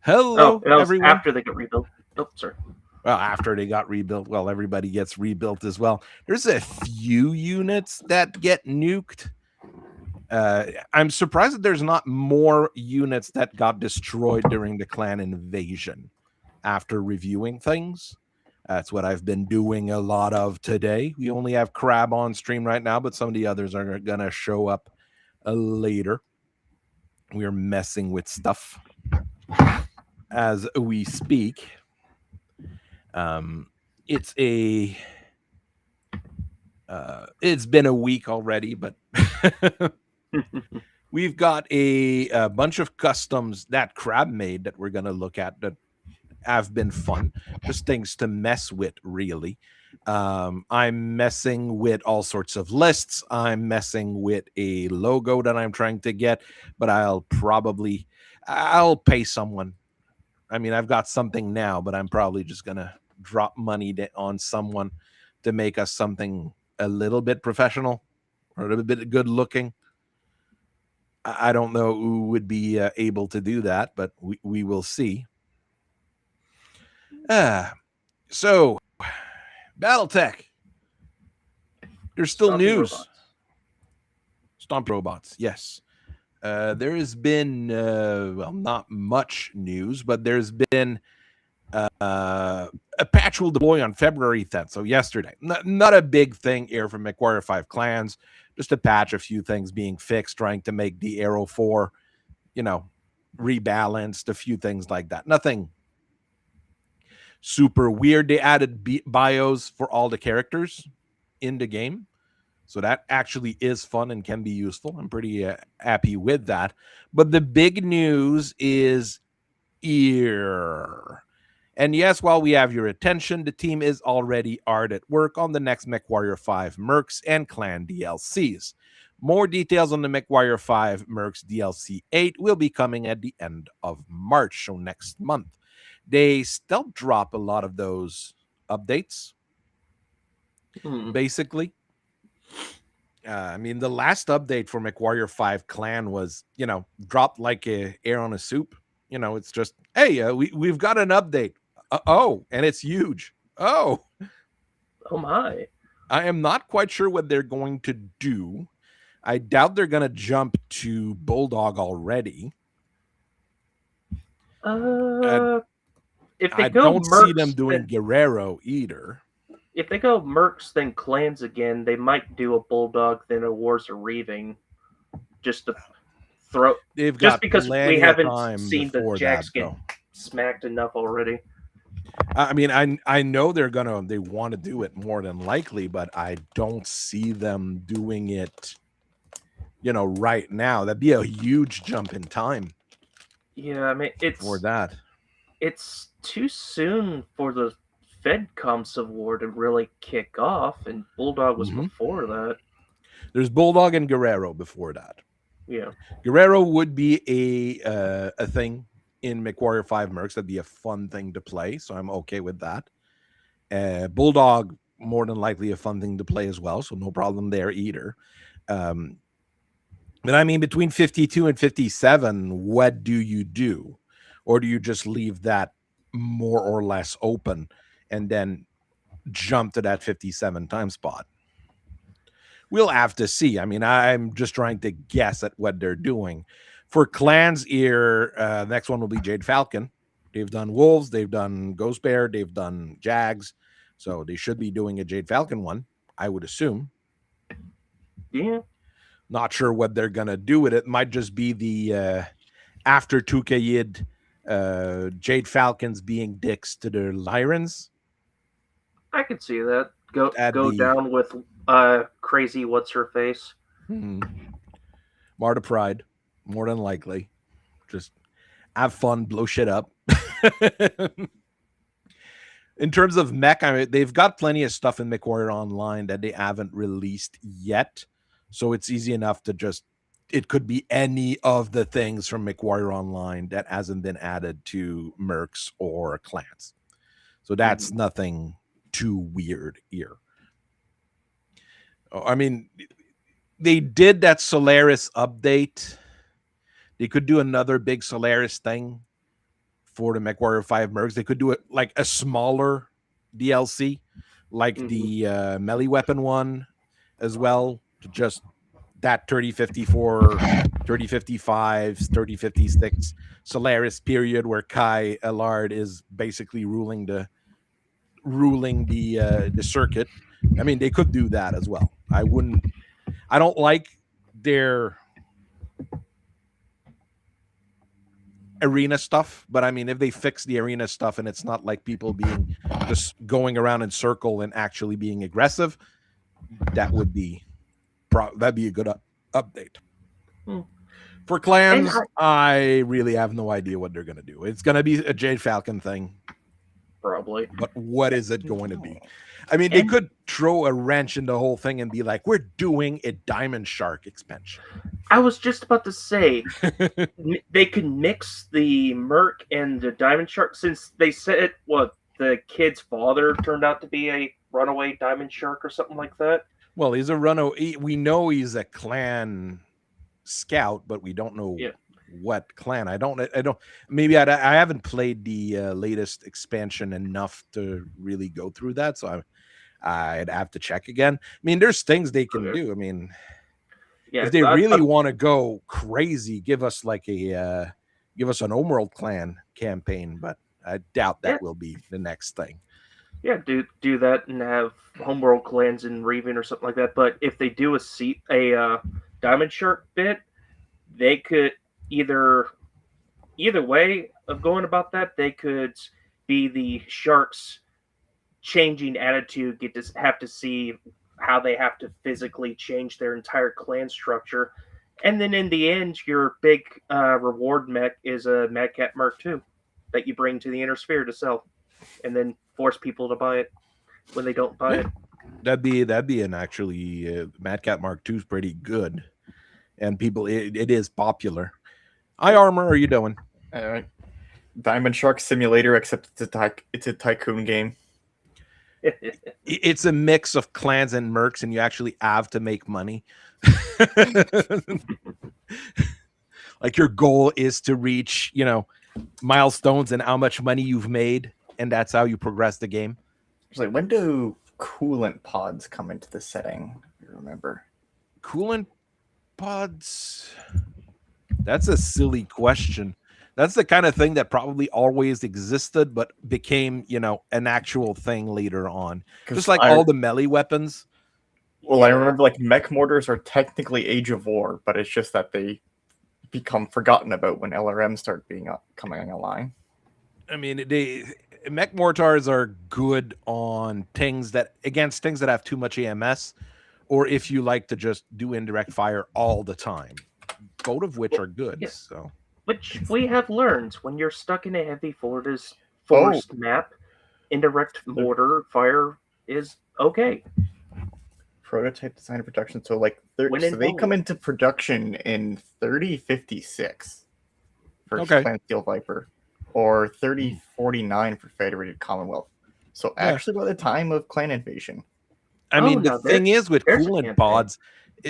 Hello, that was everyone. after they got rebuilt. Oh, sorry. Well, after they got rebuilt, well, everybody gets rebuilt as well. There's a few units that get nuked. I'm surprised that there's not more units that got destroyed during the clan invasion after reviewing things. That's what I've been doing a lot of today. We only have Crab on stream right now, but some of the others are going to show up later. We're messing with stuff as we speak. It's been a week already, but we've got a bunch of customs that Crab made that we're going to look at that have been fun. Just things to mess with, really. I'm messing with all sorts of lists. I'm messing with a logo that I'm trying to get, but I'll pay someone. I mean, I've got something now, but I'm probably just going to drop money on someone to make us something a little bit professional or a little bit good looking. I don't know who would be able to do that, but we will see. So, Battletech. There's still Stomping news. robots. Stomp robots, yes. There has been, not much news, but there's been a patch will deploy on February 10th, so yesterday. Not a big thing here from McWarrior 5 Clans, just a patch, a few things being fixed, trying to make the Arrow 4, rebalanced, a few things like that. Nothing super weird. They added bios for all the characters in the game. So that actually is fun and can be useful. I'm pretty happy with that. But the big news is here. And yes, while we have your attention, the team is already hard at work on the next MechWarrior 5 Mercs and Clan DLCs. More details on the MechWarrior 5 Mercs DLC 8 will be coming at the end of March, so next month. They stealth drop a lot of those updates, basically. I mean, the last update for MechWarrior 5 Clan was, dropped like air on a soup. It's just, hey, we've got an update. And it's huge. Oh my. I am not quite sure what they're going to do. I doubt they're going to jump to Bulldog already. If they I go don't Mercs, see them doing Guerrero either. If they go Mercs, then Clans again, they might do a Bulldog, then a Wars of Reaving, just to throw. They've just got because plenty we haven't of time seen the Jacks get though. smacked enough already. I mean, I know they want to do it more than likely, but I don't see them doing it, right now. That'd be a huge jump in time. Yeah, I mean, for that. It's too soon for the FedCom Civil War to really kick off, and Bulldog was before that. There's Bulldog and Guerrero before that. Yeah, Guerrero would be a thing in MechWarrior 5 Mercs. That'd be a fun thing to play, so I'm okay with that. Bulldog, more than likely a fun thing to play as well, so no problem there either. But I mean, between 52 and 57, what do you do? Or do you just leave that more or less open and then jump to that 57 time spot? We'll have to see. I mean, I'm just trying to guess at what they're doing. For Clans here, next one will be Jade Falcon. They've done Wolves, they've done Ghost Bear, they've done Jags. So they should be doing a Jade Falcon one, I would assume. Yeah. Not sure what they're going to do with it. Might just be the after Tukayid Jade Falcons being dicks to their Lyrans. I could see that. Go down with crazy what's her face. Marta Pride, more than likely. Just have fun, blow shit up. In terms of mech, I mean, they've got plenty of stuff in MechWarrior Online that they haven't released yet. So it's easy enough to just, it could be any of the things from MechWarrior Online that hasn't been added to Mercs or Clans. So that's nothing too weird here. I mean, they did that Solaris update. They could do another big Solaris thing for the MechWarrior 5 mercs. They could do it like a smaller DLC, like the melee weapon one as well, to just that 3054, 3055, 3056 Solaris period where Kai Allard is basically ruling the circuit. I mean, they could do that as well. I don't like their arena stuff, but I mean, if they fix the arena stuff and it's not like people being just going around in circle and actually being aggressive, that would be that'd be a good update. For clans, I really have no idea what they're going to do. It's going to be a Jade Falcon thing. Probably. But what is it going to be? I mean, they could throw a wrench in the whole thing and be like, we're doing a Diamond Shark expansion. I was just about to say, they could mix the Merc and the Diamond Shark, since they said, the kid's father turned out to be a runaway Diamond Shark or something like that. Well, he's a runaway. We know he's a clan scout, but we don't know what clan. I don't. Maybe I haven't played the latest expansion enough to really go through that, so I'd have to check again. I mean, there's things they can do. I mean, if they really want to go crazy, give us an Homeworld clan campaign, but I doubt that will be the next thing. Yeah, do that and have Homeworld clans in Reven or something like that. But if they do a Diamond Shark bit, they could either way of going about that. They could be the Sharks changing attitude, have to see how they have to physically change their entire clan structure, and then in the end, your big reward mech is a Mad Cat Merc 2 that you bring to the Inner Sphere to sell, and then force people to buy it when they don't buy it. That'd be an actually Mad Cat Mark II is pretty good, and people it is popular. Hi Armor, how are you doing? Diamond Shark Simulator, except it's a tycoon game. It's a mix of clans and mercs, and you actually have to make money. Like your goal is to reach, milestones and how much money you've made, and that's how you progress the game. It's like, when do coolant pods come into the setting? You remember? Coolant pods? That's a silly question. That's the kind of thing that probably always existed, but became, an actual thing later on. Just like all the melee weapons. Well, I remember like mech mortars are technically Age of War, but it's just that they become forgotten about when LRMs start coming online. I mean, mech mortars are good on against things that have too much AMS, or if you like to just do indirect fire all the time. Both of which are good. Yeah. So, which we have learned, when you're stuck in a heavy forest map, indirect mortar fire is okay. Prototype design and production. So they come into production in 3056 for Clan Steel Viper, or 3049 for Federated Commonwealth. So actually by the time of Clan Invasion. I mean, the thing is with coolant pods,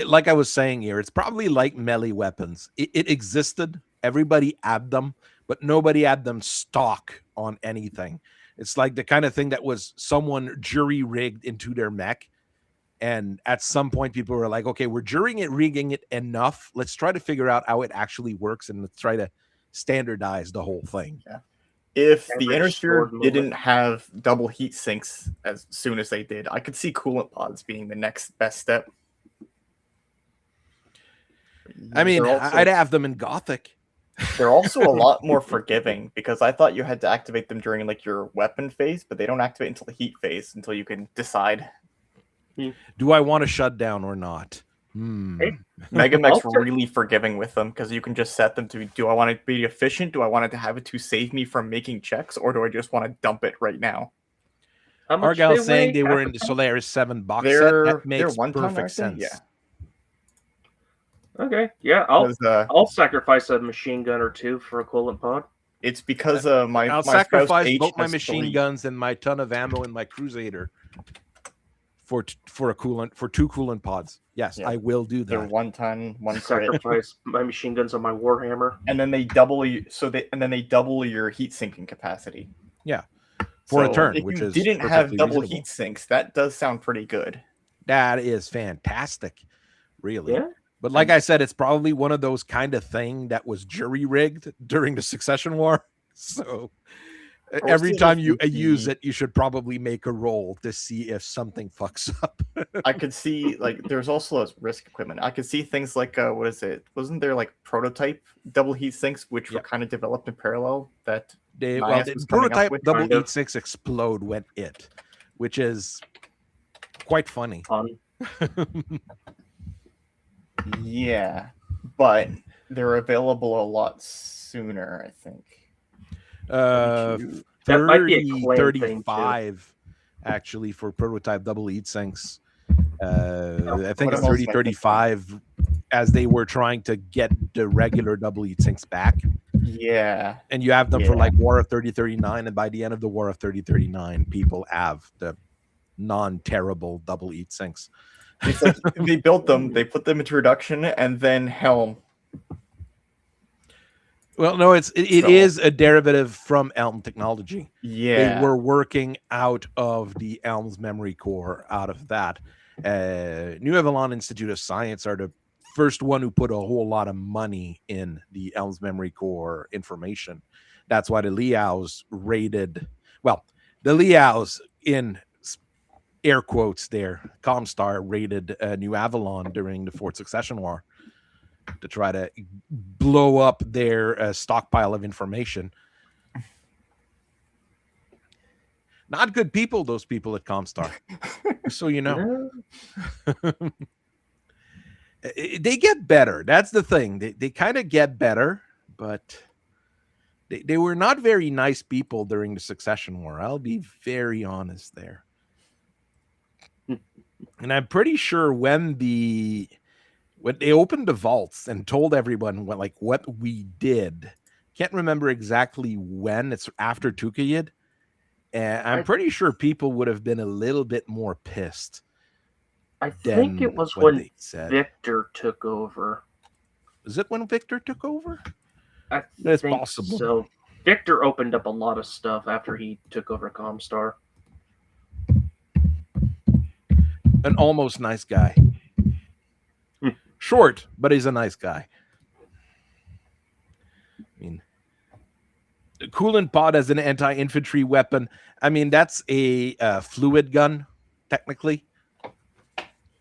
like I was saying here, it's probably like melee weapons. It existed. Everybody had them, but nobody had them stock on anything. It's like the kind of thing that was someone jury-rigged into their mech. And at some point, people were like, okay, we're rigging it enough. Let's try to figure out how it actually works, and let's try to standardize the whole thing. Yeah. If the Inner Sphere didn't have double heat sinks as soon as they did, I could see coolant pods being the next best step. I mean, I'd have them in Gothic. They're also a lot more forgiving, because I thought you had to activate them during your weapon phase, but they don't activate until the heat phase, until you can decide. Do I want to shut down or not? Megamech's really forgiving with them, because you can just set them to, do I want it to be efficient? Do I want it to have it to save me from making checks? Or do I just want to dump it right now? Argyle saying they were in the Solaris 7 box set. That makes perfect sense. Yeah. Okay, yeah, I'll sacrifice a machine gun or two for a coolant pod. It's because I'll sacrifice both my machine guns and my ton of ammo in my Crusader for a coolant for 2 coolant pods. Yes, I will do that. They're 1 ton, 1 sacrifice my machine guns on my Warhammer, and then they double your heat sinking capacity. Yeah, for a turn, if which you is didn't have double reasonable. heat sinks, that does sound pretty good. That is fantastic, really. Yeah. But like I said, it's probably one of those kind of thing that was jury rigged during the Succession War. So every time you use it, you should probably make a roll to see if something fucks up. I could see, like, there's also risk equipment. I could see things like, what is it? Wasn't there like prototype double heat sinks, which were kind of developed in parallel? That the prototype double heat sinks explode when which is quite funny. Yeah, but they're available a lot sooner, I think. 35 actually for prototype double heat sinks. I think 35 as they were trying to get the regular double heat sinks back. Yeah. And you have them for like War of 3039, and by the end of the War of 3039, people have the non-terrible double heat sinks. It's like they built them, they put them into production, and then Helm. Well, no, it is a derivative from Elm technology. Yeah, they were working out of the Elm's memory core. Out of that, New Avalon Institute of Science are the first one who put a whole lot of money in the Elm's memory core information. That's why the Liaos raided. Well, the Liaos in air quotes there, Comstar raided New Avalon during the Fourth Succession War to try to blow up their stockpile of information. Not good people, those people at Comstar. So you know. They get better. That's the thing. They kind of get better, but they were not very nice people during the Succession War. I'll be very honest there. And I'm pretty sure when they opened the vaults and told everyone what we did, can't remember exactly when. It's after Tukayid, and I'm pretty sure people would have been a little bit more pissed. I think it was when Victor took over. Is it when Victor took over? I think possible. So Victor opened up a lot of stuff after he took over Comstar. An almost nice guy. Short, but he's a nice guy. I mean, the coolant pod as an anti-infantry weapon. I mean, that's a fluid gun, technically.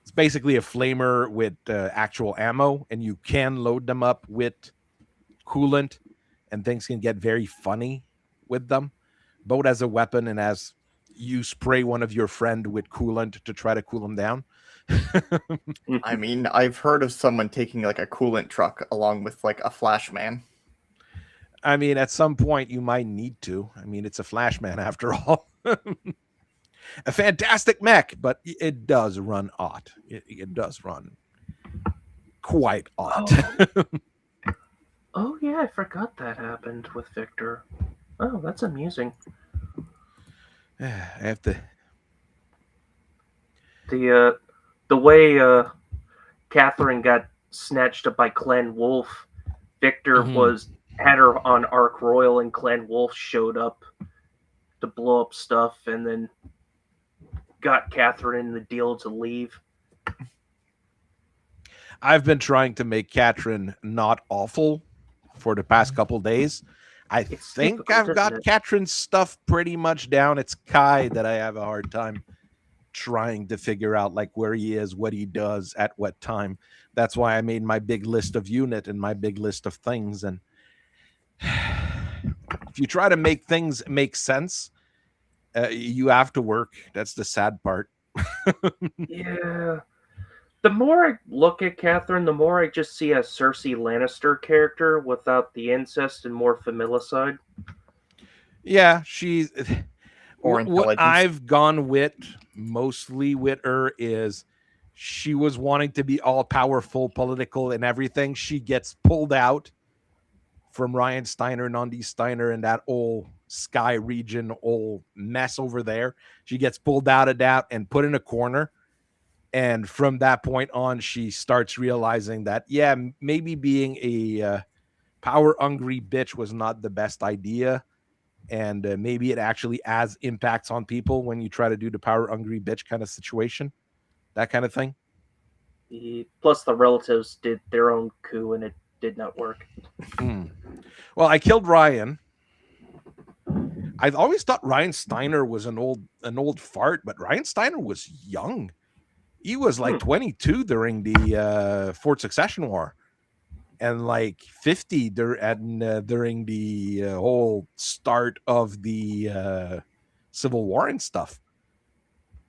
It's basically a flamer with actual ammo, and you can load them up with coolant, and things can get very funny with them, both as a weapon and as you spray one of your friend with coolant to try to cool them down. I mean, I've heard of someone taking like a coolant truck along with like a flashman. I mean, at some point you might need to. I mean, it's a flashman after all. A fantastic mech, but it does run odd. It does run quite odd. Oh yeah, I forgot that happened with Victor. Oh, that's amusing. I have to. The way Catherine got snatched up by Clan Wolf, Victor had her on Ark Royal, and Clan Wolf showed up to blow up stuff, and then got Catherine in the deal to leave. I've been trying to make Catherine not awful for the past couple days. I think I've got Catherine's stuff pretty much down. It's Kai that I have a hard time trying to figure out, like, where he is, what he does, at what time. That's why I made my big list of unit and my big list of things. And if you try to make things make sense, you have to work. That's the sad part. Yeah. The more I look at Catherine, the more I just see a Cersei Lannister character without the incest and more familicide. Yeah, she's... Or what I've gone with, mostly with her, is she was wanting to be all-powerful, political, and everything. She gets pulled out from Ryan Steiner, Nandi Steiner, and that old Sky region, old mess over there. She gets pulled out of that and put in a corner And from that point on, she starts realizing that, yeah, maybe being a power-hungry bitch was not the best idea. And maybe it actually has impacts on people when you try to do the power-hungry bitch kind of situation. That kind of thing. Plus, the relatives did their own coup, and it did not work. Well, I killed Ryan. I've always thought Ryan Steiner was an old fart, but Ryan Steiner was young. He was like 22 during the Fort Succession War, and like 50 during the whole start of the Civil War and stuff.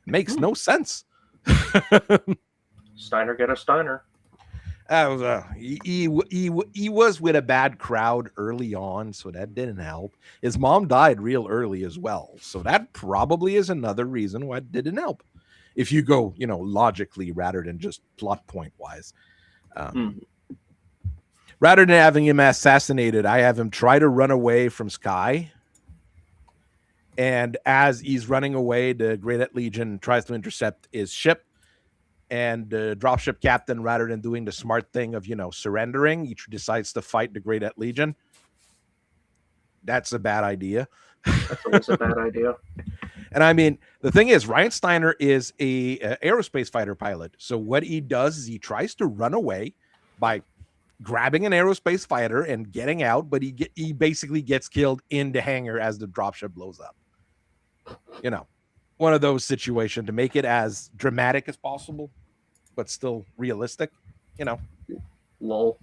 Makes no sense. Steiner get a Steiner. He was with a bad crowd early on, so that didn't help. His mom died real early as well, so that probably is another reason why it didn't help. If you go, logically rather than just plot point wise. Rather than having him assassinated, I have him try to run away from Sky. And as he's running away, the Great Legion tries to intercept his ship. And the dropship captain, rather than doing the smart thing of, surrendering, he decides to fight the Great Legion. That's a bad idea. That's always a bad idea. And I mean, the thing is, Ryan Steiner is a aerospace fighter pilot. So what he does is he tries to run away by grabbing an aerospace fighter and getting out, but he basically gets killed in the hangar as the dropship blows up. One of those situations to make it as dramatic as possible, but still realistic. Lol.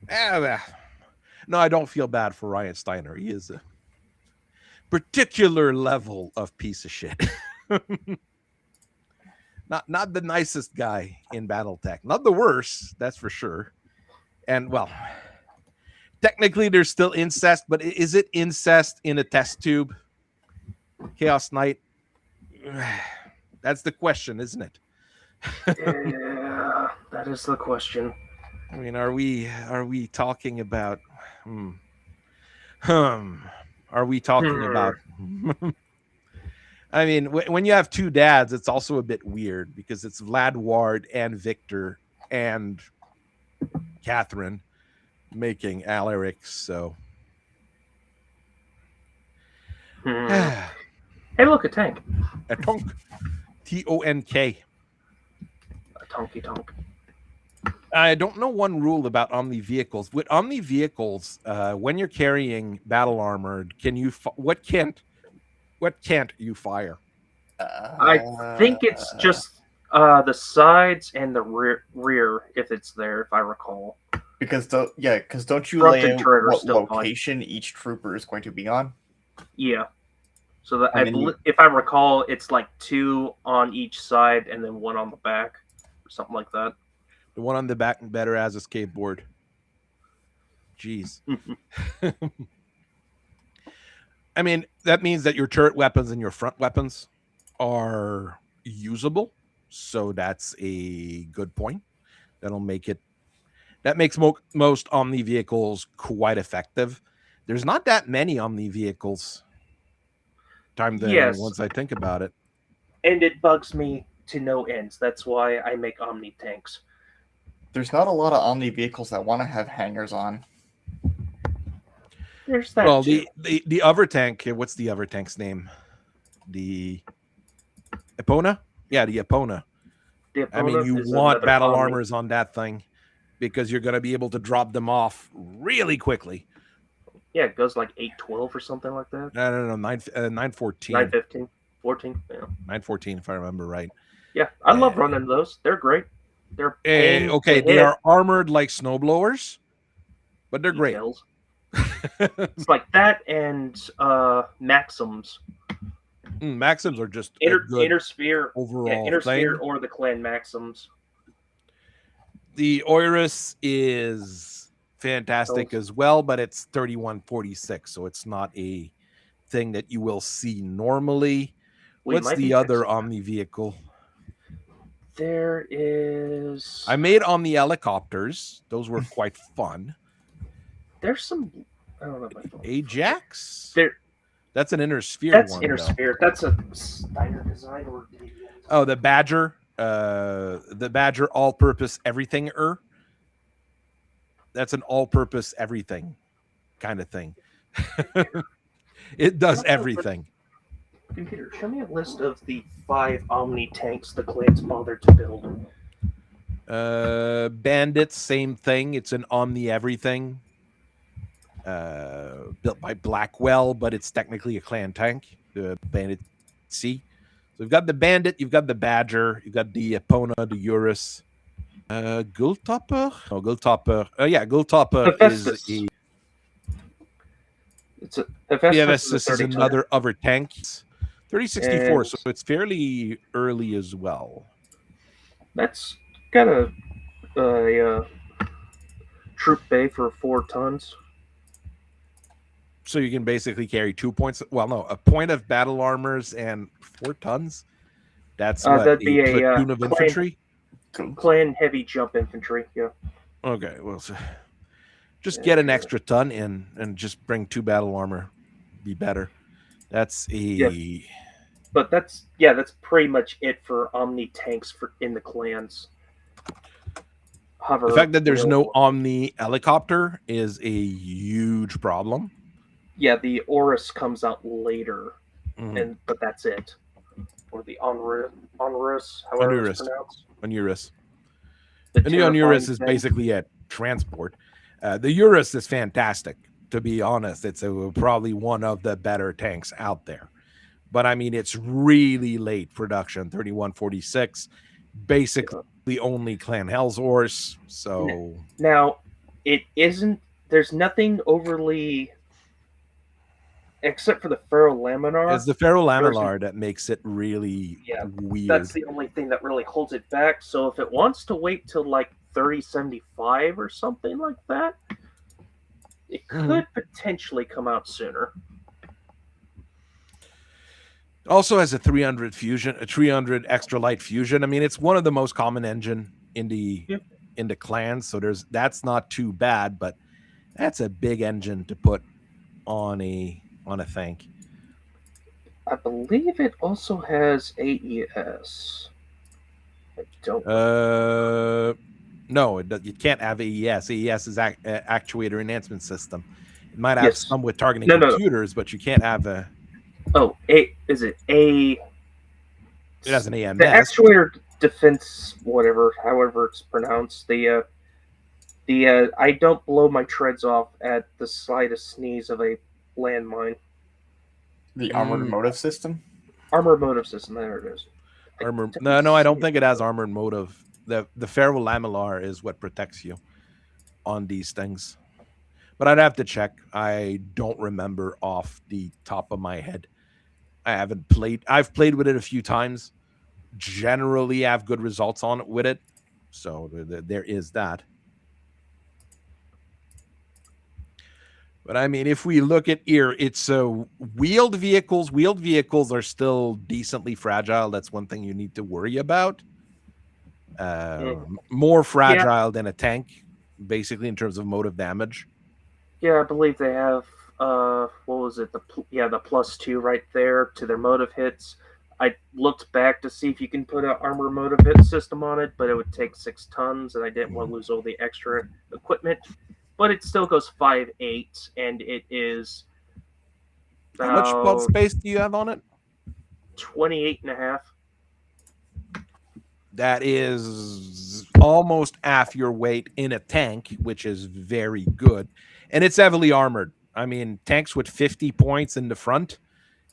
No, I don't feel bad for Ryan Steiner. He is a particular level of piece of shit. Not the nicest guy in Battletech. Not the worst, that's for sure. And well, technically there's still incest, but is it incest in a test tube? Chaos Knight? That's the question, isn't it? Yeah, that is the question. I mean, are we talking about are we talking about I mean, when you have two dads, it's also a bit weird because it's Vlad Ward and Victor and Catherine making Alaric. So, Hey, look, a tank. A tonk, Tonk, A tonky tonk. I don't know one rule about Omni vehicles. With Omni vehicles, when you're carrying battle armor, can you what can't you fire? I think it's just the sides and the rear, if it's there, if I recall. Because don't you Front lay and out turret are what still location each trooper is going to be on? Yeah. So that I if I recall, it's like 2 on each side and then 1 on the back, or something like that. The one on the back better as a skateboard. Jeez. I mean, that means that your turret weapons and your front weapons are usable. So that's a good point. That makes most Omni vehicles quite effective. There's not that many Omni vehicles. Once I think about it. And it bugs me to no ends. That's why I make Omni tanks. There's not a lot of Omni vehicles that want to have hangars on. There's that. Well, too. the other tank. What's the other tank's name? The Epona. Yeah, the Epona. I mean, you want battle armors on that thing because you're going to be able to drop them off really quickly. Yeah, it goes like 812 or something like that. No, 914. 915, 14. Yeah, 914 if I remember right. Yeah, I love running those. They're great. They're okay. They are armored like snowblowers, but they're great. It's like that and Maxims. Maxims are just Inner Sphere overall. Yeah, Inner Sphere or the Clan Maxims. The Oirus is fantastic as well, but it's 3146, so it's not a thing that you will see normally. What's the other Omni vehicle? There is. I made Omni helicopters. Those were quite fun. There's some. I don't know. Ajax. That's an Inner Sphere. That's one, Inner though. Sphere. That's a Steiner design or. Oh, the Badger. all-purpose everything. That's an all-purpose everything kind of thing. It does everything. Computer, show me a list of the 5 Omni tanks the clans bothered to build. Bandits, same thing. It's an Omni everything. Built by Blackwell, but it's technically a clan tank. The Bandit C. So we've got the Bandit, you've got the Badger, you've got the Epona, the Urus. Gulltopper? Oh, Gulltopper. Yeah, Gulltopper is a... It's a Hephaestus this is another other tank. 3064, so it's fairly early as well. That's got a troop bay for 4 tons. So you can basically carry 2 points. Well, no, a point of battle armors and 4 tons. That's what, that'd be a platoon of infantry? Clan heavy jump infantry, yeah. Okay, well, so just get an extra ton in and just bring 2 battle armor. Be better. That's a... Yeah. But that's pretty much it for Omni tanks in the clans. The fact that there's no Omni helicopter is a huge problem. Yeah, the Orus comes out later, but that's it. Or the Onurus, however it's pronounced. Onurus. And the Onurus is basically a transport. The Urus is fantastic, to be honest. It's probably one of the better tanks out there. But I mean, it's really late production, 3146. Basically, the only Clan Hell's horse. So now, it isn't. There's nothing overly, except for the Ferrolaminar. It's the Ferrolaminar that makes it really weird. That's the only thing that really holds it back. So if it wants to wait till like 3075 or something like that, it could potentially come out sooner. Also has a 300 fusion, a 300 extra light fusion. I mean, it's one of the most common engine in the clans, so that's not too bad, but that's a big engine to put on a tank. I believe it also has AES. I don't. No, you can't have AES. AES is actuator enhancement system. It might have some with targeting computers, but you can't have a. Oh, is it a? It has an AMS. The actuator defense, however it's pronounced. The I don't blow my treads off at the slightest sneeze of a landmine. The armored motive system. Armored motive system. There it is. No, I don't think it has armored motive. The Ferrolaminar is what protects you on these things. But I'd have to check. I don't remember off the top of my head. I haven't played. I've played with it a few times. Generally, I have good results on it with it. So there is that. But I mean, if we look at here, it's wheeled vehicles. Wheeled vehicles are still decently fragile. That's one thing you need to worry about. More fragile than a tank, basically, in terms of motive damage. Yeah, I believe they have, what was it? The +2 right there to their motive hits. I looked back to see if you can put an armor motive hit system on it, but it would take 6 tons, and I didn't want to lose all the extra equipment. But it still goes 5.8, and it is... How much belt space do you have on it? 28.5. That is almost half your weight in a tank, which is very good. And it's heavily armored. I mean, tanks with 50 points in the front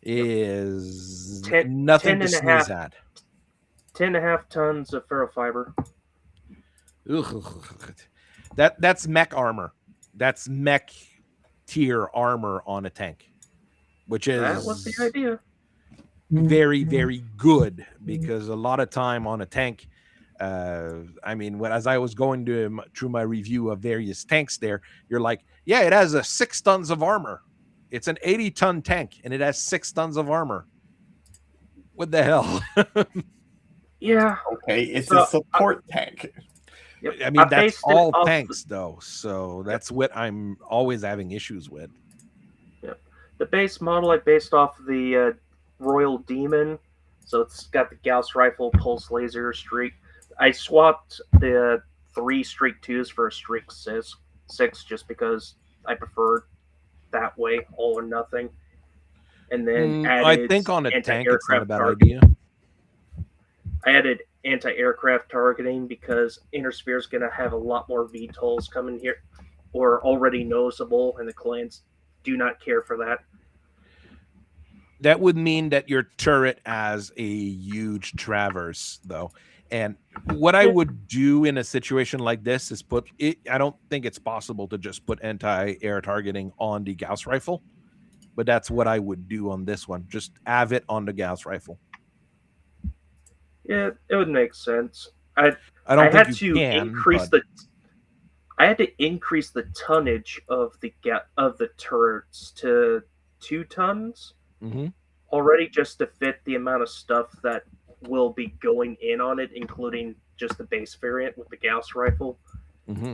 is nothing to sneeze at. 10.5 tons of ferrofiber. That's mech armor. That's mech tier armor on a tank, which is that was the idea. Very, very good, because a lot of time on a tank, I mean, as I was going through my review of various tanks there, you're like, yeah, it has 6 tons of armor. It's an 80-ton tank, and it has 6 tons of armor. What the hell? Yeah. Okay, it's a support tank. Yep. I mean, that's all tanks, though, so that's what I'm always having issues with. Yeah. The base model I based off the Royal Demon, So it's got the Gauss rifle, pulse laser, streak. I swapped the 3 streak 2s for a streak 6 just because I prefer that way, all or nothing. And then I added think on a tank, it's not a anti-aircraft bad targeting. idea. I added anti-aircraft targeting because Intersphere is going to have a lot more VTOLs coming here, or already noticeable, and the clans do not care for that. That would mean that your turret has a huge traverse, though. And what I would do in a situation like this is put it. I don't think it's possible to just put anti-air targeting on the Gauss rifle, but that's what I would do on this one. Just have it on the Gauss rifle. Yeah, it would make sense. I had to increase the tonnage of the turrets to 2 tons already, just to fit the amount of stuff that will be going in on it, including just the base variant with the Gauss rifle.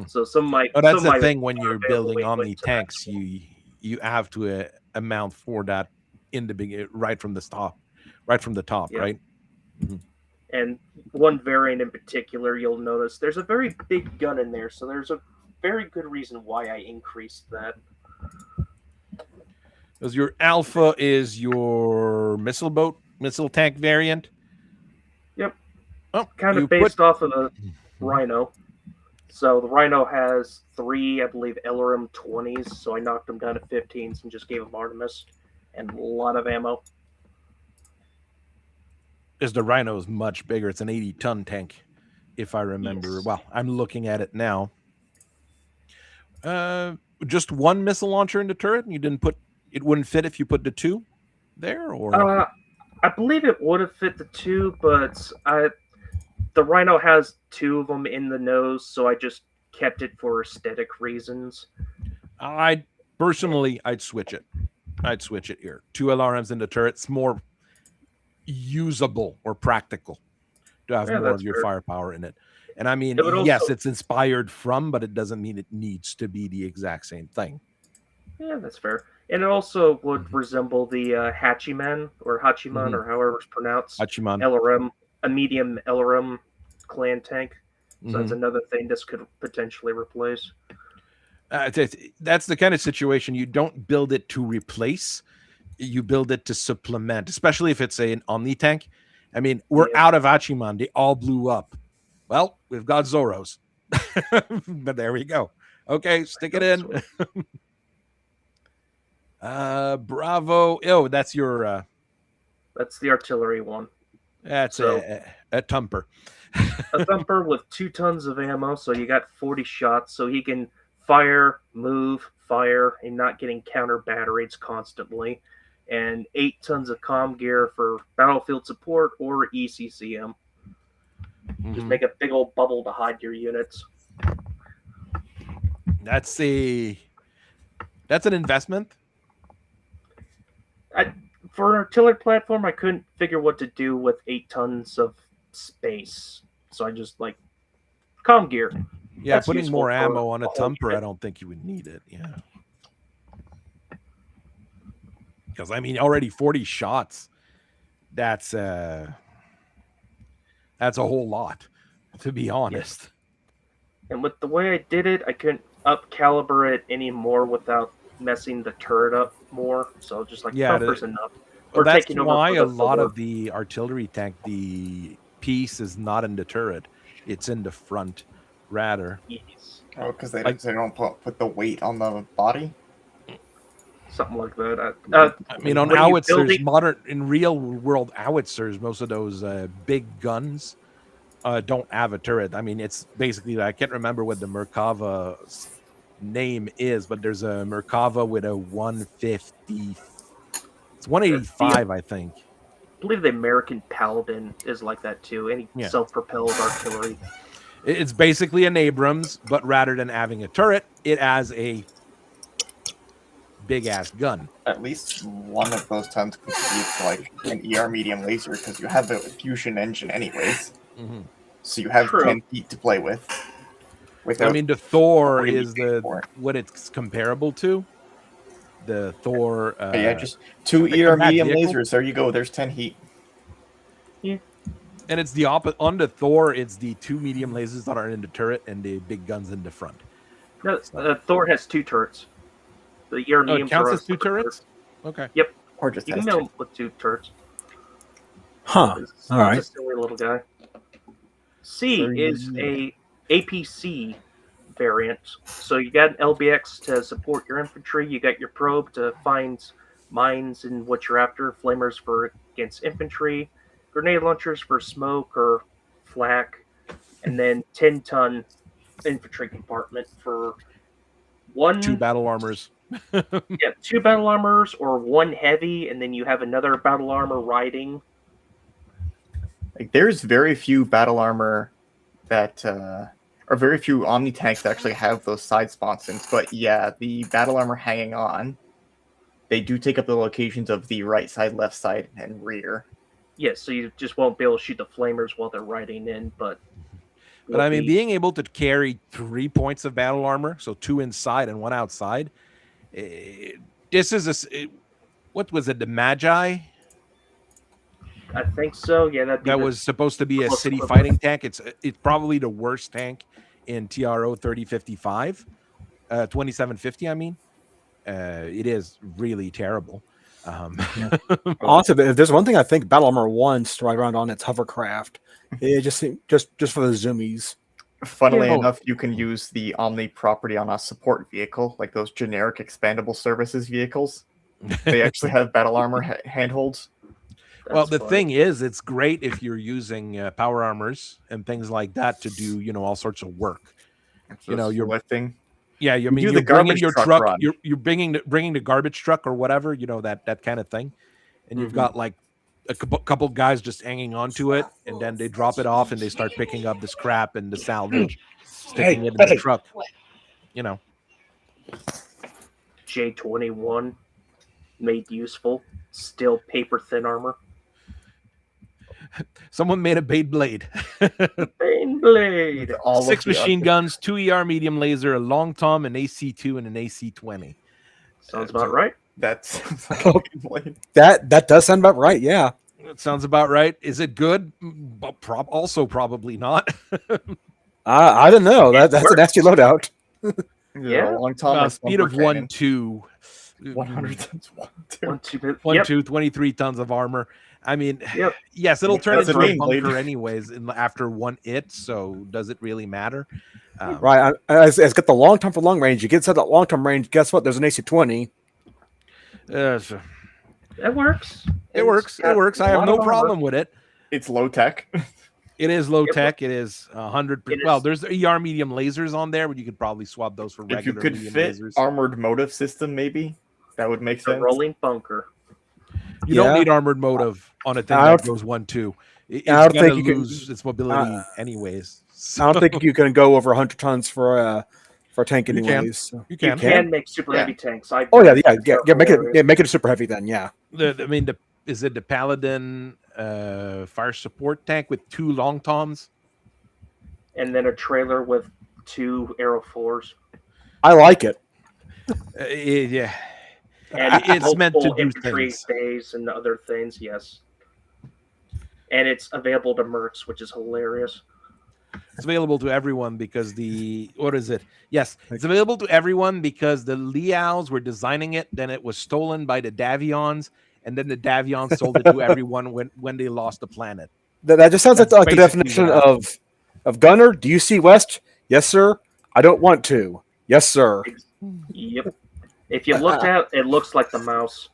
So some might. Oh, that's the thing when you're building Omni tanks, you have to amount for that in the beginning, right from the top, Yeah. right? And one variant in particular, you'll notice there's a very big gun in there, so there's a very good reason why I increased that. Because your Alpha is your missile tank variant. Yep. Oh, kind of based off of the Rhino. So the Rhino has 3, I believe, LRM 20s, so I knocked them down to 15s and just gave them Artemis and a lot of ammo. Because the Rhino is much bigger. It's an 80-ton tank, if I remember. Yes. Well, I'm looking at it now. Just one missile launcher in the turret, and you didn't put it. Wouldn't fit if you put the 2 there, or I believe it would have fit the 2, but the Rhino has 2 of them in the nose, so I just kept it for aesthetic reasons. I'd switch it. I'd switch it here. 2 LRMs in the turret. It's more usable or practical to have more of your firepower in it. And I mean, yes, it's inspired from, but it doesn't mean it needs to be the exact same thing. Yeah, that's fair. And it also would resemble the Hachiman or Hachiman or however it's pronounced. Hachiman LRM, a medium LRM clan tank. So that's another thing this could potentially replace. That's the kind of situation you don't build it to replace. You build it to supplement, especially if it's an Omni tank. I mean, we're out of Hachiman. They all blew up. Well, we've got Zoros. But there we go. Okay, stick it in. Bravo. Oh, that's your that's the artillery one. That's a thumper. A thumper with 2 tons of ammo, so you got 40 shots, so he can fire, move, fire, and not getting counter batteries constantly. And 8 tons of comm gear for battlefield support or ECCM. Just make a big old bubble to hide your units. That's an investment. For an artillery platform, I couldn't figure what to do with 8 tons of space, so I just comm gear. Yeah, that's putting more ammo on a thumper, I don't think you would need it. Yeah. Because I mean, already 40 shots. That's a whole lot, to be honest. Yes. And with the way I did it, I couldn't up caliber it anymore without messing the turret up more. So just thumper's enough. Or that's why a lot of the artillery tank, the piece is not in the turret; it's in the front, rather. Yes. Oh, because they don't put the weight on the body. Something like that. I mean, on howitzers, in real world howitzers, most of those big guns don't have a turret. I mean, it's basically, I can't remember what the Merkava's name is, but there's a Merkava with a 150. It's 185, I think. I believe the American Paladin is like that too. Any self-propelled artillery. It's basically an Abrams, but rather than having a turret, it has a big ass gun. At least one of those tons contributes to an ER medium laser because you have the fusion engine anyways. So you have 10 feet to play with. I mean, the Thor is what it's comparable to. The Thor. Just 2 ER medium lasers. There you go. There's 10 heat. And it's the opposite on the Thor. It's the 2 medium lasers that are in the turret and the big guns in the front. No, Thor has 2 turrets. The ER Oh, it mediums counts are as 2 turrets. Okay. Yep. Or just You can has mill two. him with 2 turrets. Huh. All right. He's a silly little guy. C is a APC variant. So you got an LBX to support your infantry. You got your probe to find mines and what you're after. Flamers for against infantry. Grenade launchers for smoke or flak. And then 10-ton infantry compartment for 2 battle armors. Yeah, 2 battle armors or 1 heavy, and then you have another battle armor riding. Like, there's very few battle armor that, or very few Omni tanks that actually have those side sponsons. But yeah, the battle armor hanging on, they do take up the locations of the right side, left side, and rear. Yes, so you just won't be able to shoot the flamers while they're riding in, but I mean, being able to carry 3 points of battle armor, so 2 inside and 1 outside. This is what was it? The Magi? I think so. Yeah, that was supposed to be a city equivalent. fighting tank. It's probably the worst tank in TRO 3055, 2750. I mean, it is really terrible. Also, if there's one thing I think Battle Armor wants to ride around on its hovercraft, it just for the zoomies. Funnily enough, you can use the Omni property on a support vehicle, like those generic expandable services vehicles. They actually have battle armor handholds. Well, the thing is, it's great if you're using power armors and things like that to do, all sorts of work. You're lifting. Yeah, you're bringing your truck. You're bringing the garbage truck or whatever, that kind of thing, and you've got like a couple guys just hanging onto it, and then they drop it off and they start picking up the scrap and the salvage, sticking it in the truck. J21 made useful, still paper thin armor. Someone made a Beyblade. Beyblade. 6 machine guns, 2 ER medium laser, a long tom, an AC2, and an AC20. Sounds about right. That sounds like a Beyblade. That does sound about right. Yeah. It sounds about right. Is it good? Also, probably not. I don't know. That's a nasty loadout. Yeah. Long tom. Speed of 1-2. 100 tons. 1-2. 23 tons of armor. I mean, yes, it'll turn into a bunker anyways after 1 hit. So does it really matter? Right. It's got the long term for long range. You get set that long term range. Guess what? There's an AC20. That works. It works. I have no problem with it. It's low tech. It is low tech. It is 100%. Well, there's ER medium lasers on there, but you could probably swap those for regular. If you could medium fit lasers. armored motive system, maybe that would make sense. Rolling bunker. You don't need armored motive on a thing that goes 1-2. It's going to lose its mobility anyways. So. I don't think you can go over 100 tons for a tank anyways. You can. You can make super heavy tanks. Make it a super heavy then. Yeah. Is it the Paladin fire support tank with 2 long toms? And then a trailer with 2 arrow 4s. I like it. Yeah. And it's meant to do infantry things. stays and other things, yes. And it's available to mercs, which is hilarious. It's available to everyone because Yes, it's available to everyone because the Liaos were designing it. Then it was stolen by the Davions, and then the Davions sold it to everyone when they lost the planet. That just sounds like the definition of Gunner. Do you see West? Yes, sir. I don't want to. Yes, sir. Yep. If you looked at it, looks like the mouse.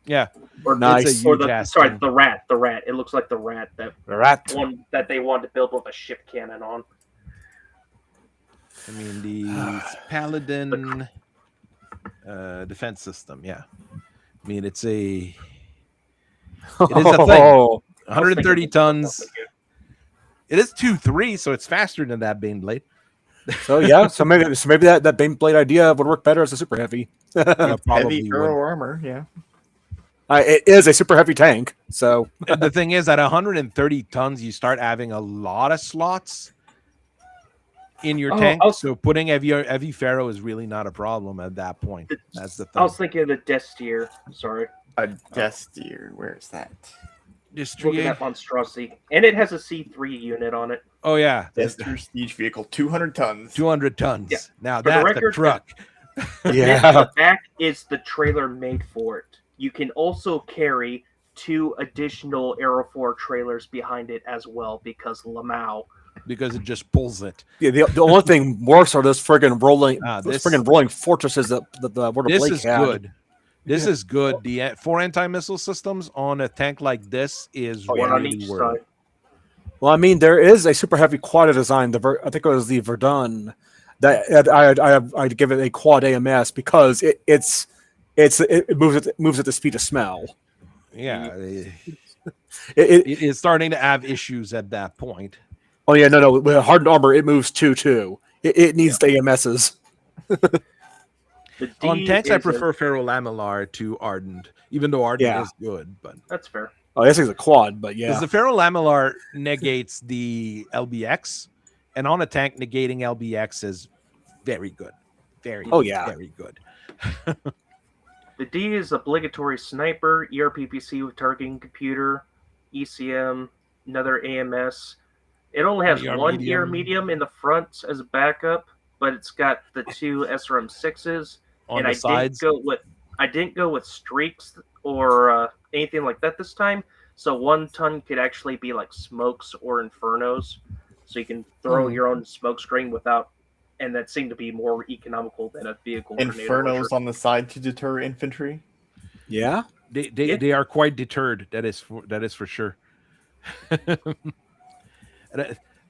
Yeah. Or nice. Or the rat. The rat. It looks like the rat. One that they wanted to build with a ship cannon on. I mean, the Paladin defense system. Yeah. I mean, it is a thing. 130 tons. It is 2-3, so it's faster than that Baneblade. So maybe that Baneblade idea would work better as a super heavy. Heavy arrow armor, yeah. It is a super heavy tank. So the thing is, at 130 tons, you start having a lot of slots in your tank. So putting heavy Pharaoh is really not a problem at that point. That's the thing. I was thinking of the Death Steer. Sorry. A Death Steer. Where is that? Look at that monstrosity. And it has a C3 unit on it. Oh, yeah. Jester siege vehicle, 200 tons. 200 tons. Yeah. Now, For the that's record, a truck. Yeah. The back is the trailer made for it. You can also carry 2 additional Aero 4 trailers behind it as well because Lamau. Because it just pulls it. Yeah, the only thing worse are those friggin' rolling fortresses that the World of This Blake is had. good. This is good. The 4 anti-missile systems on a tank like this is One on really each worth side. it. Well, I mean, there is a super heavy quad design. I think it was the Verdun that I'd give it a quad AMS because it moves at the speed of smell. Yeah. It It's starting to have issues at that point. Oh yeah, no. With hardened armor, it moves too. It needs the AMSs. On tanks, I prefer ferrolamellar to ardent, even though ardent is good. But that's fair. Oh, this is a quad, but yeah. Because the ferrolamellar negates the LBX, and on a tank, negating LBX is very good. Very good. The D is obligatory sniper, ERPPC with targeting computer, ECM, another AMS. It only has one ER medium in the front as a backup, but it's got the 2 SRM6s. On the sides. I didn't go with streaks or anything like that this time. So 1 ton could actually be like smokes or infernos. So you can throw your own smoke screen without, and that seemed to be more economical than a vehicle. Infernos on the side to deter infantry. Yeah, they are quite deterred. That is for sure.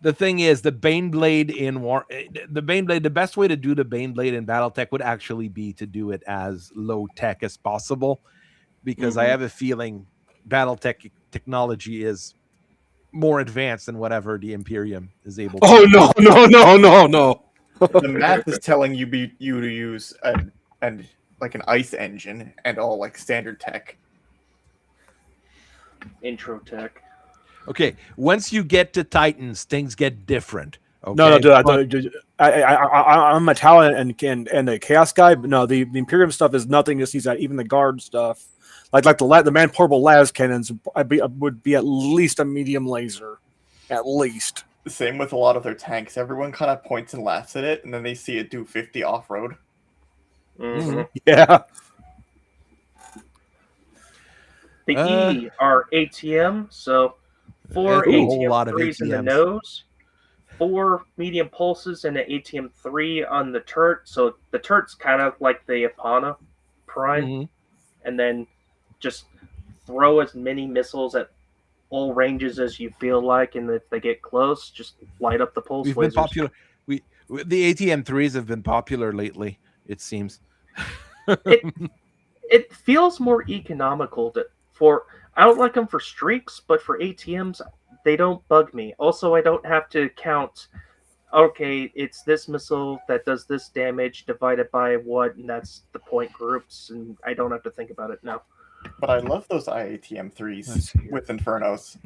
The thing is, the Baneblade in war, the best way to do the Baneblade in Battletech would actually be to do it as low tech as possible, because I have a feeling Battletech technology is more advanced than whatever the Imperium is able to. Oh no. The math is telling you to use an ice engine and all like standard tech. Intro tech. Okay, once you get to Titans, things get different. Okay? No, dude, I'm a Talon and a Chaos guy, but no, the Imperium stuff is nothing. Just needs that. Even the guard stuff, like the man portable las cannons, would be at least a medium laser, at least. Same with a lot of their tanks. Everyone kind of points and laughs at it, and then they see it do 50 off road. Yeah. The E are ATM, so 4 ATM 3s in the nose, 4 medium pulses, and an ATM 3 on the turret. So the turret's kind of like the Ipana Prime, and then just throw as many missiles at all ranges as you feel like, and if they get close, just light up the pulse lasers. Been popular. The ATM 3s have been popular lately, it seems. It feels more economical I don't like them for streaks, but for ATMs, they don't bug me. Also, I don't have to count, okay, it's this missile that does this damage divided by what, and that's the point groups, and I don't have to think about it now. But I love those IATM 3s with Infernos.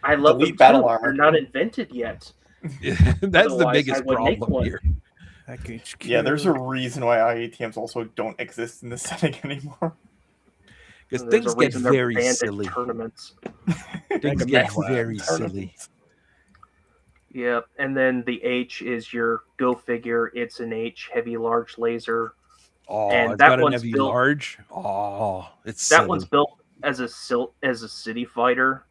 I love them battle too. armor. They're not invented yet. That's the biggest problem here. Yeah, there's a reason why IATMs also don't exist in this setting anymore. Because things get very silly. Tournaments. Things get very silly. Yeah, and then the H is your go figure. It's an H heavy large laser. Oh, and it's that got a one's heavy built, large. Oh, it's that silly. one's built as a city fighter.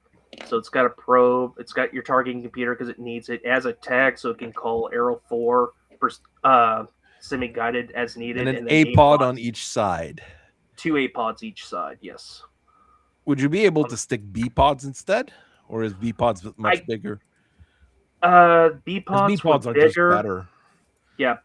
So it's got a probe. It's got your targeting computer because it needs it. It has a tag so it can call Aero 4 for semi-guided as needed. And an A-pod on each side. 2 A-pods each side, yes. Would you be able to stick B-pods instead? Or is B-pods much bigger? B-pods were bigger. Just better. Yeah.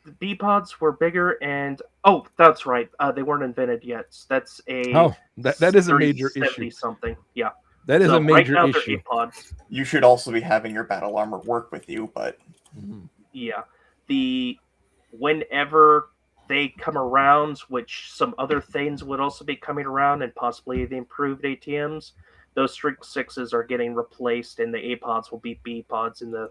The B-pods were bigger and... Oh, that's right. They weren't invented yet. That's a... Oh, that is a major issue. Something. Yeah. That is a major right now issue. A-pods. You should also be having your battle armor work with you, but... Yeah. Whenever they come around, which some other things would also be coming around, and possibly the improved ATMs, those Streak 6s are getting replaced, and the A-pods will be B-pods, and the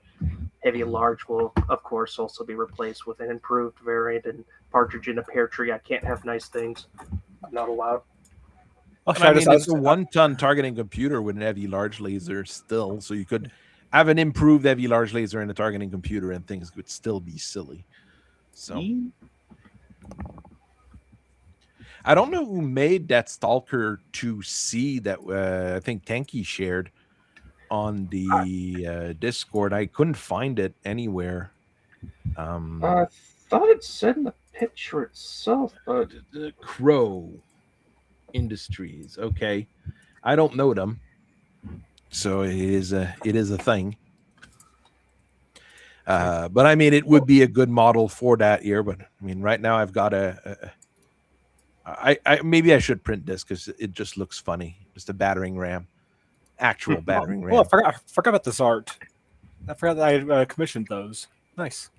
heavy large will, of course, also be replaced with an improved variant and partridge in a pear tree. I can't have nice things. I'm not allowed. Oh, I mean, it's a 1-ton targeting computer with an heavy large laser still, so you could have an improved heavy large laser in a targeting computer, and things would still be silly. So, I don't know who made that Stalker 2C that I think Tanky shared on the Discord. I couldn't find it anywhere. I thought it said in the picture itself, but Crow Industries. Okay, I don't know them, so it is a thing. But I mean, it would be a good model for that year. But I mean, right now I've got I maybe I should print this because it just looks funny. Just a battering ram, actual battering ram. Oh, I forgot about this art. I forgot that I commissioned those. Nice.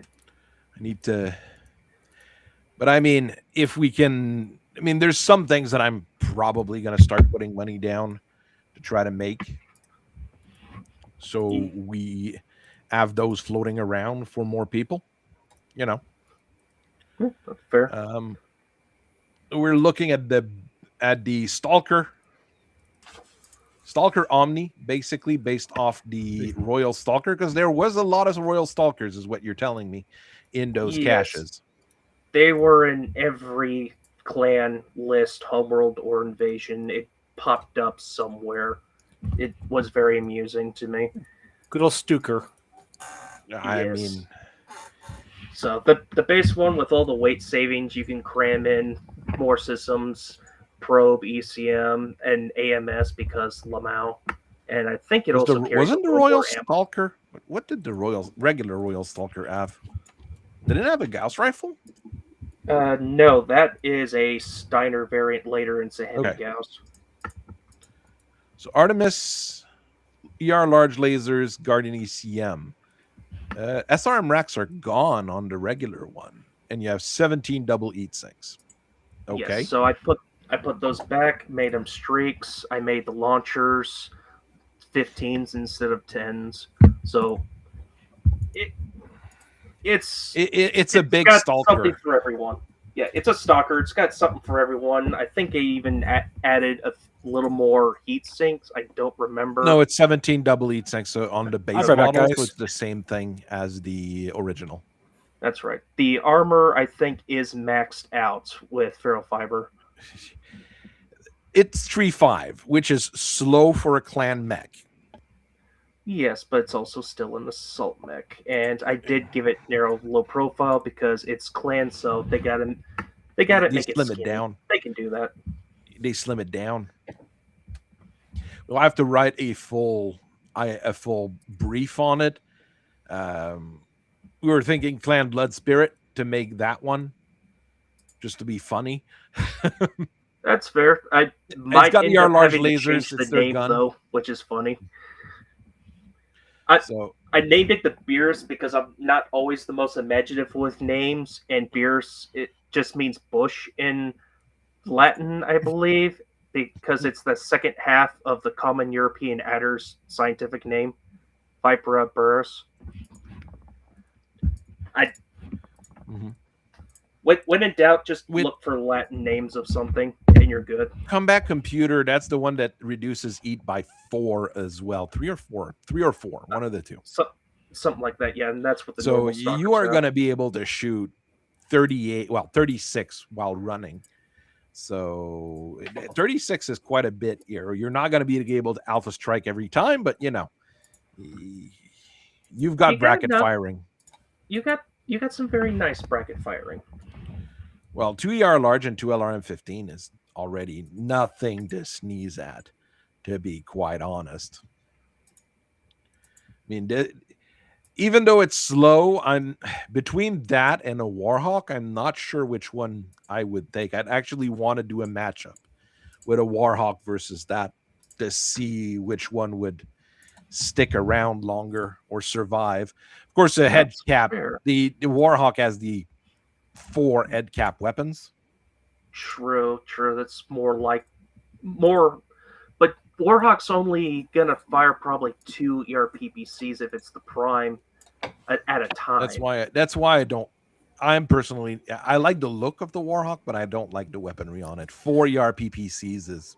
I need to, but I mean, if we can, I mean, there's some things that I'm probably going to start putting money down to try to make, so we have those floating around for more people. You know, that's fair. We're looking at the Stalker Omni, basically based off the Royal Stalker, because there was a lot of Royal Stalkers, is what you're telling me, in those caches. They were in every clan list, homeworld or invasion. It popped up somewhere. It was very amusing to me. Good old Stuker. I mean, so the base one with all the weight savings, you can cram in more systems, probe, ECM, and AMS because Lamau. And I think it also carries wasn't the Royal Stalker. What did the regular Royal Stalker have? Did it have a Gauss rifle? No, that is a Steiner variant later into heavy Gauss. So Artemis, ER large lasers, Guardian ECM. SRM racks are gone on the regular one, and you have 17 double heat sinks. Okay. Yes, so I put those back, made them streaks. I made the launchers 15s instead of 10s. So it's a big stalker. Something for everyone. Yeah, it's a stalker. It's got something for everyone. I think they even added a little more heat sinks. I don't remember. No, it's 17 double heat sinks. So on the base model, so it's the same thing as the original. That's right. The armor, I think, is maxed out with ferrofiber. It's 3.5, which is slow for a clan mech. Yes, but it's also still an assault mech, and I did give it narrow, low profile because it's clan, so they gotta make it slim it down. They can do that. They slim it down. We'll have to write a full brief on it. We were thinking Clan Blood Spirit to make that one, just to be funny. That's fair. I might end up having to change the name though, which is funny. I named it the Beerus because I'm not always the most imaginative with names, and Beerus, it just means bush in Latin, I believe, because it's the second half of the common European adder's scientific name, Vipera burris. When in doubt, just look for Latin names of something, and you're good. Comeback Computer, that's the one that reduces heat by 4 as well. 3 or 4, one of the two. Something like that, yeah. And that's what the so you are going to be able to shoot 36 while running. So 36 is quite a bit here. You're not going to be able to alpha strike every time, but you know, you've got bracket firing. You got some very nice bracket firing. Well, 2 ER large and 2 LRM-15 is already nothing to sneeze at, to be quite honest. I mean, even though it's slow, I'm between that and a Warhawk. I'm not sure which one I would take. I'd actually want to do a matchup with a Warhawk versus that to see which one would stick around longer or survive. Of course, the head cap, the Warhawk has the 4 head cap weapons. True. That's more, but Warhawk's only gonna fire probably 2 ERPPCs if it's the prime at a time. That's why I don't I'm personally, I like the look of the Warhawk, but I don't like the weaponry on it. 4 ER PPCs is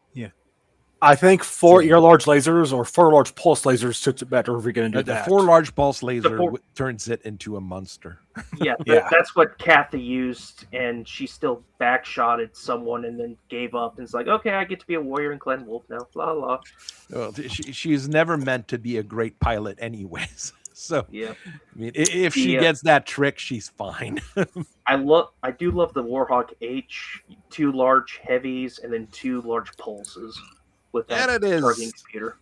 I think 4 ear large lasers or 4 large pulse lasers suits it better if we're going to do the that. 4 large pulse laser turns it into a monster. Yeah, Yeah. that's what Kathy used, and she still backshotted someone and then gave up. And it's like, okay, I get to be a warrior in Clan Wolf now. La la. Well, she's never meant to be a great pilot, anyways. So Yeah, I mean, if she gets that trick, she's fine. I do love the Warhawk H, 2 large heavies and then 2 large pulses with that targeting computer.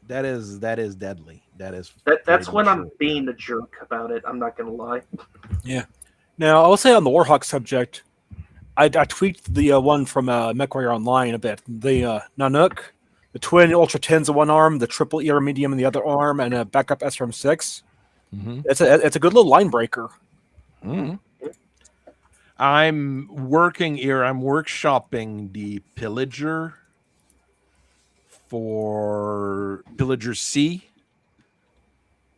That is deadly. That's when I'm being the jerk about it. I'm not gonna lie. Yeah. Now I'll say on the Warhawk subject, I tweaked the one from MechWarrior Online a bit. The Nanook, the twin Ultra 10s in one arm, the triple ER medium in the other arm, and a backup SRM6. Mm-hmm. It's a good little line breaker. Mm-hmm. I'm workshopping the Pillager for Pillager C,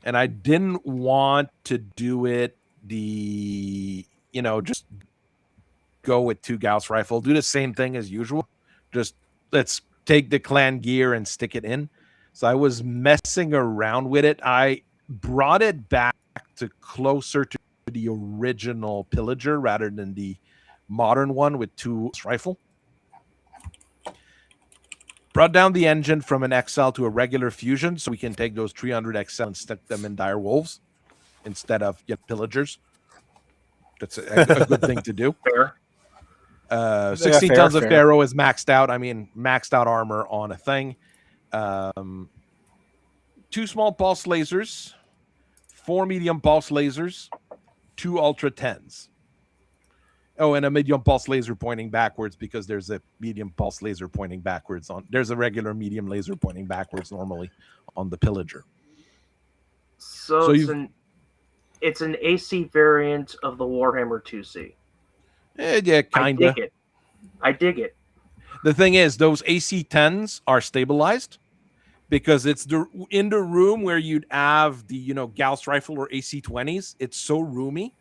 and I didn't want to do it just go with 2 Gauss rifle, do the same thing as usual, just let's take the clan gear and stick it in. So I was messing around with it. I brought it back to closer to the original Pillager rather than the modern one with 2 rifle. Brought down the engine from an XL to a regular Fusion so we can take those 300 XL and stick them in Dire Wolves instead of Pillagers. That's a good thing to do. Fair. 16 tons of Pharaoh is maxed out. I mean, maxed out armor on a thing. 2 small pulse lasers, 4 medium pulse lasers, 2 Ultra 10s. Oh, and a medium pulse laser pointing backwards because there's a medium pulse laser pointing backwards there's a regular medium laser pointing backwards normally on the Pillager. So it's an AC variant of the Warhammer 2C. Yeah, kind of. I dig it. The thing is, those AC 10s are stabilized because it's in the room where you'd have the Gauss rifle or AC 20s. It's so roomy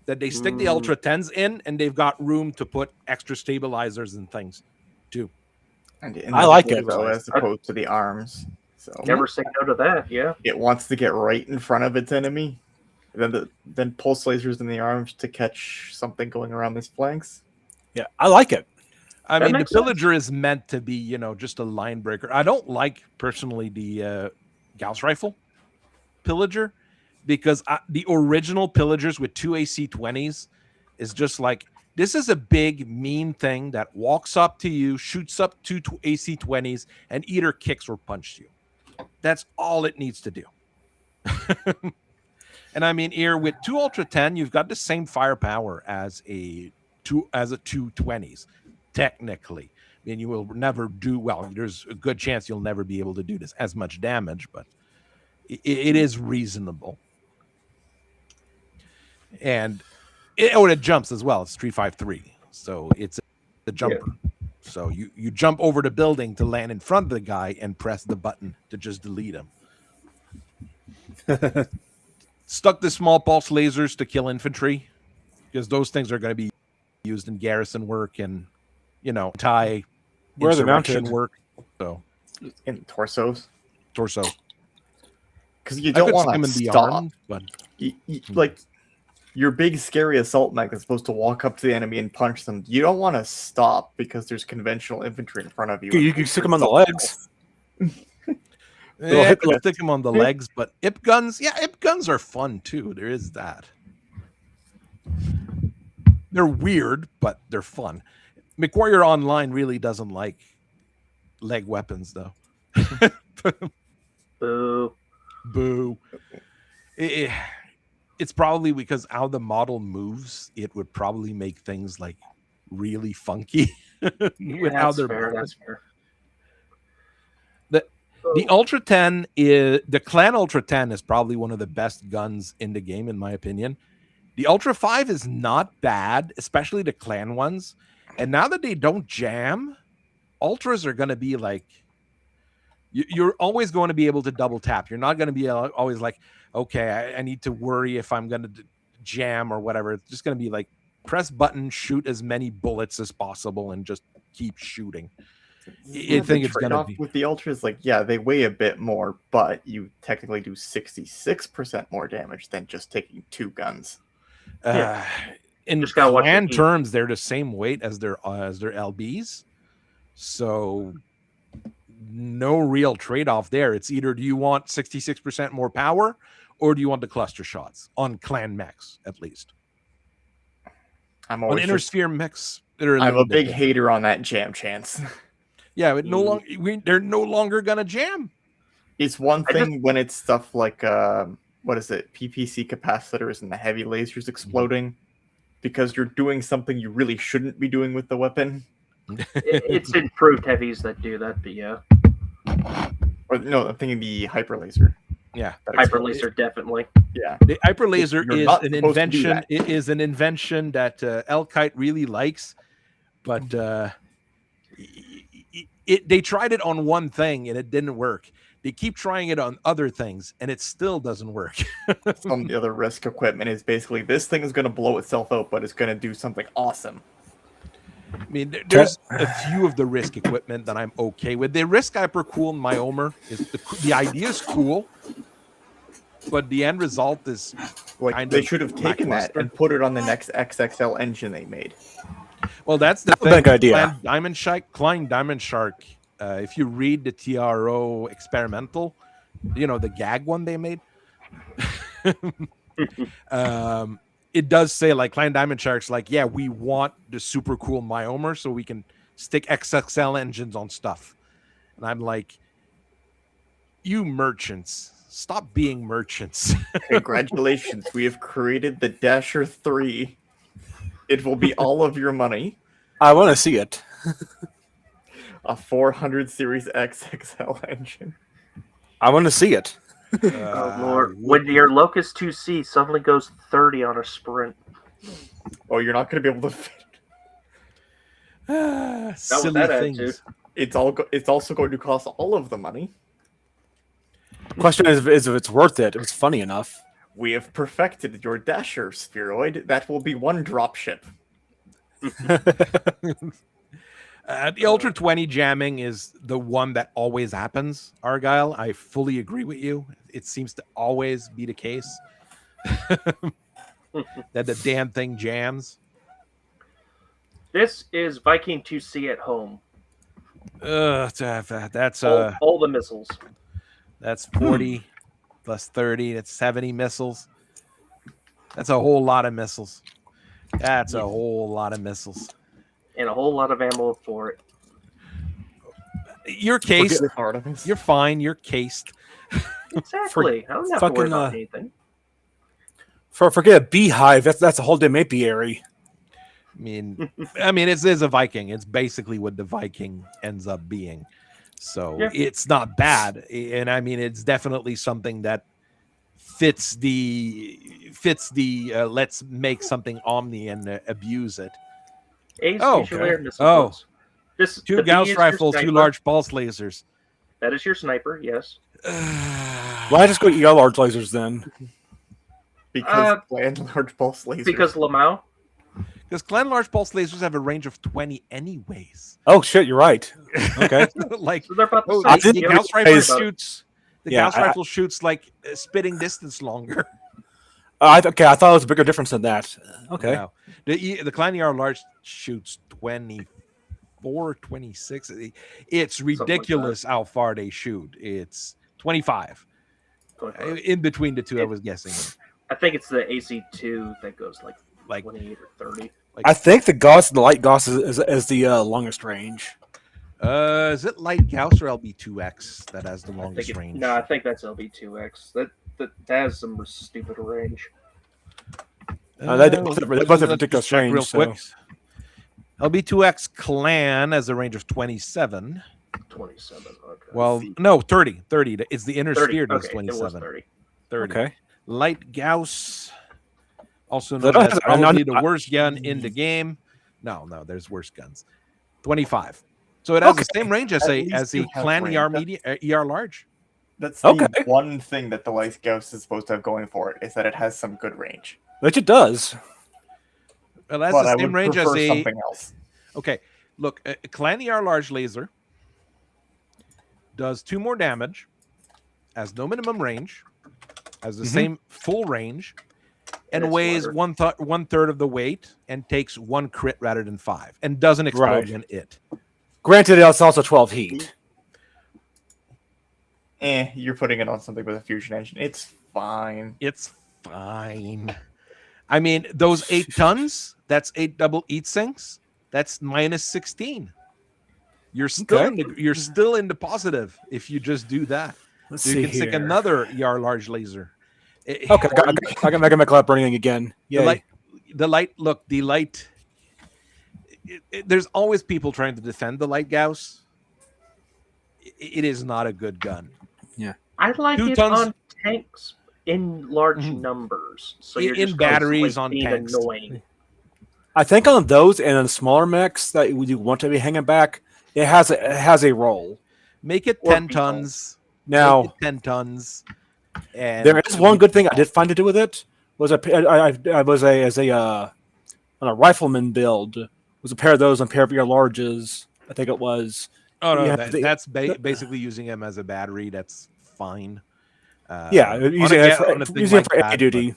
that they stick the Ultra 10s in, and they've got room to put extra stabilizers and things too. And I like it though, as opposed to the arms. So never say no to that. Yeah, it wants to get right in front of its enemy. Then pulse lasers in the arms to catch something going around these flanks. Yeah, I like it. I mean, the Pillager is meant to be, just a line breaker. I don't like personally the Gauss rifle Pillager because the original Pillagers with 2 AC 20s is just like, this is a big mean thing that walks up to you, shoots up 2 AC 20s, and either kicks or punches you. That's all it needs to do. And I mean, here with 2 Ultra 10, you've got the same firepower as a 2 20s, technically. I mean, you will never do well. There's a good chance you'll never be able to do this as much damage, but it is reasonable. And it jumps as well. It's 353, so it's a jumper. Yeah. So you jump over the building to land in front of the guy and press the button to just delete him. Stuck the small pulse lasers to kill infantry because those things are going to be used in garrison work and insurrection work. So in torso, because you don't want to stop. Arm, but like your big scary assault mech is supposed to walk up to the enemy and punch them. You don't want to stop because there's conventional infantry in front of you. You can stick them on the legs. Yeah, stick them on the legs, but IP guns are fun too. There is that. They're weird, but they're fun. MechWarrior Online really doesn't like leg weapons, though. Boo. Boo. It's probably because how the model moves, it would probably make things like really funky with how they're fair, that's fair. The Ultra 10 is the Clan Ultra 10 is probably one of the best guns in the game, in my opinion. The Ultra 5 is not bad, especially the Clan ones. And now that they don't jam, Ultras are going to be like, you're always going to be able to double tap. You're not going to be always like, okay, I need to worry if I'm going to jam or whatever. It's just going to be like press button, shoot as many bullets as possible, and just keep shooting. I think it's going to be with the ultras. Like, yeah, they weigh a bit more, but you technically do 66% more damage than just taking 2 guns. In clan terms, they're the same weight as their LBs, so no real trade-off there. It's either do you want 66% more power, or do you want the cluster shots on clan mechs at least. On Intersphere mechs, I'm a big hater on that jam chance. Yeah, they're no longer gonna jam. It's one thing when it's stuff like what is it, PPC capacitors and the heavy lasers exploding because you're doing something you really shouldn't be doing with the weapon. It's improved heavies that do that, but yeah. Or no, I'm thinking the hyper laser. Yeah, hyper laser definitely. Yeah, the hyper laser is an invention. It is an invention that Elkite really likes, but they tried it on one thing and it didn't work. They keep trying it on other things and it still doesn't work. Some of the other risk equipment is basically this thing is going to blow itself out, but it's going to do something awesome. I mean, there's a few of the risk equipment that I'm okay with. The risk hypercool Myomer is the idea is cool, but the end result is like they should have taken that and put it on the next XXL engine they made. Well, that's the thing. Clan Diamond Shark. If you read the TRO experimental, the gag one they made, it does say like Clan Diamond Shark's like, yeah, we want the super cool Myomer so we can stick XXL engines on stuff. And I'm like, you merchants, stop being merchants. Congratulations, we have created the Dasher 3. It will be all of your money. I want to see it. A 400 Series XXL engine. I want to see it. Oh Lord! When your Locust 2C suddenly goes 30 on a sprint. Oh, you're not going to be able to fit. Silly things. It's also going to cost all of the money. Question is if it's worth it. If it's funny enough. We have perfected your Dasher spheroid. That will be one dropship. The Ultra 20 jamming is the one that always happens, Argyle. I fully agree with you. It seems to always be the case that the damn thing jams. This is Viking 2C at home. That's all the missiles. That's 40 plus 30. That's 70 missiles. That's a whole lot of missiles. That's a whole lot of missiles. And a whole lot of ammo for it. You're cased. You're fine. You're cased. Exactly. I don't have to worry about anything. Forget a beehive. That's a whole damn apiary. I mean, it's a Viking. It's basically what the Viking ends up being. So it's not bad, and I mean, it's definitely something that fits the let's make something omni and abuse it. This 2 Gauss rifles, 2 large pulse lasers. That is your sniper, yes. Why just go ER large lasers then? Because Clan large pulse lasers. Because Lamau. Because Clan large pulse lasers have a range of 20 anyways. Oh shit, you're right. Okay. Like so they're about the the Gauss rifle shoots. The Gauss rifle shoots like spitting distance longer. I thought it was a bigger difference than that. Okay. No. The Clan ER large shoots 24, 26. It's ridiculous how far they shoot. It's 25. In between the two, I was guessing. I think it's the AC2 that goes like 28 or 30. I think the Gauss and the light Gauss is the longest range. Is it light Gauss or LB2X that has the longest range? No, I think that's LB2X. That has some stupid range. That was a ridiculous range. Real quick. LB2X Clan has a range of 27. 27. Okay. Well, no, 30. 30. It's the inner 30. sphere does Okay, 27. It was 30. 30. Okay. Light Gauss, also known as probably the worst gun in the game. No, there's worse guns. 25. So it has the same range as a Clan ER large. That's the one thing that the Light Gauss is supposed to have going for it, is that it has some good range. Which it does. Well, that's But the I same would range as prefer something else. Okay, look, a Clan large laser does 2 more damage, has no minimum range, has the same full range, and weighs one third of the weight, and takes 1 crit rather than 5, and doesn't explode when it. Granted, it's also 12 heat. You're putting it on something with a fusion engine. It's fine. It's fine. I mean, those 8 tons, that's 8 double heat sinks. That's minus 16. You're still in the positive if you just do that. Let's so you see can here. stick another large laser. Okay, I can make my cloud burning again. Yay. The light. There's always people trying to defend the light Gauss. It is not a good gun. Yeah, I like 2 it tons on tanks in large numbers. So you're in just batteries on being tanks. annoying. I think on those and on smaller mechs that you want to be hanging back, it has a role. Make it 10 tons. Now, make it 10 tons. And there is one good thing I did find to do with it. Was on a rifleman build. Was a pair of those and a pair of your larges. I think it was. Oh no, that's basically using them as a battery. That's fine. Using it for heavy duty.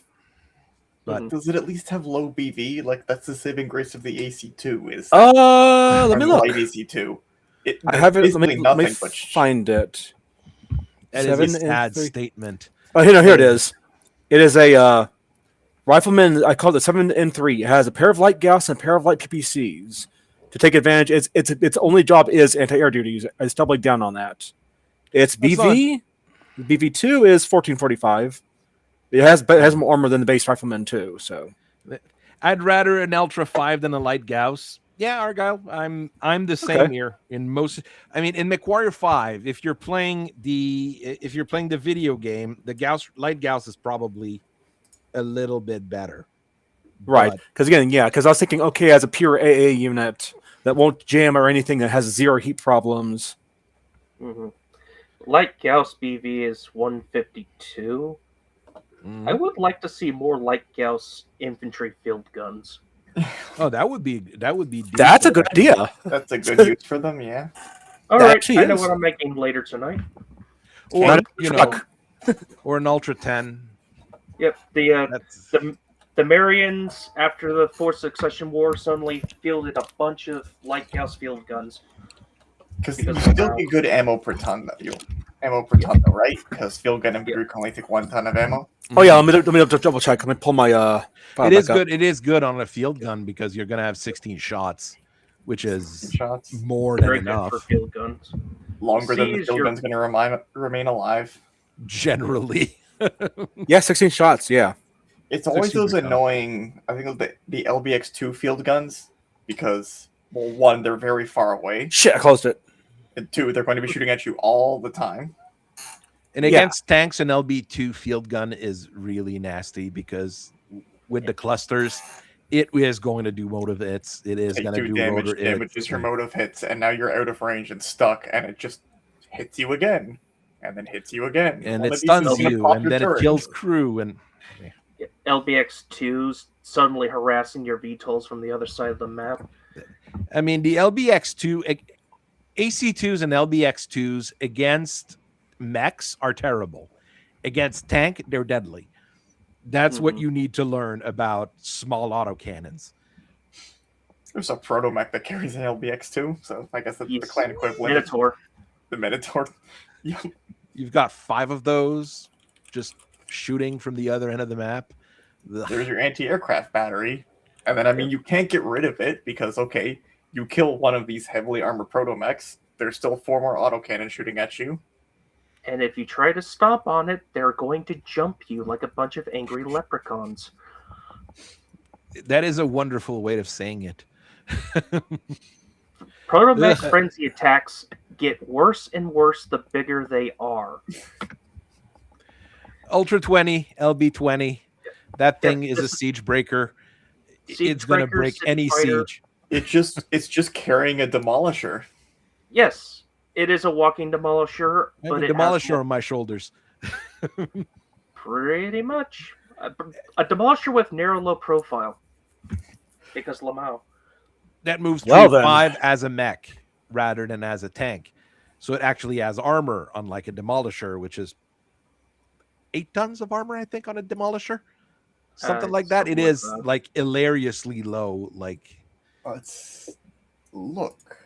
But does it at least have low BV? Like, that's the saving grace of the AC2. Is let me look. Light AC2. I have it. Let me find it. That is a sad statement. Oh, here it is. It is a rifleman. I call it 7N3. It has a pair of light Gauss and a pair of light PPCs to take advantage. Its only job is anti-air duty. It's doubling down on that. Its BV. BV2 is 1445. It has more armor than the base rifleman too. So, I'd rather an Ultra 5 than a light Gauss. Yeah, Argyle, I'm the same here. In MechWarrior 5, if you're playing the video game, the light Gauss is probably a little bit better. Right. Because I was thinking, as a pure AA unit that won't jam or anything, that has 0 heat problems. Mm-hmm. Light Gauss BV is 152. I would like to see more light Gauss infantry field guns. Oh, that would be. That's a good idea. That's a good use for them. Yeah. All right, I know what I'm making later tonight. Or or an Ultra 10. Yep. The Marians, after the Fourth Succession War, suddenly fielded a bunch of light Gauss field guns. Because you still get good ammo per ton, though, right? Because field gun and can only take 1 ton of ammo. Oh yeah, let me double check. Let me pull my. It is good. It is good on a field gun because you're going to have 16 shots, which is more than enough for field guns. Longer than the field gun's going to remain alive. Generally. Yeah, 16 shots. Yeah. It's always those annoying. I think the LBX2 field guns because, well, 1, they're very far away. Shit, I closed it. And 2, they're going to be shooting at you all the time. And against tanks, an LB2 field gun is really nasty because with the clusters, it is going to do motive hits. It is going to do damage. Damages your motive hits, and now you're out of range and stuck, and it just hits you again, and then hits you again, and it stuns you, and then it kills crew. And LBX2s suddenly harassing your VTOLs from the other side of the map. I mean, the LBX2, AC2s and LBX2s against mechs are terrible. Against tank, they're deadly. That's what you need to learn about small autocannons. There's a proto mech that carries an LBX2, so I guess that's the clan equivalent. Minotaur. The Minotaur. You've got 5 of those just shooting from the other end of the map. There's your anti-aircraft battery. And then, you can't get rid of it because, you kill one of these heavily armored proto-mechs, there's still 4 more autocannons shooting at you. And if you try to stomp on it, they're going to jump you like a bunch of angry leprechauns. That is a wonderful way of saying it. Proto-mech frenzy attacks get worse and worse the bigger they are. Ultra 20, LB20, that thing is a siege breaker. It's going to break any siege. It's just carrying a demolisher. Yes. It is a walking demolisher, I have but a it demolisher has on my shoulders. pretty much a demolisher with narrow, low profile. Because Lamau. That moves Well, 3/5 as a mech rather than as a tank. So it actually has armor, unlike a demolisher, which is 8 tons of armor, I think, on a demolisher. Something like that. It is like hilariously low. Like Let's look.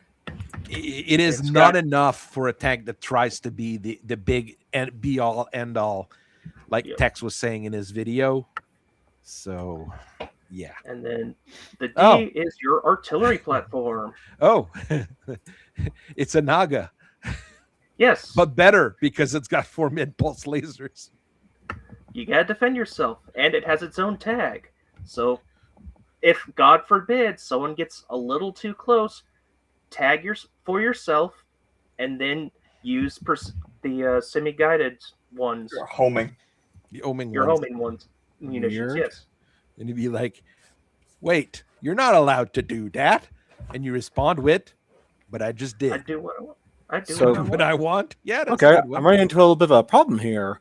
it is It's not got- enough for a tank that tries to be the big and be all end all, like Yep. Tex was saying in his video. So yeah. And then the D Oh. is your artillery platform. Oh, it's a Naga, Yes. but better because it's got 4 mid pulse lasers. You gotta defend yourself, and it has its own tag. So, if God forbid someone gets a little too close, tag for yourself, and then use the semi-guided ones. You're homing. The homing Your ones. homing ones. Munitions, Weird. yes. And you'd be like, wait, you're not allowed to do that. And you respond with, but I just did. I do what I want. I do So- what I want. What I want? Yeah, that's Okay, a good one. I'm running into a little bit of a problem here.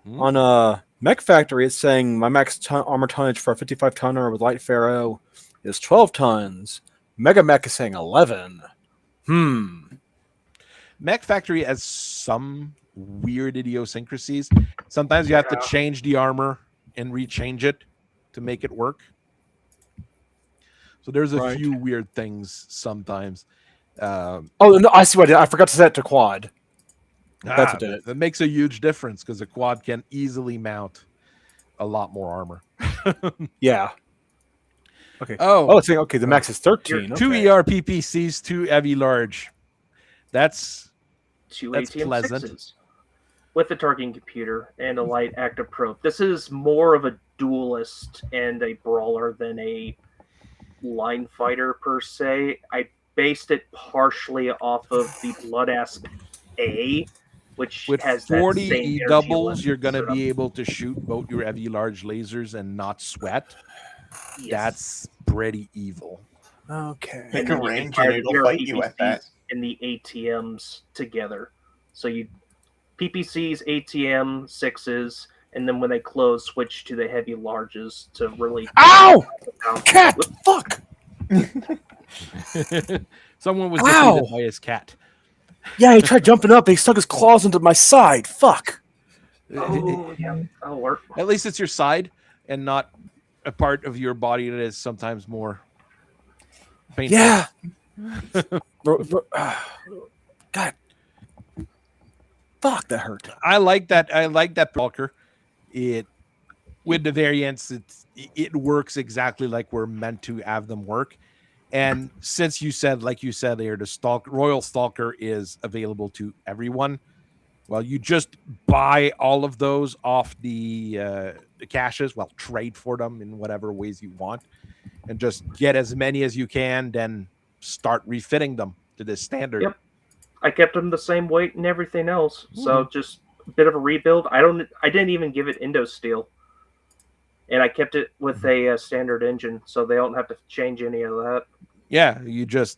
Hmm? On Mech Factory, it's saying my max armor tonnage for a 55 tonner with Light Pharaoh is 12 tons. Mega Mech is saying 11. Mech Factory has some weird idiosyncrasies. Sometimes you have to change the armor and rechange it to make it work. So there's a Right. few weird things sometimes. Oh, no, I see what I did. I forgot to set it to quad. That's what did it. That makes a huge difference because a quad can easily mount a lot more armor. Yeah. Okay. Oh, Oh, it's saying, okay, the max is 13. two Okay. ERPPCs, 2 heavy large. That's 2 That's ATM pleasant. 6s with a targeting computer and a light active probe. This is more of a duelist and a brawler than a line fighter per se. I based it partially off of the Bloodask A, which with has that 40 same E energy doubles, level you're going to setup. be able to shoot both your heavy large lasers and not sweat. Yes. That's pretty evil. Okay. Pick And a then you can range fire and the it'll fight you at that. PPCs and the ATMs together. So you PPCs, ATM, 6s, and then when they close, switch to the heavy larges to really. Ow! Down. Cat! Fuck! Someone was Ow! defeated by his cat. Yeah, he tried jumping up. He stuck his claws into my side. Fuck. Oh, yeah. That'll work. At least it's your side and not a part of your body that is sometimes more painful. Yeah. God. Fuck, that hurt. I like that. I like that Walker. It with the variants, it works exactly like we're meant to have them work. And since you said, like you said there, the Royal Stalker is available to everyone. Well, you just buy all of those off the caches. Well, trade for them in whatever ways you want, and just get as many as you can. Then start refitting them to this standard. Yep. I kept them the same weight and everything else, so just a bit of a rebuild. I didn't even give it Indo Steel, and I kept it with a standard engine, so they don't have to change any of that. Yeah, you just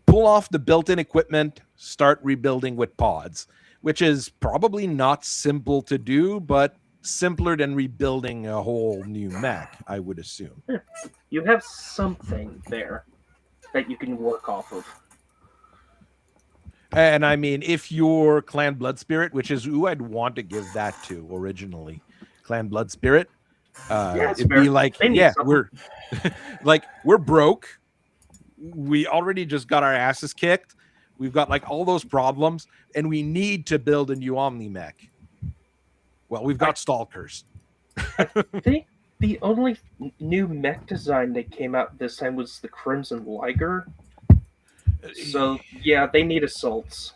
pull off the built-in equipment, start rebuilding with pods, which is probably not simple to do, but simpler than rebuilding a whole new mech, I would assume. You have something there that you can work off of. And I mean, if you're Clan Blood Spirit, which is who I'd want to give that to originally, Clan Blood Spirit, it's it'd fair. be like, They need yeah, something. we're like, we're broke. We already just got our asses kicked. We've got like all those problems, and we need to build a new Omni mech. Well, we've got Stalkers. I think the only new mech design that came out this time was the Crimson Liger. So yeah, they need assaults.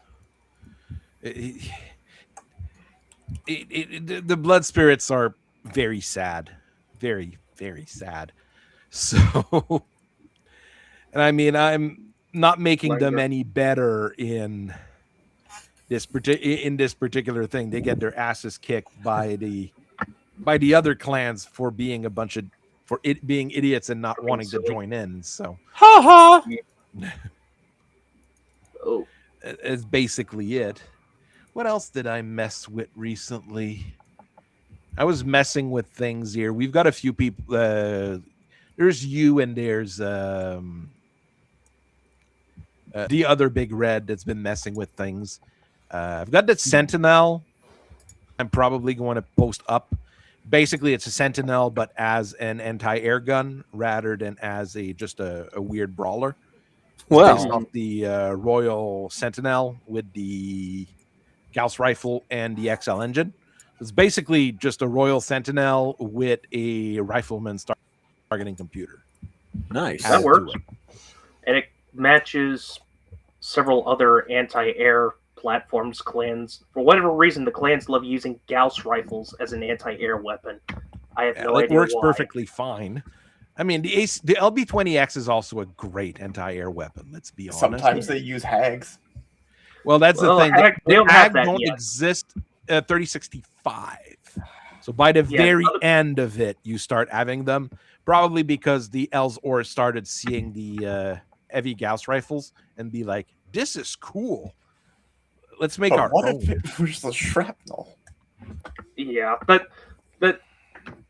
The Blood Spirits are very sad, very, very sad. So, and I mean, I'm not making them any better in this particular thing. They get their asses kicked by the other clans for being being idiots and not wanting to join in. So, Ha ha! Oh, is basically it. What else did I mess with recently? I was messing with things here. We've got a few people. There's you and there's the other big red that's been messing with things. I've got that Sentinel. I'm probably going to post up. Basically, it's a Sentinel, but as an anti-air gun rather than as just a weird brawler. Well, Based off the Royal Sentinel with the Gauss rifle and the XL engine. It's basically just a Royal Sentinel with a rifleman's targeting computer. nice. That works. And it matches several other anti-air platforms clans. For whatever reason, the clans love using Gauss rifles as an anti-air weapon. I have no idea. It works why. perfectly fine. I mean, the LB-20X is also a great anti-air weapon. Let's be honest. Sometimes they use hags. Well, that's the thing. They don't have that don't yet. exist at 3065. So by the very end of it, you start having them. Probably because the Ellsworth started seeing the heavy Gauss rifles and be like, "This is cool. Let's make our what own." if it was the shrapnel? Yeah, but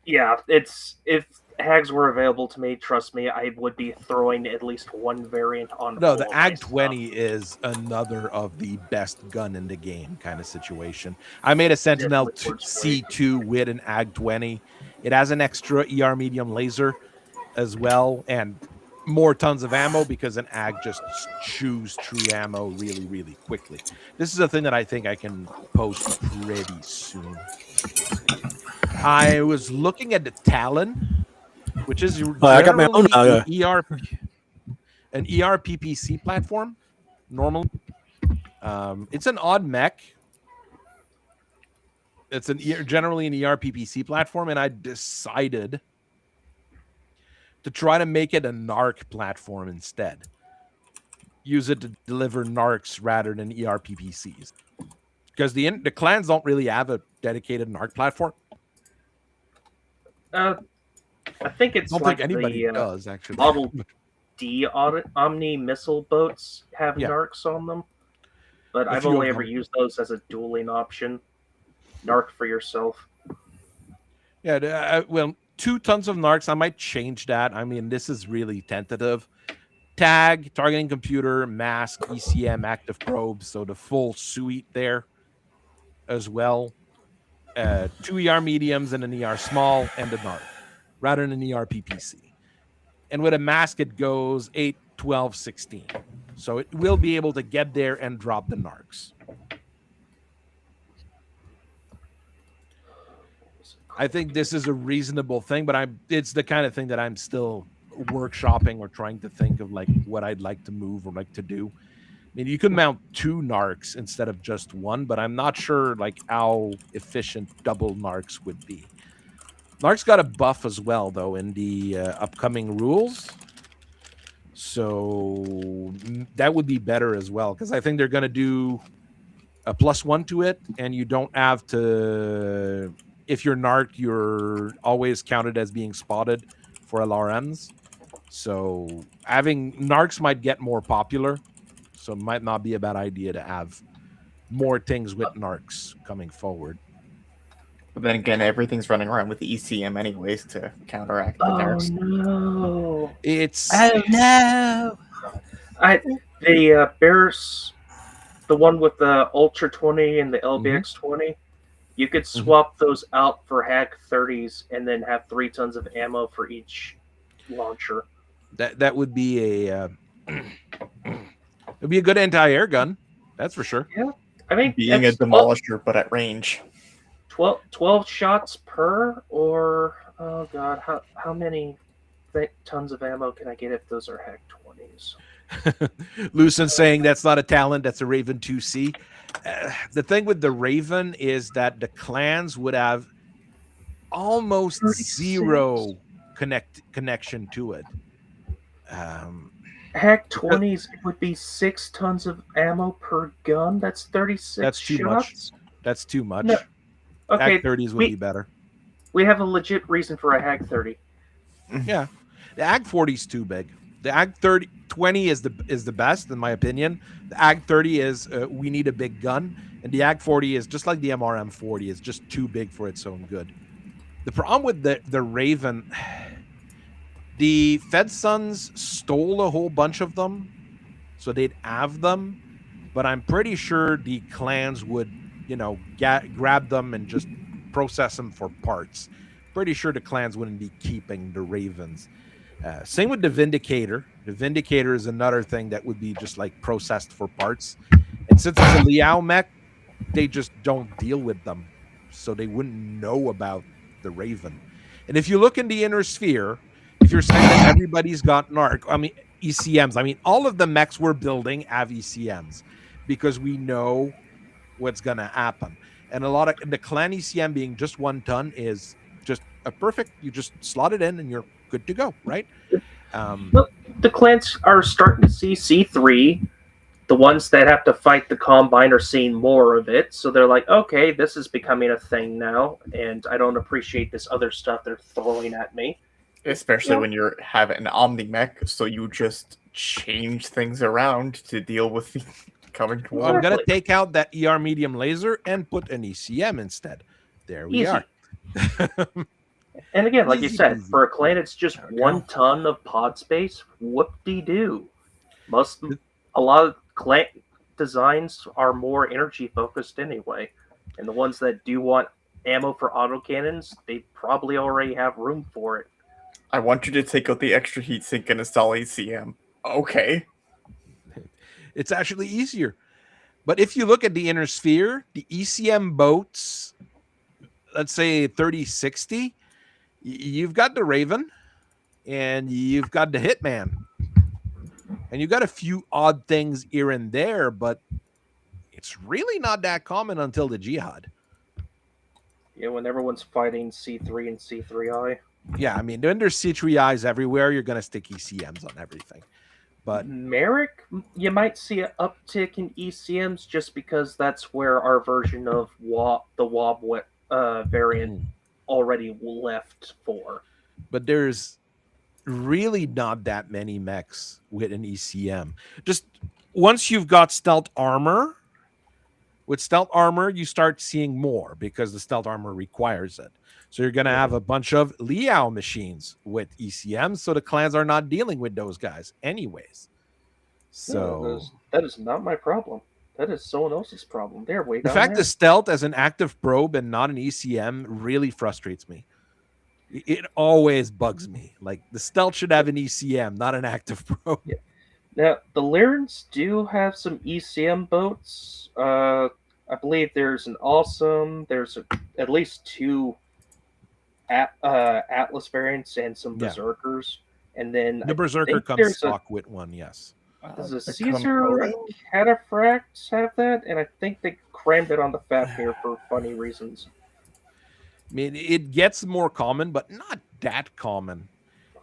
yeah, it's if hags were available to me, trust me, I would be throwing at least one variant on. No, the AG-20 is another of the best gun in the game kind of situation. I made a Sentinel C2 with an AG-20. It has an extra ER medium laser as well, and more tons of ammo because an AG just chews true ammo really, really quickly. This is a thing that I think I can post pretty soon. I was looking at the Talon, which is I got my own an ERPPC platform. Normally, it's an odd mech. It's generally an ERPPC platform, and I decided to try to make it a NARC platform instead. Use it to deliver NARCs rather than ERPPCs, because the clans don't really have a dedicated NARC platform. I think it's don't like think anybody does actually. Model D Omni missile boats have NARCs on them, but I've only ever used those as a dueling option. NARC for yourself. Yeah, well, 2 tons of NARCs. I might change that. I mean, this is really tentative. Tag, targeting computer, mask, ECM, active probes. So the full suite there as well. 2 ER mediums and an ER small and a NARC rather than an ERPPC. And with a mask, it goes 8, 12, 16. So it will be able to get there and drop the NARCs. I think this is a reasonable thing, but it's the kind of thing that I'm still workshopping or trying to think of, like what I'd like to move or like to do. I mean, you could mount 2 NARCs instead of just 1, but I'm not sure like how efficient double NARCs would be. NARCs got a buff as well, though, in the upcoming rules. So that would be better as well, because I think they're going to do a +1 to it, and you don't have to... If you're NARC, you're always counted as being spotted for LRMs. So having NARCs might get more popular. So it might not be a bad idea to have more things with NARCs coming forward. But then again, everything's running around with the ECM anyways to counteract the NARCs. No. The Bears, the one with the Ultra 20 and the LBX 20, you could swap those out for Hag 30s and then have 3 tons of ammo for each launcher. That would be a it'd be a good anti-air gun, that's for sure. Yeah, I mean, being a demolisher, but at range. 12 shots per, or oh god, how many tons of ammo can I get if those are Hag 20s? Lucen saying that's not a talent, that's a Raven 2C. The thing with the Raven is that the clans would have almost 36. Zero connection to it. Hag 20s would be 6 tons of ammo per gun. That's 36 That's too shots. much. That's too much. No. Okay, Hag 30s would be better. We have a legit reason for a Hag 30. Yeah. The Hag 40's too big. The Ag 20 is the best in my opinion. The Ag 30 is we need a big gun, and the Ag 40 is just like the MRM 40. It's just too big for its own good. The problem with the Raven, the Fed Sons stole a whole bunch of them, so they'd have them, but I'm pretty sure the clans would, grab them and just process them for parts. Pretty sure the clans wouldn't be keeping the Ravens. Same with the Vindicator. The Vindicator is another thing that would be just like processed for parts. And since it's a Liao mech, they just don't deal with them. So they wouldn't know about the Raven. And if you look in the inner sphere, if you're saying that everybody's got ECMs, all of the mechs we're building have ECMs because we know what's going to happen. And a lot of the clan ECM being just 1 ton is just a perfect, you just slot it in and you're good to go, right? The clans are starting to see C3. The ones that have to fight the Combine are seeing more of it. So they're like, okay, this is becoming a thing now. And I don't appreciate this other stuff they're throwing at me. Especially when you have an Omni mech, so you just change things around to deal with the coming Well, I'm going to take out that ER medium laser and put an ECM instead. There we are. And again, like you said, for a clan, it's just 1 ton of pod space. Whoop-de-doo. A lot of clan designs are more energy focused anyway. And the ones that do want ammo for autocannons, they probably already have room for it. I want you to take out the extra heatsink and install ECM. Okay. It's actually easier. But if you look at the inner sphere, the ECM boats, let's say 3060, you've got the Raven and you've got the Hitman. And you've got a few odd things here and there, but it's really not that common until the Jihad. Yeah, when everyone's fighting C3 and C3I. Yeah, when there's C3Is everywhere, you're going to stick ECMs on everything. But Merrick, you might see an uptick in ECMs just because that's where our version of the WOB variant already left for. But there's really not that many mechs with an ECM. Just once you've got stealth armor, with stealth armor, you start seeing more because the stealth armor requires it. So you're going to have a bunch of Liao machines with ECMs, so the clans are not dealing with those guys anyways. So that is not my problem. That is someone else's problem. They're way down the fact there. that stealth as an active probe and not an ECM really frustrates me. It always bugs me. Like the stealth should have an ECM, not an active probe. Yeah. Now the Lyrans do have some ECM boats. I believe there's at least 2 Atlas variants and some Berserkers, and then the Berserker comes stock with one. Yes. Does a Caesar and Cataphract have that? And I think they crammed it on the Fat here for funny reasons. It gets more common, but not that common.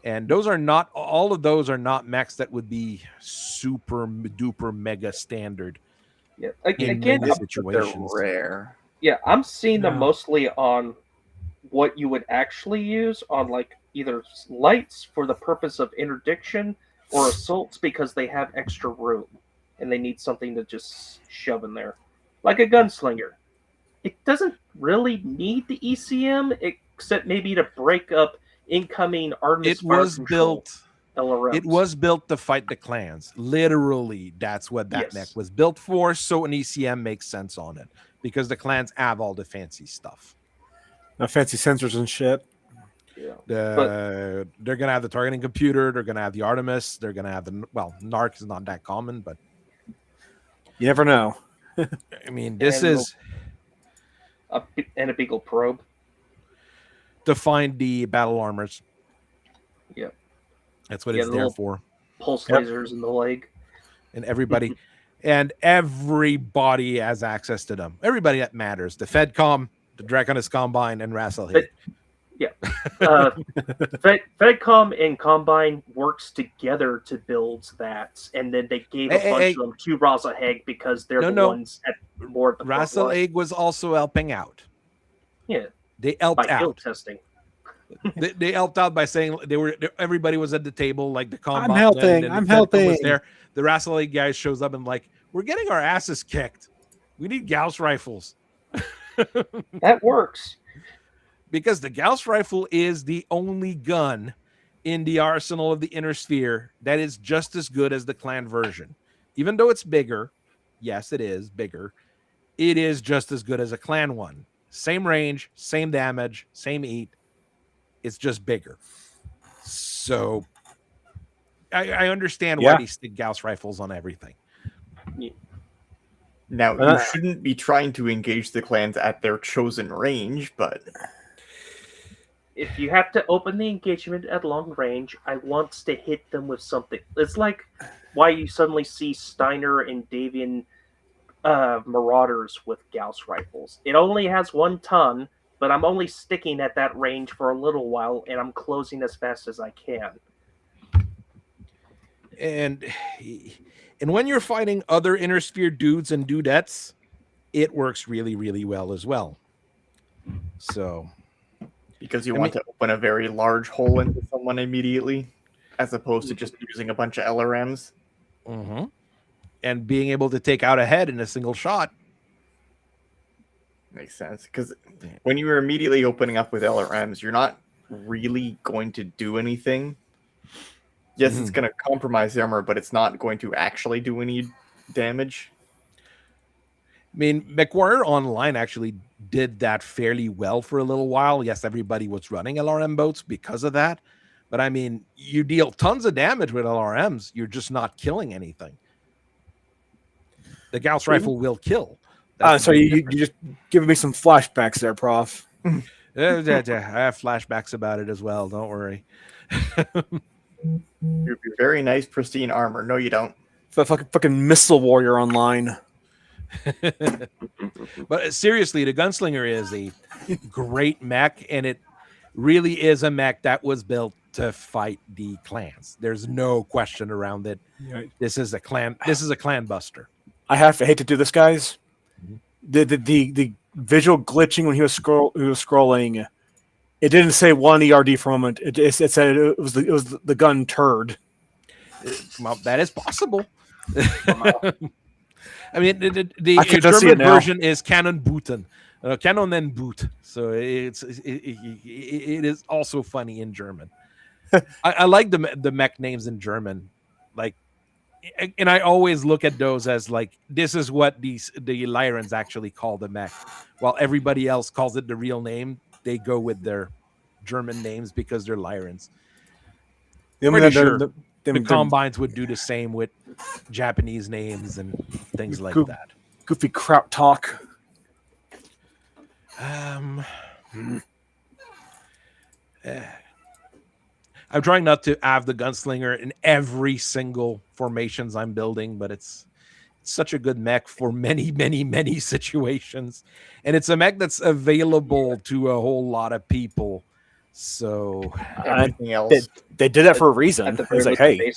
And all of those are not mechs that would be super duper mega standard. Yeah, again, they're rare. Yeah, I'm seeing them mostly on what you would actually use on like either lights for the purpose of interdiction or assaults because they have extra room and they need something to just shove in there. Like a gunslinger. It doesn't really need the ECM except maybe to break up incoming Artemis fire control LRMs. It was built to fight the clans. Literally, that's what that mech was built for. So an ECM makes sense on it because the clans have all the fancy stuff. Fancy sensors and shit. Yeah. They're going to have the targeting computer. They're going to have the Artemis. They're going to have NARC is not that common, but you never know. This is a Beagle probe to find the battle armors. Yeah. That's what it's there for. Pulse lasers in the leg. And everybody has access to them. Everybody that matters. The FedCom, the Draconis Combine, and Rassel Haig. Yeah. FedCom and Combine works together to build that. And then they gave a bunch of them to Rassel Haig because they're ones at more of the Rassel Haig was also helping out. Yeah. They helped by out. field testing. They helped out by saying everybody was at the table, like the combat. I'm helping. And I'm the technical was helping. there. The Rassalite guy shows up and like, we're getting our asses kicked. We need Gauss rifles. That works. Because the Gauss rifle is the only gun in the arsenal of the Inner Sphere that is just as good as the clan version. Even though it's bigger, yes, it is bigger, it is just as good as a clan one. Same range, same damage, same eat. It's just bigger. So I understand why they stick Gauss rifles on everything. Now, you shouldn't be trying to engage the clans at their chosen range, but... If you have to open the engagement at long range, I want to hit them with something. It's like why you suddenly see Steiner and Davian Marauders with Gauss rifles. It only has 1 ton, but I'm only sticking at that range for a little while, and I'm closing as fast as I can. And when you're fighting other Inner Sphere dudes and dudettes, it works really, really well as well. So, because you want to open a very large hole into someone immediately, as opposed to just using a bunch of LRMs. Mm-hmm. And being able to take out a head in a single shot. Makes sense. Because when you are immediately opening up with LRMs, you're not really going to do anything. Yes, it's going to compromise the armor, but it's not going to actually do any damage. I mean, MechWarrior Online actually did that fairly well for a little while. Yes, everybody was running LRM boats because of that. But I mean, you deal tons of damage with LRMs. You're just not killing anything. The Gauss rifle will kill. So you just giving me some flashbacks there, Prof. I have flashbacks about it as well. Don't worry. You're very nice, pristine armor. No, you don't. Fucking Missile Warrior Online. But seriously, the Gunslinger is a great mech, and it really is a mech that was built to fight the clans. There's no question around it. This is a clan. This is a clan buster. I hate to do this, guys. The visual glitching when he was scrolling, it didn't say 1 ERD for a moment. It said it was the gun turd. Well, that is possible. I mean, the German version is Cannon Booten, Cannon and Boot. So it is also funny in German. I like the mech names in German, like, and I always look at those as like, this is what the Lyrans actually call the mech, while everybody else calls it the real name. They go with their German names because they're Lyrans. Pretty sure the Combines would do the same with Japanese names and things like that. Goofy kraut talk. I'm trying not to have the Gunslinger in every single formations I'm building, but it's such a good mech for many, many, many situations. And it's a mech that's available to a whole lot of people. So everything else, they did that for a reason. It's like, hey,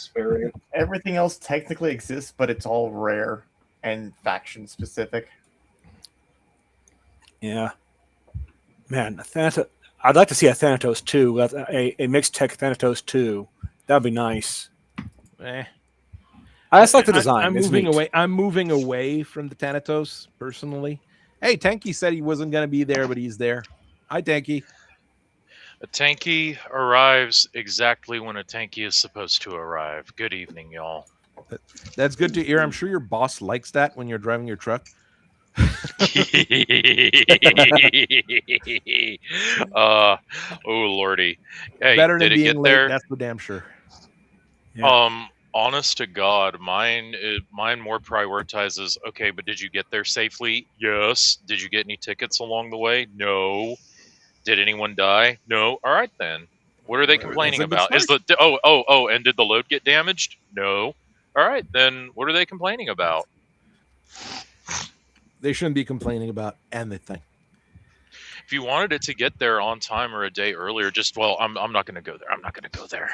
everything else technically exists, but it's all rare and faction specific. Yeah, man, I'd like to see a Thanatos 2, a mixed tech Thanatos 2. That'd be nice. I just like the design. I'm moving away from the Thanatos personally. Hey, Tanky said he wasn't going to be there, but he's there. Hi, Tanky. A tanky arrives exactly when a tanky is supposed to arrive. Good evening, y'all. That's good to hear. I'm sure your boss likes that when you're driving your truck. Oh lordy. Hey, better than did being it get late, there? That's for damn sure. Yeah. Honest to God, mine more prioritizes, okay, but did you get there safely? Yes. Did you get any tickets along the way? No. Did anyone die? No. All right then. What are they complaining about? Is and did the load get damaged? No. All right then. What are they complaining about? They shouldn't be complaining about anything. If you wanted it to get there on time or a day earlier, I'm not going to go there. I'm not going to go there.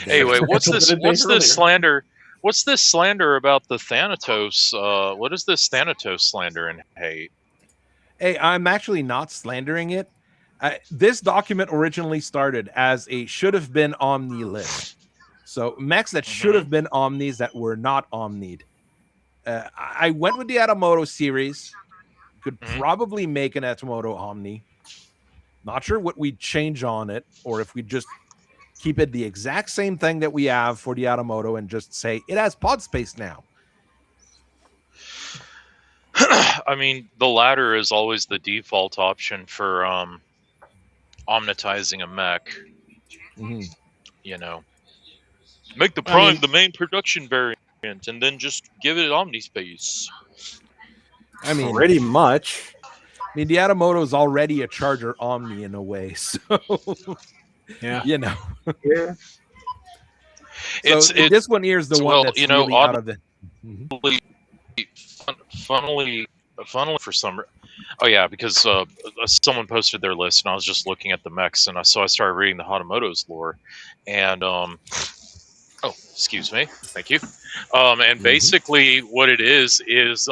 Anyway, what's this slander? What's this slander about the Thanatos? What is this Thanatos slander and hate? Hey, I'm actually not slandering it. This document originally started as a should have been Omni list. So mechs that should have been Omnis that were not Omni'd. I went with the Atamoto series. Could probably make an Atamoto Omni. Not sure what we'd change on it, or if we just keep it the exact same thing that we have for the Atamoto and just say it has pod space now. I mean, the latter is always the default option for omnitizing a mech. You know, make the Prime the main production variant, and then just give it omnispace. I mean, pretty much. I mean, the Atamoto is already a Charger Omni in a way, so yeah, you know. Yeah. So this one here is the one that's really out of the. Funnily for some. Oh yeah, because someone posted their list, and I was just looking at the mechs, and so I started reading the Hatamoto's lore, and oh, excuse me, thank you. And basically, what it is it's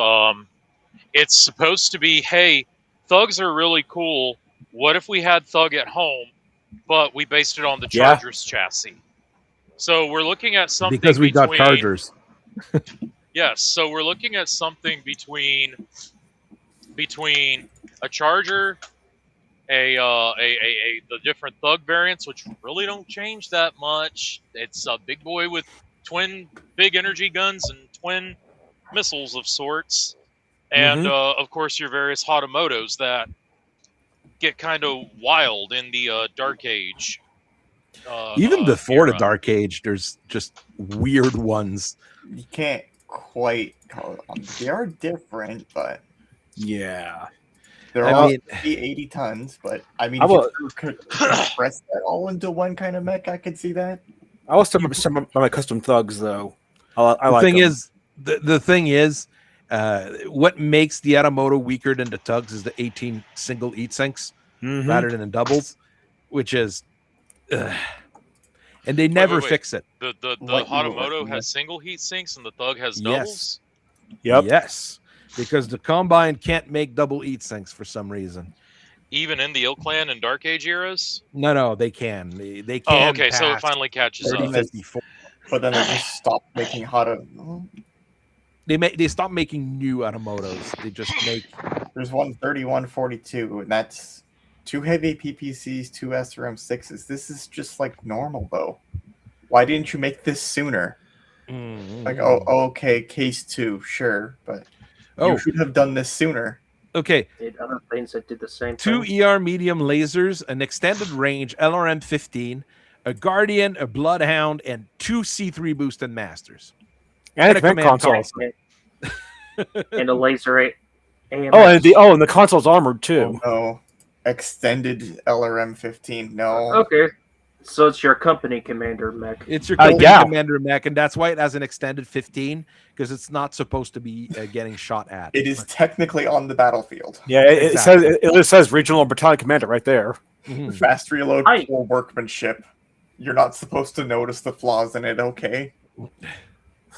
supposed to be, hey, thugs are really cool. What if we had Thug at home, but we based it on the Chargers chassis? So we're looking at something because we got Chargers. Yes, so we're looking at something between a Charger, the different Thug variants, which really don't change that much. It's a big boy with twin big energy guns and twin missiles of sorts, and of course your various Hatamotos that get kind of wild in the Dark Age. Even before the Dark Age, there's just weird ones. You can't quite call them. They are different, but yeah, they're all 80 tons. But I mean, if you could compress that all into one kind of mech, I could see that. I was talking about my custom thugs, though. The thing is, what makes the Atamoto weaker than the Tugs is the 18 single heat sinks rather than the doubles, which is. And they never fix it. The Hatamoto has single heat sinks and the Thug has doubles? Yes. Because the Combine can't make double heat sinks for some reason. Even in the Clan and Dark Age eras? No, they can. They can. Oh, okay, so it finally catches up. But then they just stopped making Hatamoto. They stopped making new Atamotos. They just make. There's one 3142, and that's 2 heavy PPCs, 2 SRM6s. This is just like normal, though. Why didn't you make this sooner? Like, okay, case 2, sure, but you should have done this sooner. Okay. Did other things that did the same 2 thing. ER medium lasers, an extended range LRM-15, a Guardian, a Bloodhound, and 2 C3 boosted masters. And a command console. And a laser 8. And the console's armored, too. Oh, no. Extended LRM-15. No. Okay. So it's your company commander mech. It's your company commander mech, and that's why it has an extended 15, because it's not supposed to be getting shot at. It is technically on the battlefield. Yeah, it says regional battalion commander right there. Fast reload, poor workmanship. You're not supposed to notice the flaws in it, okay?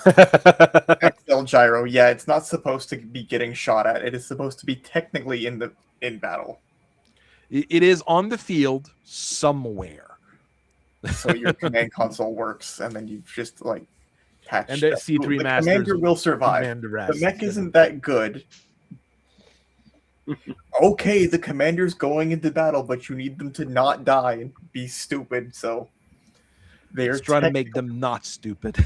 XL gyro, yeah, it's not supposed to be getting shot at. It is supposed to be technically in battle. It is on the field somewhere. So your command console works, and then you just like patch. And the C3 the commander will survive. The mech isn't that good. Okay, the commander's going into battle, but you need them to not die and be stupid. So they're trying to make them not stupid.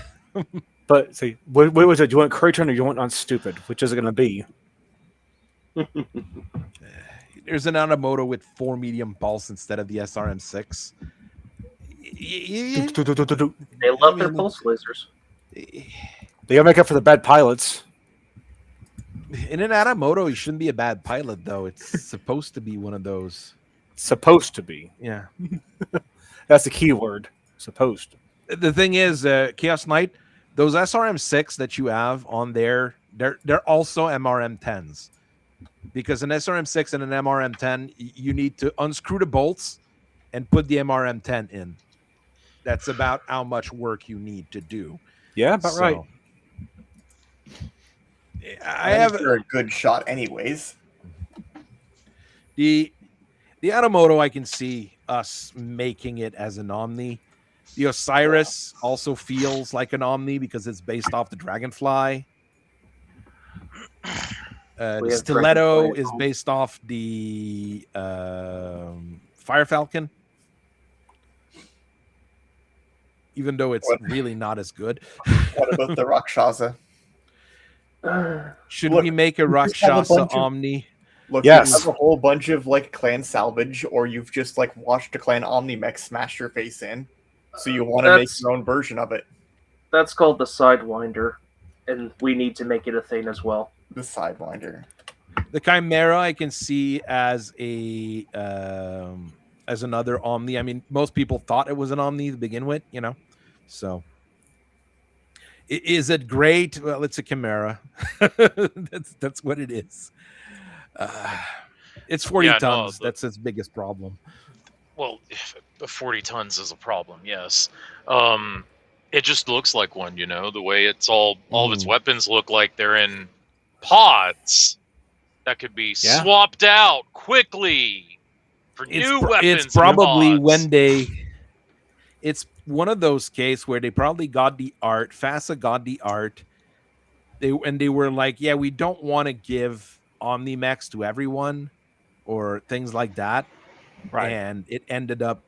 But see, what was it? Do you want Kraton or do you want not stupid? Which is it going to be? There's an Atamoto with 4 medium pulse instead of the SRM6. They love their pulse lasers. They gotta make up for the bad pilots. In an Atamoto, he shouldn't be a bad pilot, though. It's supposed to be one of those. Supposed to be. Yeah. That's the key word. Supposed. The thing is, Chaos Knight, those SRM6 that you have on there, they're also MRM10s. Because an SRM6 and an MRM10, you need to unscrew the bolts and put the MRM10 in. That's about how much work you need to do. Yeah, about right. I have a good shot anyways. The Adamoto, I can see us making it as an Omni. The Osiris also feels like an Omni because it's based off the Dragonfly. The Stiletto is based off the Fire Falcon. Even though it's really not as good. What about the Rakshasa? Should we make a Rakshasa Omni? Look, yes. You have a whole bunch of like clan salvage, or you've just like watched a clan Omni-Mech smash your face in. So you want to make your own version of it. That's called the Sidewinder, and we need to make it a thing as well. The Sidewinder. The Chimera I can see as a as another Omni. I mean, most people thought it was an Omni to begin with, you know. So is it great? Well, it's a Chimera. that's what it is. It's 40 tons. That's its biggest problem. Well, 40 tons is a problem, yes. It just looks like one, you know, the way it's all of its weapons look like they're in pods that could be swapped out quickly for new weapons. It's probably when it's one of those cases where they probably got the art, FASA got the art, they were like, yeah, we don't want to give Omni-Mechs to everyone or things like that. Right. And it ended up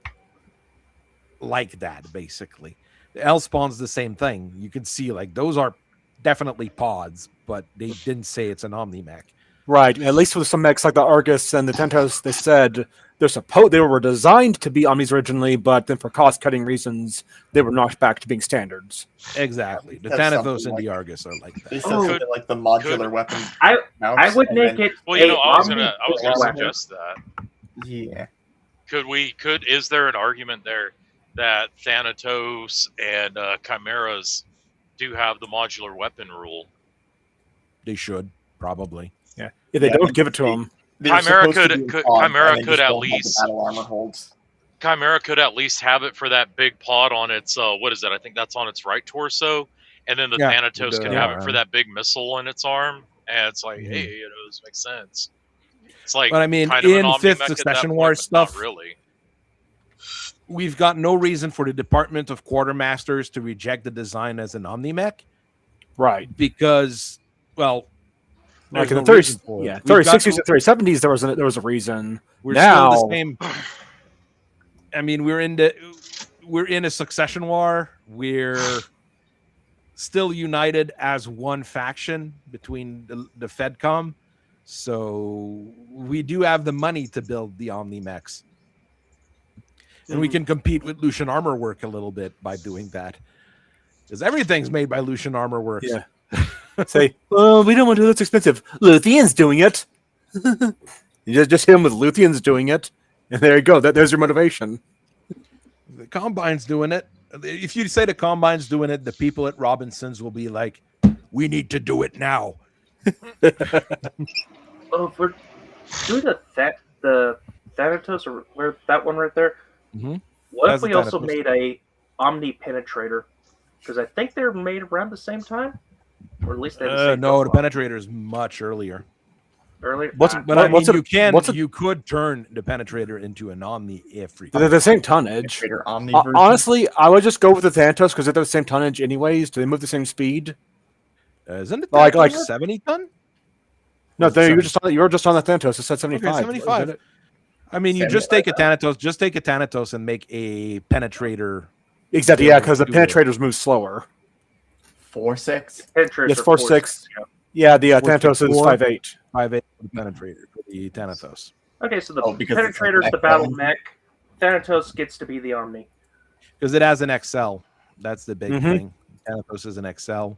like that, basically. The L-Spawn's the same thing. You can see, like, those are definitely pods, but they didn't say it's an Omni-Mech. Right. At least with some mechs like the Argus and the Tentos, they said they were designed to be Omnis originally, but then for cost-cutting reasons, they were knocked back to being standards. Exactly. The Thanatos and the Argus are like that. They said like the modular weapon. I would make it. Well, you know, I was gonna suggest that. Yeah. Is there an argument there that Thanatos and Chimeras do have the modular weapon rule? They should, probably. Yeah. If they don't give it to them. Chimera could at least battle armor holds. Chimera could at least have it for that big pod on its what is it? I think that's on its right torso, and then the Thanatos can have it for that big missile in its arm. And it's like, hey, you know, this makes sense. It's like, but I mean, kind of in Fifth Succession War stuff, really. We've got no reason for the Department of Quartermasters to reject the design as an Omni-Mech, right? Because, well, like in the 30s, 30s and 30s, 70s, there was a reason. We're now still the same. I mean, we're in a succession war. We're still united as one faction between the FedCom. So we do have the money to build the Omni-Mechs. And we can compete with Lucian Armor Work a little bit by doing that. Because everything's made by Lucian Armor Works. Yeah. Say, well, we don't want to do that's expensive. Luthien's doing it. You just hit him with Luthien's doing it. And there you go. There's your motivation. The Combine's doing it. If you say the Combine's doing it, the people at Robinson's will be like, we need to do it now. Oh, if we're doing the Thanatos, or that one right there, what if we also made a Omni Penetrator? Because I think they're made around the same time. Or at least they no, the Penetrator is much earlier. Earlier? You could turn the Penetrator into an Omni if they're the same tonnage. Honestly, I would just go with the Thanatos because they're the same tonnage anyways. Do they move the same speed? Isn't it like 70 ton? No, you were just on the Thanatos. It said 75. Okay, 75. I mean, you just take a Thanatos and make a Penetrator. Exactly, yeah, because the Penetrators move slower. 4.6? Yes, 4.6. Yeah, the Thanatos is 5.8. 5.8 for the Penetrator, for the Thanatos. Okay, so the Penetrator's the battle mech. Thanatos gets to be the Omni. Because it has an XL. That's the big thing. Thanatos is an XL.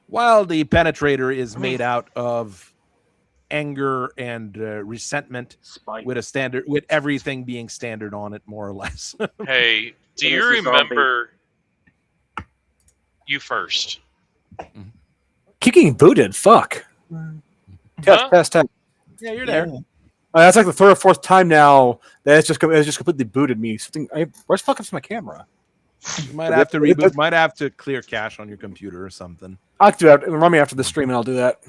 While the Penetrator is made out of anger and resentment, spite, with everything being standard on it, more or less. Hey, do you remember you first? Keep getting booted. Fuck. Test. Yeah, you're there. That's like the third or fourth time now that it's just completely booted me. Where's fuck up's my camera? You might have to reboot. Might have to clear cache on your computer or something. I'll do that. Run me after the stream, and I'll do that.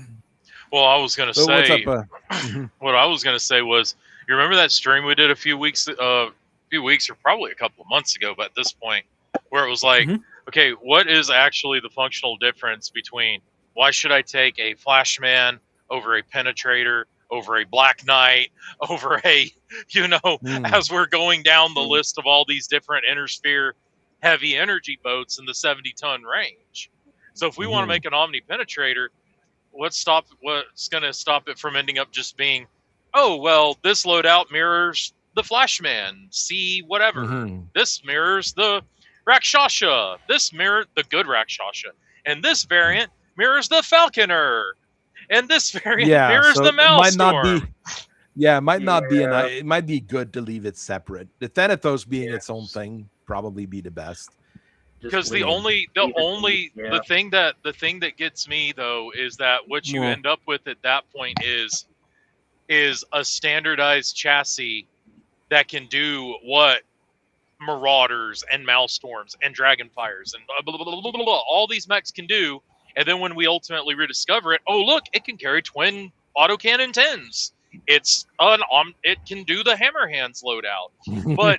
Well, I was gonna say. What's up, what I was gonna say was You remember that stream we did a few weeks or probably a couple of months ago, but at this point, where it was like, okay, what is actually the functional difference between why should I take a Flashman over a Penetrator, over a Black Knight, over a, as we're going down the list of all these different Intersphere heavy energy boats in the 70-ton range. So if we want to make an Omni Penetrator, what's going to stop it from ending up just being, oh, well, this loadout mirrors the Flashman, see whatever. This mirrors the Rakshasha. This mirrors the good Rakshasha. And this variant mirrors the Falconer. And this variant mirrors the Maelstrom. It might not be it might be good to leave it separate. The Thanatos being its own thing probably be the best. Because the thing that gets me though is that what you end up with at that point is a standardized chassis that can do what Marauders and Maelstorms and Dragonfires and blah, blah, blah, blah, blah, blah, all these mechs can do. And then when we ultimately rediscover it, oh look, it can carry twin autocannon 10s. It can do the Hammer Hands loadout. But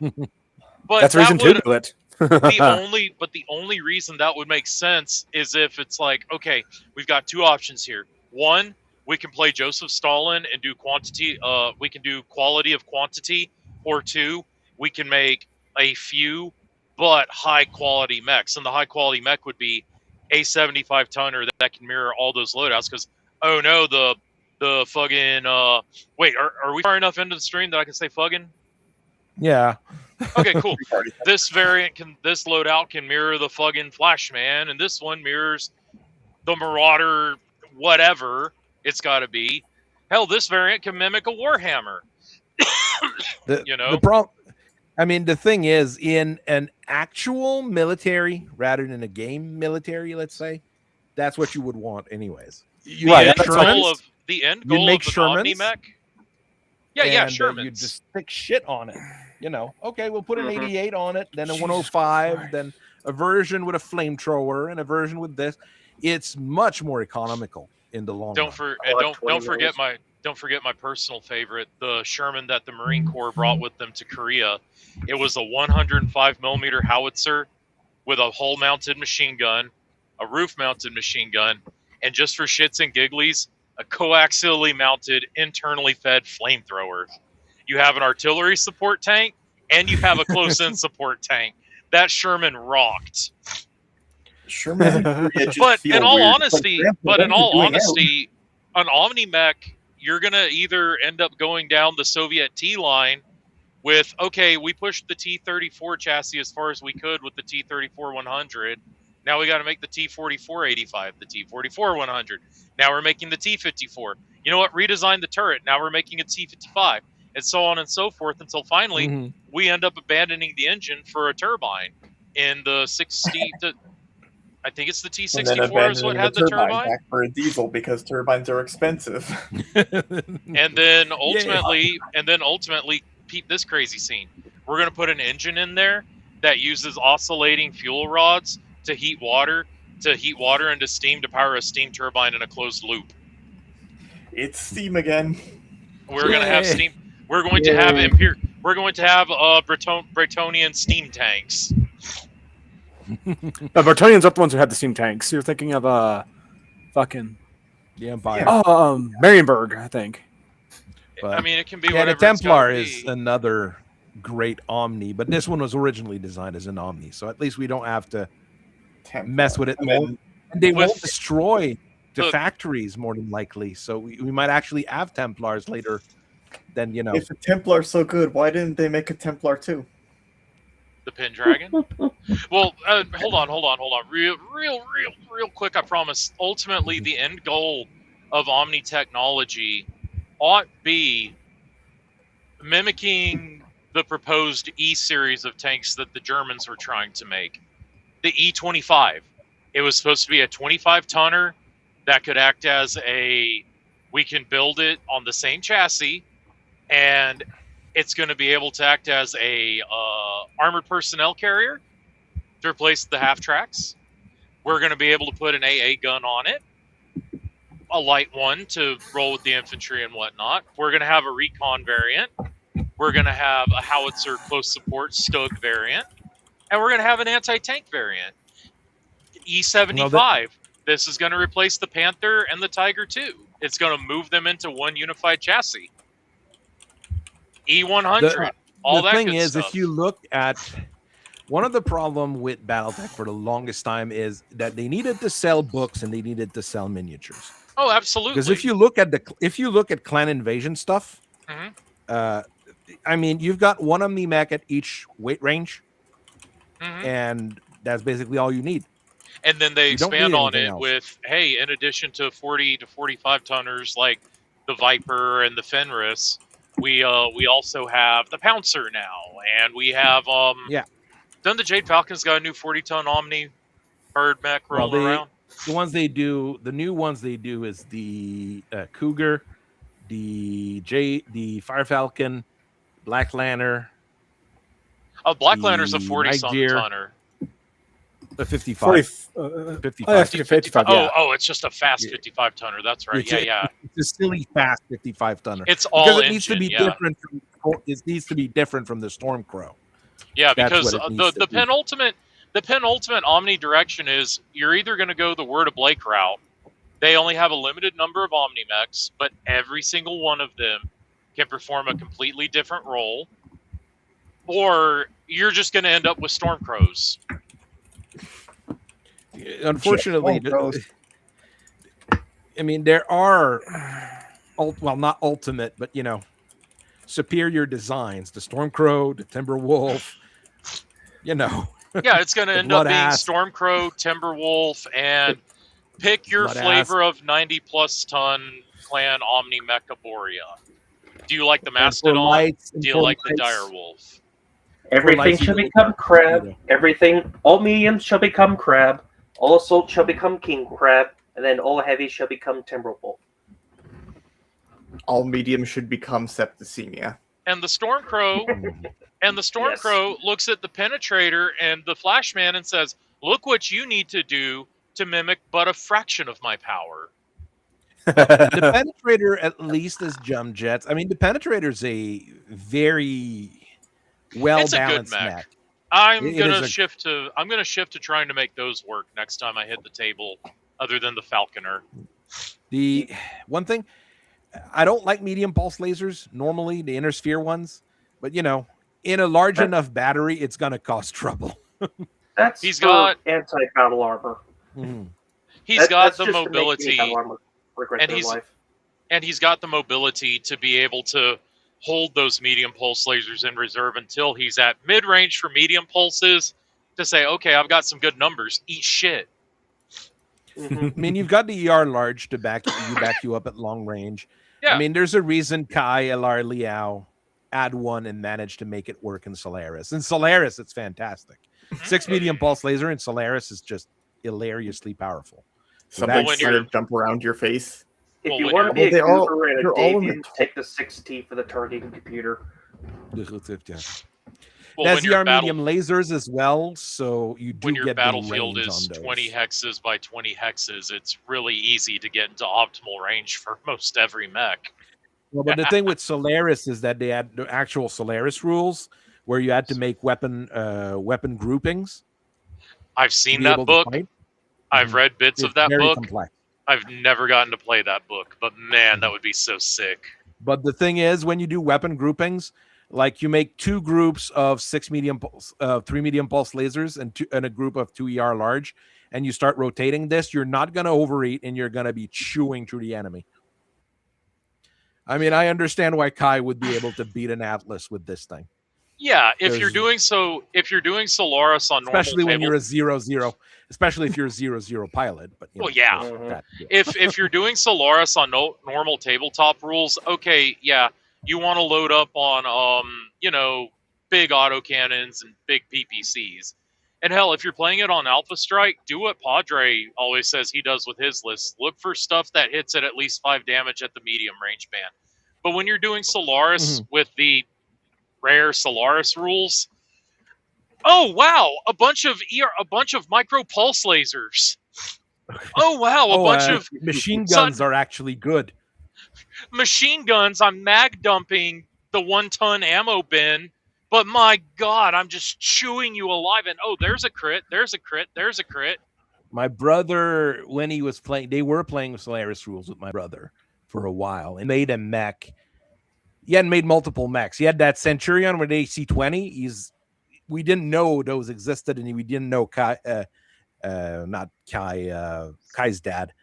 that's the reason to do it. the only reason that would make sense is if it's like, okay, we've got two options here. One, we can play Joseph Stalin and do quantity. We can do quality of quantity, or two, we can make a few but high quality mechs, and the high quality mech would be a 75 tonner that can mirror all those loadouts. Because the fucking wait, are we far enough into the stream that I can say fucking? Yeah. Okay, cool. This loadout can mirror the fucking Flashman, and this one mirrors the Marauder, whatever it's got to be. Hell, this variant can mimic a Warhammer. The problem. I mean, the thing is, in an actual military rather than a game military, let's say, that's what you would want, anyways. The end goal of the Omni mech. Yeah, Shermans. You just stick shit on it. Okay, we'll put an 88 on it, then a 105, then a version with a flamethrower, and a version with this. It's much more economical in the long run. Don't forget my personal favorite, the Sherman that the Marine Corps brought with them to Korea. It was a 105 millimeter howitzer with a hull-mounted machine gun, a roof-mounted machine gun, and just for shits and gigglies, a coaxially mounted, internally fed flamethrower. You have an artillery support tank, and you have a close-in support tank. That Sherman rocked. But in all honesty, an Omni mech, you're gonna either end up going down the Soviet T line with, okay, we pushed the T-34 chassis as far as we could with the T-34-100. Now we got to make the T-44-85, the T-44-100. Now we're making the T-54. You know what? Redesign the turret. Now we're making a T-55, and so on and so forth until finally we end up abandoning the engine for a turbine in the 60. I think it's the T-64 is what had the turbine. Back for a diesel because turbines are expensive. and then ultimately, peep this crazy scene. We're going to put an engine in there that uses oscillating fuel rods to heat water into steam to power a steam turbine in a closed loop. It's steam again. We're going to have steam. We're going to have Bretonian steam tanks. Bretonians are the ones who had the steam tanks. You're thinking of fucking the Empire. Marienburg, I think. But, I mean, it can be. Yeah, the Templar is another great Omni, but this one was originally designed as an Omni, so at least we don't have to mess with it. And they won't destroy the factories more than likely, so we might actually have Templars later. Then if the Templar's so good, why didn't they make a Templar too? The Pendragon? Well, hold on. Real quick, I promise. Ultimately, the end goal of Omni technology ought be mimicking the proposed E series of tanks that the Germans were trying to make. The E-25. It was supposed to be a 25-tonner that could act as we can build it on the same chassis, and it's going to be able to act as a armored personnel carrier to replace the half-tracks. We're going to be able to put an AA gun on it, a light one to roll with the infantry and whatnot. We're going to have a recon variant, We're going to have a howitzer close support Stug variant, and we're going to have an anti-tank variant. E75. This is going to replace the Panther and the Tiger too. It's going to move them into one unified chassis. E100. All that thing good is, stuff. if you look at one of the problem with Battletech for the longest time is that they needed to sell books and they needed to sell miniatures. Oh, absolutely. Because if you look at Clan Invasion stuff, I mean, you've got one Omni-Mech at each weight range, and that's basically all you need. And then they expand on it with, hey, in addition to 40 to 45 tonners like the Viper and the Fenris, we also have the Pouncer now, and we have Done the Jade Falcon's got a new 40-ton Omni bird mech rolling around? The new ones they do is the Cougar, the Fire Falcon, Black Lantern. Oh, Black Lantern's a 40-something tonner. A 55. 55. Oh, it's just a fast 55 tonner. That's right. It's a silly fast 55 tonner. It's all because it engine, needs to be different. It needs to be different from the Stormcrow. Yeah, because the penultimate Omni direction is you're either going to go the Word of Blake route. They only have a limited number of Omni mechs, but every single one of them can perform a completely different role, or you're just going to end up with Stormcrows. Unfortunately, I mean, there are, not ultimate, but superior designs. The Stormcrow, the Timberwolf, Yeah, it's going to end up being Stormcrow, Timberwolf, and pick your flavor of 90-plus ton Clan Omni Mecha Borea. Do you like the Mastodon? Do you like the Direwolf? Everything shall become crab. All mediums shall become crab. All assault shall become king crab, and then all heavy shall become Timberwolf. All mediums should become septicemia. And the Stormcrow, looks at the Penetrator and the Flashman and says, "Look what you need to do to mimic but a fraction of my power." The Penetrator at least is jump jets. I mean, the Penetrator's a very well-balanced mech. I'm gonna shift to trying to make those work next time I hit the table, other than the Falconer. The one thing, I don't like medium pulse lasers normally, the inner sphere ones, but in a large enough battery, it's gonna cause trouble. He's got anti-battle armor. Mm-hmm. He's got the mobility, and he's got the mobility to be able to hold those medium pulse lasers in reserve until he's at mid-range for medium pulses to say, okay, I've got some good numbers. Eat shit. I mean, you've got the ER large to back you up at long range. Yeah. I mean, there's a reason Kai, LR, Liao add one and managed to make it work in Solaris. In Solaris, it's fantastic. 6 medium pulse laser in Solaris is just hilariously powerful. Something to jump around your face. If you want to be a goober and a Davian, take the 6T for the targeting computer. That's ER medium lasers as well, so you do when your get battlefield the range is on those. 20 hexes by 20 hexes, it's really easy to get into optimal range for most every mech. Well, but the thing with Solaris is that they had the actual Solaris rules where you had to make weapon groupings. I've seen that book. I've read bits of that book. Complex. I've never gotten to play that book, but man, that would be so sick. But the thing is, when you do weapon groupings, like you make 2 groups of 3 medium pulse lasers and a group of 2 ER large, and you start rotating this, you're not going to overeat and you're going to be chewing through the enemy. I mean, I understand why Kai would be able to beat an Atlas with this thing. Yeah, if you're doing Solaris on normal, especially when you're a 0-0, especially if you're a 0-0 pilot. But if you're doing Solaris on normal tabletop rules, okay, yeah, you want to load up on big autocannons and big PPCs, and hell, if you're playing it on Alpha Strike, do what Padre always says he does with his list: look for stuff that hits at least 5 damage at the medium range band. But when you're doing Solaris with the rare Solaris rules, oh wow, a bunch of micro pulse lasers. Oh wow, a bunch of machine guns are actually good. Machine guns. I'm mag dumping the 1-ton ammo bin, but my God, I'm just chewing you alive. And oh, there's a crit, there's a crit, there's a crit. My brother, when he was playing, they were playing Solaris rules with my brother for a while and made a mech. He hadn't made multiple mechs. He had that Centurion with AC-20. We didn't know those existed, and we didn't know Kai's dad.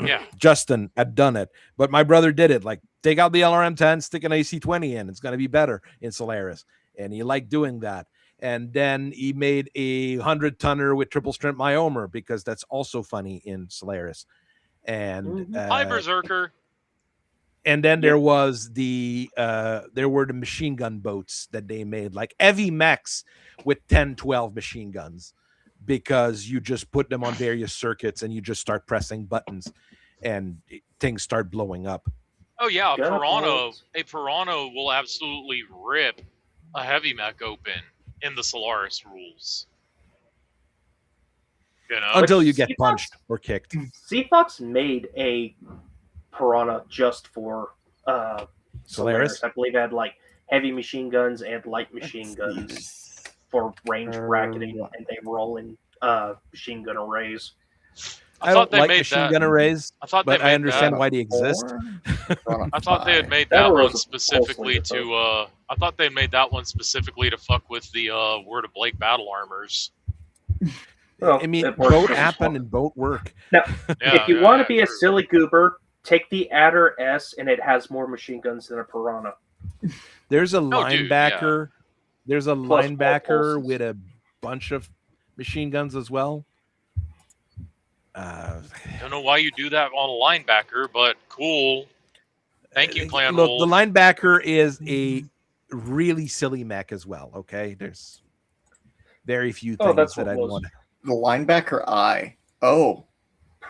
Yeah. Justin had done it, but my brother did it. Like, take out the LRM-10, stick an AC-20 in. It's going to be better in Solaris. And he liked doing that. And then he made a 100-tonner with triple strength Myomer because that's also funny in Solaris. And Hi, Berserker. And then there were the machine gun boats that they made, like heavy mechs with 10, 12 machine guns, because you just put them on various circuits and you just start pressing buttons and things start blowing up. Oh yeah, a Piranha will absolutely rip a heavy mech open in the Solaris rules. You know? Until you get punched or kicked. CFox made a Piranha just for Solaris. I believe it had like heavy machine guns and light machine guns for range bracketing, and they were all in machine gun arrays. I thought they like made machine that. gun arrays, but I understand why they exist. I thought they had made that one specifically to. I thought they made that one specifically to fuck with the Word of Blake battle armors. Well, I mean, both happen and both work. Now, if you want to be a silly goober, take the Adder S, and it has more machine guns than a Piranha. There's a linebacker. There's a linebacker with a bunch of machine guns as well. Don't know why you do that on a linebacker, but cool. Thank you, Clan Look, Wolf. the linebacker is a really silly mech as well. Okay, there's very few things that I want. The linebacker eye. Oh,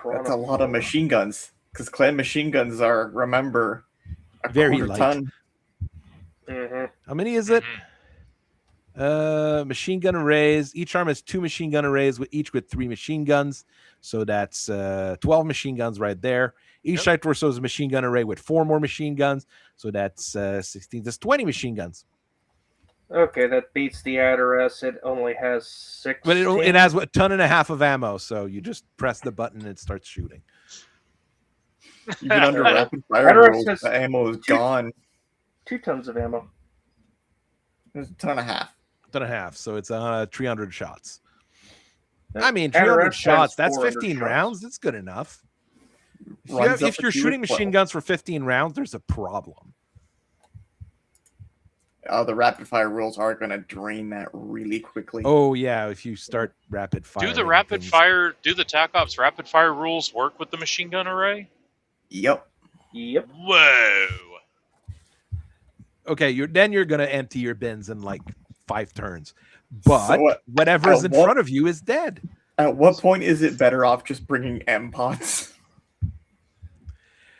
that's a lot of machine guns. Because clan machine guns are, remember, a very quarter light. ton. Mm-hmm. How many is it? Machine gun arrays. Each arm has 2 machine gun arrays, each with 3 machine guns. So that's 12 machine guns right there. Each side torso is a machine gun array with 4 more machine guns. So that's 16. That's 20 machine guns. Okay, that beats the Adder S. It only has 6. But it has a ton and a half of ammo. So you just press the button and it starts shooting. Even under rapid fire rules, the ammo is gone. 2 tons of ammo. There's a ton and a half. Ton and a half. So it's 300 shots. I mean, 300 shots, that's 15 rounds. That's good enough. If you're shooting machine guns for 15 rounds, there's a problem. The rapid fire rules are going to drain that really quickly. Oh, yeah. If you start rapid fire. Do the TAC Ops rapid fire rules work with the machine gun array? Yep. Whoa. Okay, then you're going to empty your bins in like 5 turns. But whatever is in front of you is dead. At what point is it better off just bringing M-pods?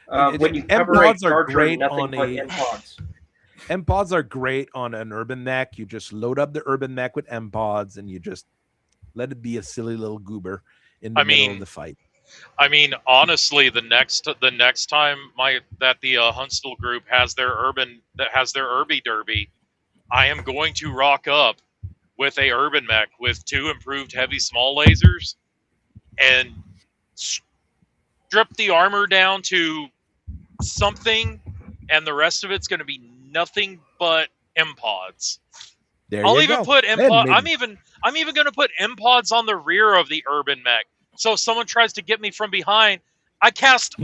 When you cover a charger, nothing but M-pods. M-pods are great on an urban mech. You just load up the urban mech with M-pods and you just let it be a silly little goober in the middle of the fight. I mean, honestly, the next time that the Huntsville group has their Urby Derby, I am going to rock up with a urban mech with 2 improved heavy small lasers and strip the armor down to something, and the rest of it's going to be nothing but M-pods. I'm even going to put M-pods on the rear of the urban mech. So if someone tries to get me from behind, I cast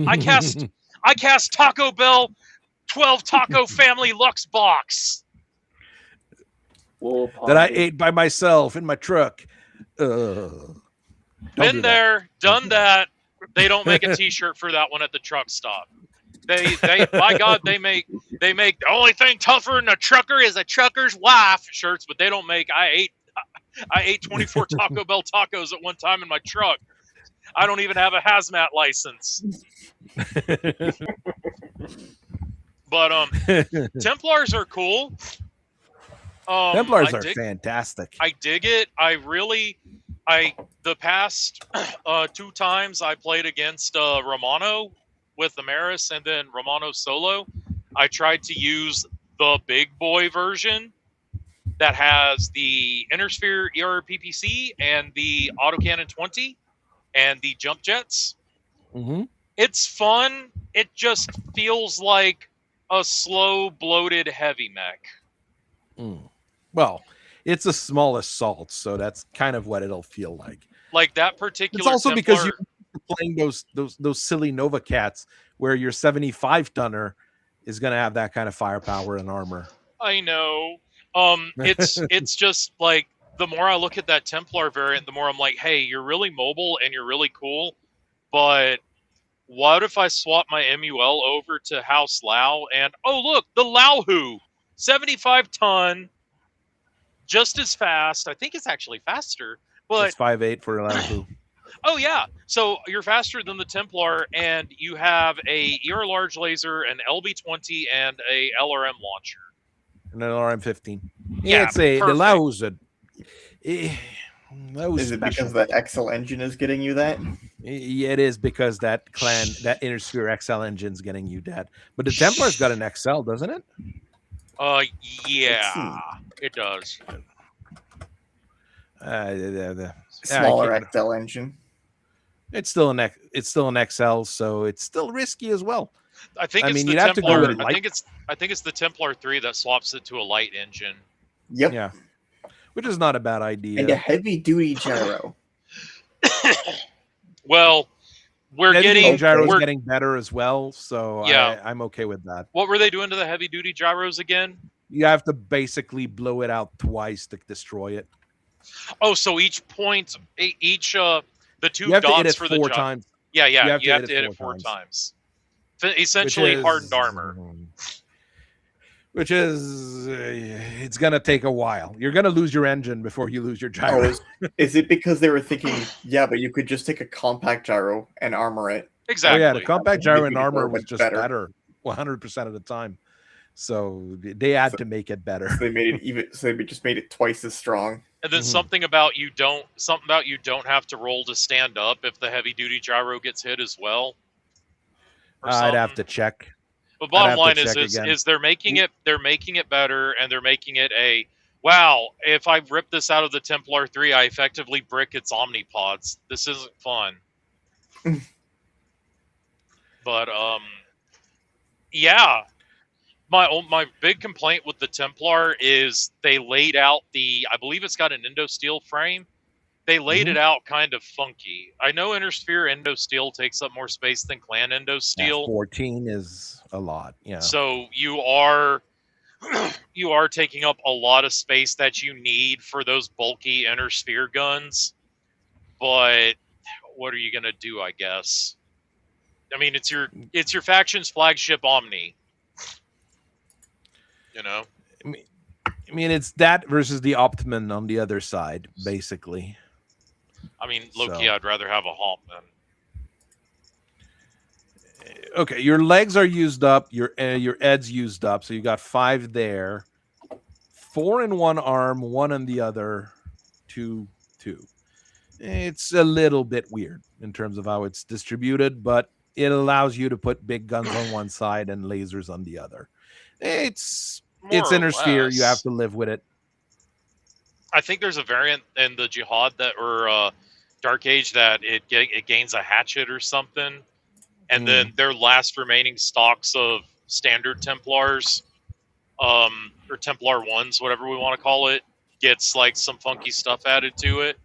Taco Bell 12 Taco Family Lux box that I ate by myself in my truck. Been there, done that. They don't make a T-shirt for that one at the truck stop. They my God, they make the only thing tougher than a trucker is a trucker's wife shirts, but they don't make. I ate 24 Taco Bell tacos at one time in my truck. I don't even have a hazmat license. But Templars are cool. Templars are fantastic. I dig it. The past 2 times I played against Romano with the Maris and then Romano solo, I tried to use the big boy version that has the Intersphere ERPPC and the Autocannon 20 and the jump jets. Mm-hmm. It's fun. It just feels like a slow, bloated heavy mech. Well, it's a small assault, so that's kind of what it'll feel like. Like that particular. It's also Templar, because you're playing those silly Nova Cats, where your 75 tonner is going to have that kind of firepower and armor. I know. It's just like the more I look at that Templar variant, the more I'm like, hey, you're really mobile and you're really cool, but what if I swap my MUL over to House Lao and look, the Lao 75 ton, just as fast. I think it's actually faster, but it's 5.8 for Lao. Oh yeah, so you're faster than the Templar, and you have a ER large laser, an LB-20, and a LRM launcher. And an LRM-15. Yeah, it's the Lao's a. Is it because that XL engine is getting you that? Yeah, it is because that Intersphere XL engine's getting you that. But the Templar's got an XL, doesn't it? Yeah, it does. Smaller XL engine. It's still an XL, so it's still risky as well. I think it's the Templar. I think it's the Templar 3 that swaps it to a light engine. Yep. Yeah. Which is not a bad idea. And a heavy duty gyro. Well, gyro's getting better as well, so yeah. I'm okay with that. What were they doing to the heavy duty gyros again? You have to basically blow it out twice to destroy it. Oh, so each point, the two you have dots to hit it for four the times. Yeah, you have to hit it four times. Essentially hardened armor. Which is, it's going to take a while. You're going to lose your engine before you lose your gyro. Is it because they were thinking, yeah, but you could just take a compact gyro and armor it? Exactly. Oh, yeah, the compact gyro and armor was just better 100% of the time. So they had to make it better. So they made it even. So they just made it twice as strong. And then something about you don't have to roll to stand up if the heavy duty gyro gets hit as well. I'd have to check. But bottom line is they're making it better, and they're making it wow, if I rip this out of the Templar 3, I effectively brick its omnipods. This isn't fun. But yeah. My big complaint with the Templar is they laid out I believe it's got an endo steel frame. They laid it out kind of funky. I know Intersphere endo steel takes up more space than Clan endo steel. 14 is a lot, yeah. So you are taking up a lot of space that you need for those bulky Intersphere guns. But what are you gonna do? I guess. I mean, it's your faction's flagship Omni. You know. I mean, it's that versus the Optimum on the other side, basically. I mean, low-key, I'd rather have a Hump than... Okay, your legs are used up, your Ed's used up, so you got 5 there. 4 in one arm, 1 in the other, 2. It's a little bit weird in terms of how it's distributed, but it allows you to put big guns on one side and lasers on the other. It's Intersphere. You have to live with it. I think there's a variant in the Jihad or Dark Age that it gains a hatchet or something, and then their last remaining stocks of standard Templars, or Templar 1s, whatever we want to call it, gets like some funky stuff added to it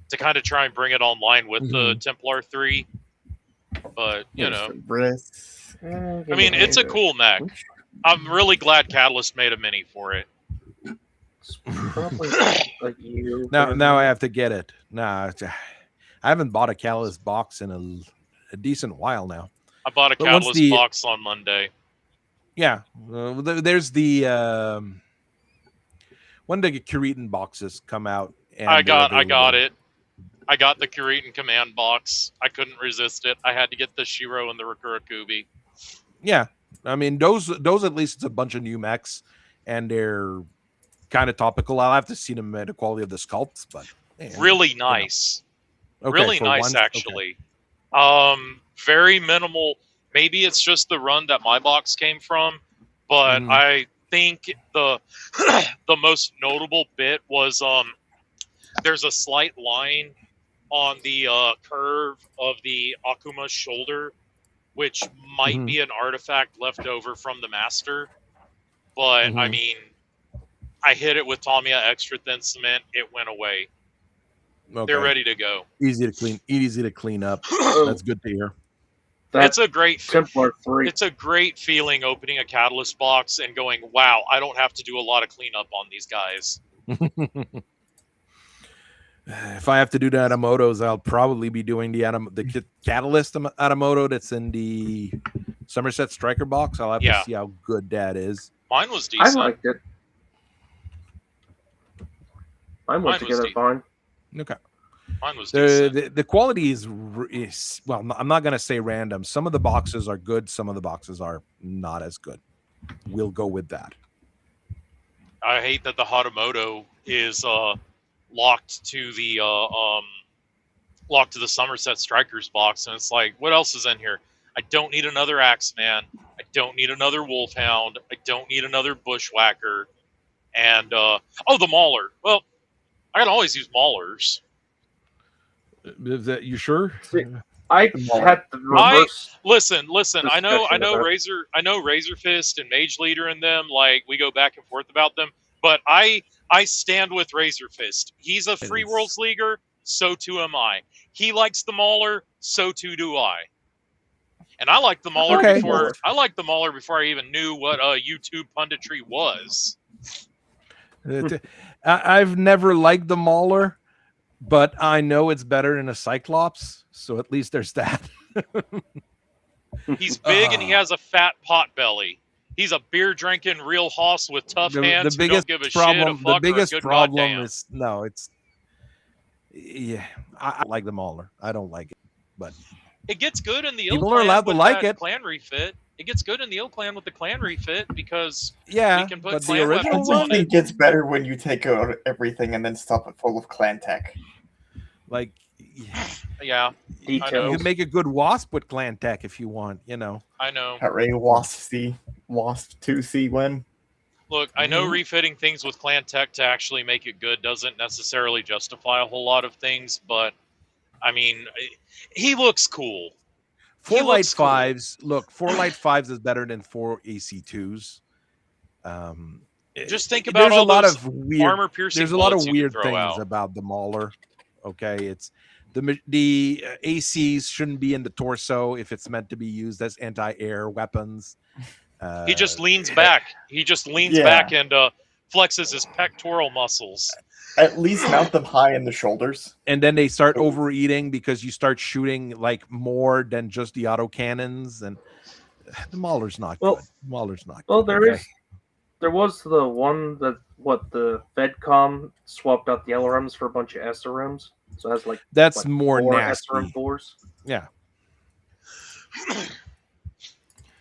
to kind of try and bring it online with the Templar 3. But you know, I mean, it's a cool mech. I'm really glad Catalyst made a mini for it. Probably like you. Now I have to get it. I haven't bought a Catalyst box in a decent while now. I bought a Catalyst box on Monday. Yeah, there's the when the Kuritan boxes come out. And I got it. I got the Kuritan command box. I couldn't resist it. I had to get the Shiro and the Rakurakubi. Yeah, I mean those at least it's a bunch of new mechs, and they're kind of topical. I'll have to see them at the quality of the sculpts, but really nice. Okay, really nice, actually. Okay. Very minimal. Maybe it's just the run that my box came from, but think the the most notable bit was there's a slight line on the curve of the Akuma's shoulder, which might be an artifact left over from the master. But I mean, I hit it with Tamiya extra thin cement. It went away. Okay. They're ready to go. Easy to clean up. That's good to hear. It's a great It's a great feeling opening a catalyst box and going, "Wow, I don't have to do a lot of cleanup on these guys." If I have to do the Adamotos, I'll probably be doing the catalyst Adamoto that's in the Somerset Striker box. I'll have to see how good that is. Mine was decent. I liked it. Mine went together fine. Okay. Mine was decent. The quality is well, I'm not going to say random. Some of the boxes are good. Some of the boxes are not as good. We'll go with that. I hate that the Hatamoto is locked to the Somerset Strikers box, and it's like, what else is in here? I don't need another Axeman. I don't need another Wolfhound. I don't need another Bushwhacker. And the Mauler. Well, I can always use Maulers. Is that you sure? I had the reverse. Listen. I know Razor Fist and Mage Leader in them. Like, we go back and forth about them, but I stand with Razor Fist. He's a Free Worlds Leaguer, so too am I. He likes the Mauler, so too do I. And I liked the Mauler before I even knew what YouTube punditry was. I've never liked the Mauler, but I know it's better than a Cyclops, so at least there's that. He's big and he has a fat pot belly. He's a beer drinking real hoss with tough hands. The biggest problem is I like the Mauler. I don't like it, but it gets good in the people are allowed to like it. Clan refit. It gets good in the Clan with the Clan refit because we can put but clan the original one it gets better when you take out everything and then stuff it full of Clan tech. Like, yeah, you can make a good Wasp with Clan tech if you want. You know, I know. Hooray, Wasp 2C win. Look, I know refitting things with Clan tech to actually make it good doesn't necessarily justify a whole lot of things, but I mean, he looks cool. 4 Light 5s. Look, 4 Light 5s is better than 4 AC2s. Just think about all those armor piercing. There's a lot of weird things about the Mauler. Okay, it's the ACs shouldn't be in the torso if it's meant to be used as anti-air weapons. He just leans back. He just leans back and flexes his pectoral muscles. At least mount them high in the shoulders. And then they start overeating because you start shooting like more than just the autocannons, and the Mauler's not good. Mauler's not good. Well, there was the one that the Fedcom swapped out the LRMs for a bunch of SRMs. So it has that's more nasty. SRM 4s. Yeah.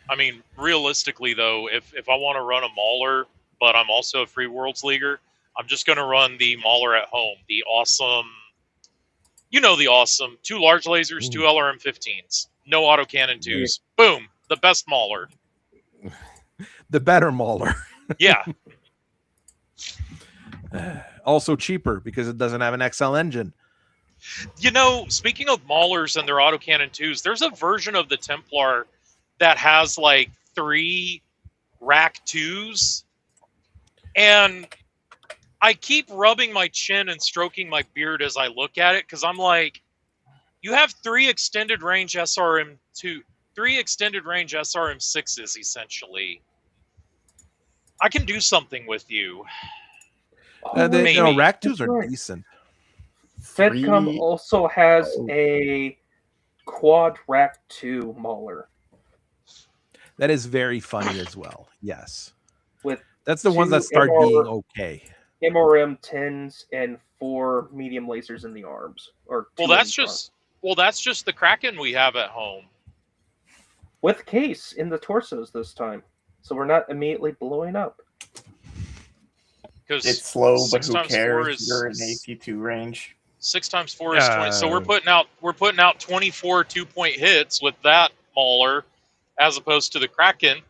I mean, realistically though, if I want to run a Mauler, but I'm also a Free Worlds Leaguer, I'm just going to run the Mauler at home. The awesome, the awesome 2 large lasers, 2 LRM-15s, no autocannon 2s. Boom, the best Mauler. The better Mauler. Yeah. Also cheaper because it doesn't have an XL engine. Speaking of Maulers and their autocannon 2s, there's a version of the Templar that has 3 rack 2s, and I keep rubbing my chin and stroking my beard as I look at it because I'm like, you have 3 extended range SRM-6s essentially. I can do something with you. Rack 2s are decent. Fedcom also has a quad rack 2 Mauler. That is very funny as well. Yes. That's With the ones that start being okay. MRM 10s and 4 medium lasers in the arms. That's just the Kraken we have at home. With case in the torsos this time. So we're not immediately blowing up. Because it's slow, but who cares? You're in AC2 range. 6 times 4 is 20. So we're putting out 24 2-point hits with that Mauler, as opposed to the Kraken.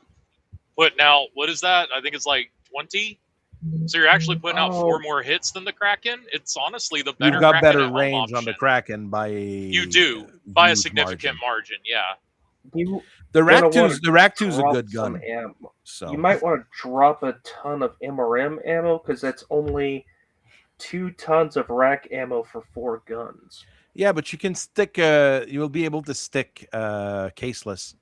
putting out, what is that? I think it's like 20. So you're actually putting out 4 more hits than the Kraken. It's honestly the better You've got Kraken better at home range on the option. Kraken by You do by a huge significant margin. Yeah. The Gonna Rack 2's wanna the Rack 2's a drop good some gun. ammo. So You might want to drop a ton of MRM ammo because that's only 2 tons of rack ammo for 4 guns. yeah, but you can stick. You will be able to stick caseless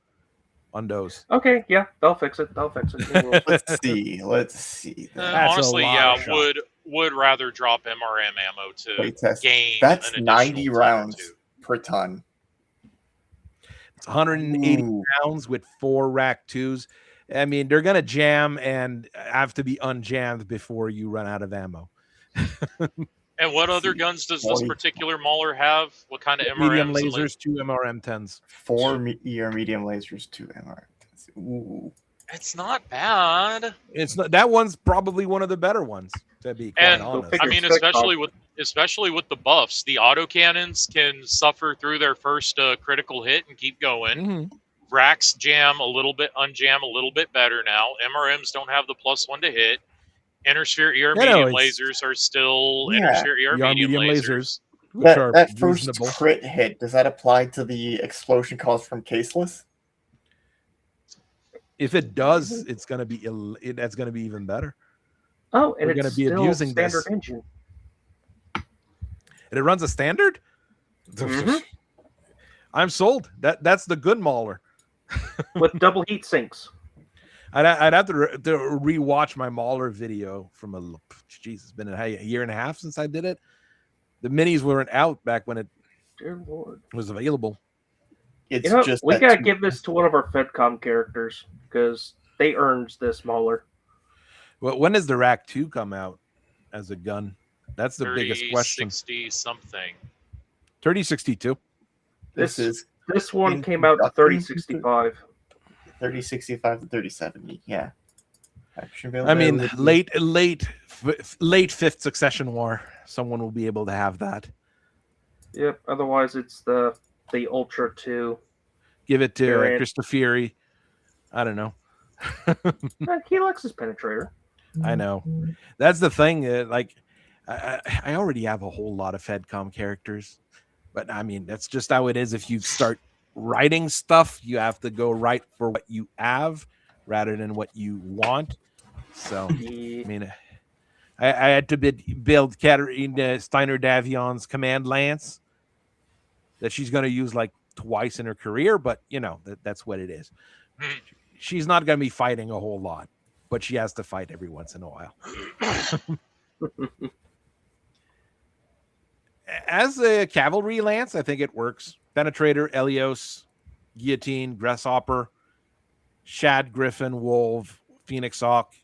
on those. Okay, yeah, they'll fix it. They'll fix it. New rules. Let's see. That's a Honestly, lot yeah, of shot. would rather drop MRM ammo to Playtest. gain That's an additional 90 ton or rounds two. per ton. It's 180 Ooh. rounds with 4 Rack 2s. I mean, they're gonna jam and have to be unjammed before you run out of ammo. And what other guns does this 40. particular Mauler have? What kind of MRMs? Medium and lasers, 2 MRM 10s. 4 medium lasers, 2 MR. Ooh. It's not bad. It's not that one's probably one of the better ones, to be quite And honest. figure- I mean, Expect especially with the buffs, the autocannons can suffer through their first critical hit and keep going. Mhm. Racks jam a little bit, unjam a little bit better now. MRMs don't have the +1 to hit. Intersphere ER Yeah, no, medium it's- lasers are still Yeah. Intersphere ER ER medium medium lasers. lasers. Which are That first reasonable. crit hit, does that apply to the explosion caused from caseless? If it does, it's gonna be that's gonna be even better. Oh, and We're it's gonna be still abusing standard this. engine. And it runs a standard. Mhm. I'm sold. That's the good Mauler. With double heat sinks. I'd have to rewatch my Mauler video from it's been a year and a half since I did it. The minis weren't out back when it Dear Lord. was available. It's You know, just we that gotta give this to one of our FedCom characters because they earned this Mauler. Well, when does the Rack 2 come out as a gun? That's the biggest question. 60 something. 3062. this is This one came out to 3065. 3065 to 3070. Yeah. Action I mean, availability. late fifth succession war. Someone will be able to have that. Yep. Otherwise, it's the Ultra 2. Give it to Variant. Christopher. I don't know. He likes his penetrator. I know. That's the thing. Like, I already have a whole lot of FedCom characters, but I mean, that's just how it is. If you start writing stuff, you have to go right for what you have rather than what you want. So, I mean, I had to build Katarina Steiner Davion's Command Lance that she's going to use like twice in her career, but you know, that's what it is. She's not going to be fighting a whole lot, but she has to fight every once in a while. As a cavalry lance, I think it works. Penetrator, Elios, Guillotine, Grasshopper, Shad, Griffin, Wolf, Phoenix Hawk,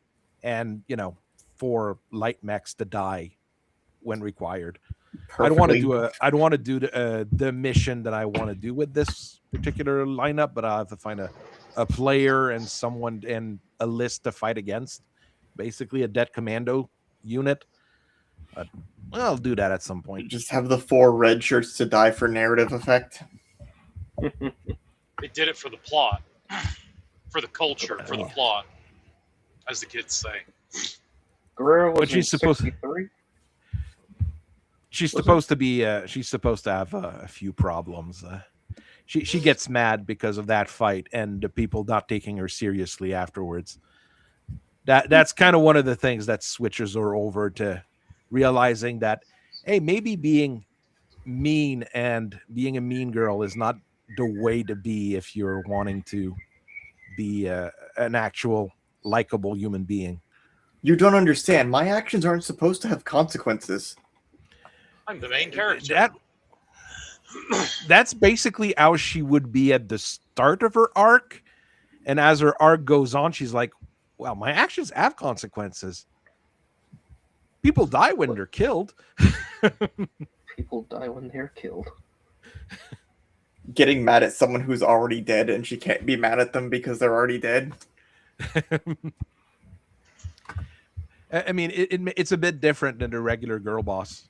and 4 light mechs to die when required. I'd want to do the mission that I want to do with this particular lineup, but I have to find a player and someone and a list to fight against. Basically, a dead commando unit. I'll do that at some point. Just have the 4 red shirts to die for narrative effect. They did it for the plot, for the culture, for the plot, as the kids say. Guerrero was But she's supposed 63? She's supposed to be. She's supposed to have a few problems. She gets mad because of that fight and the people not taking her seriously afterwards. That's kind of one of the things that switches her over to realizing that, hey, maybe being mean and being a mean girl is not the way to be if you're wanting to be an actual likable human being. You don't understand. My actions aren't supposed to have consequences. I'm the main character. That's basically how she would be at the start of her arc. And as her arc goes on, she's like, well, my actions have consequences. People die when they're killed. People die when they're killed. Getting mad at someone who's already dead and she can't be mad at them because they're already dead. I mean, it's a bit different than the regular girl boss.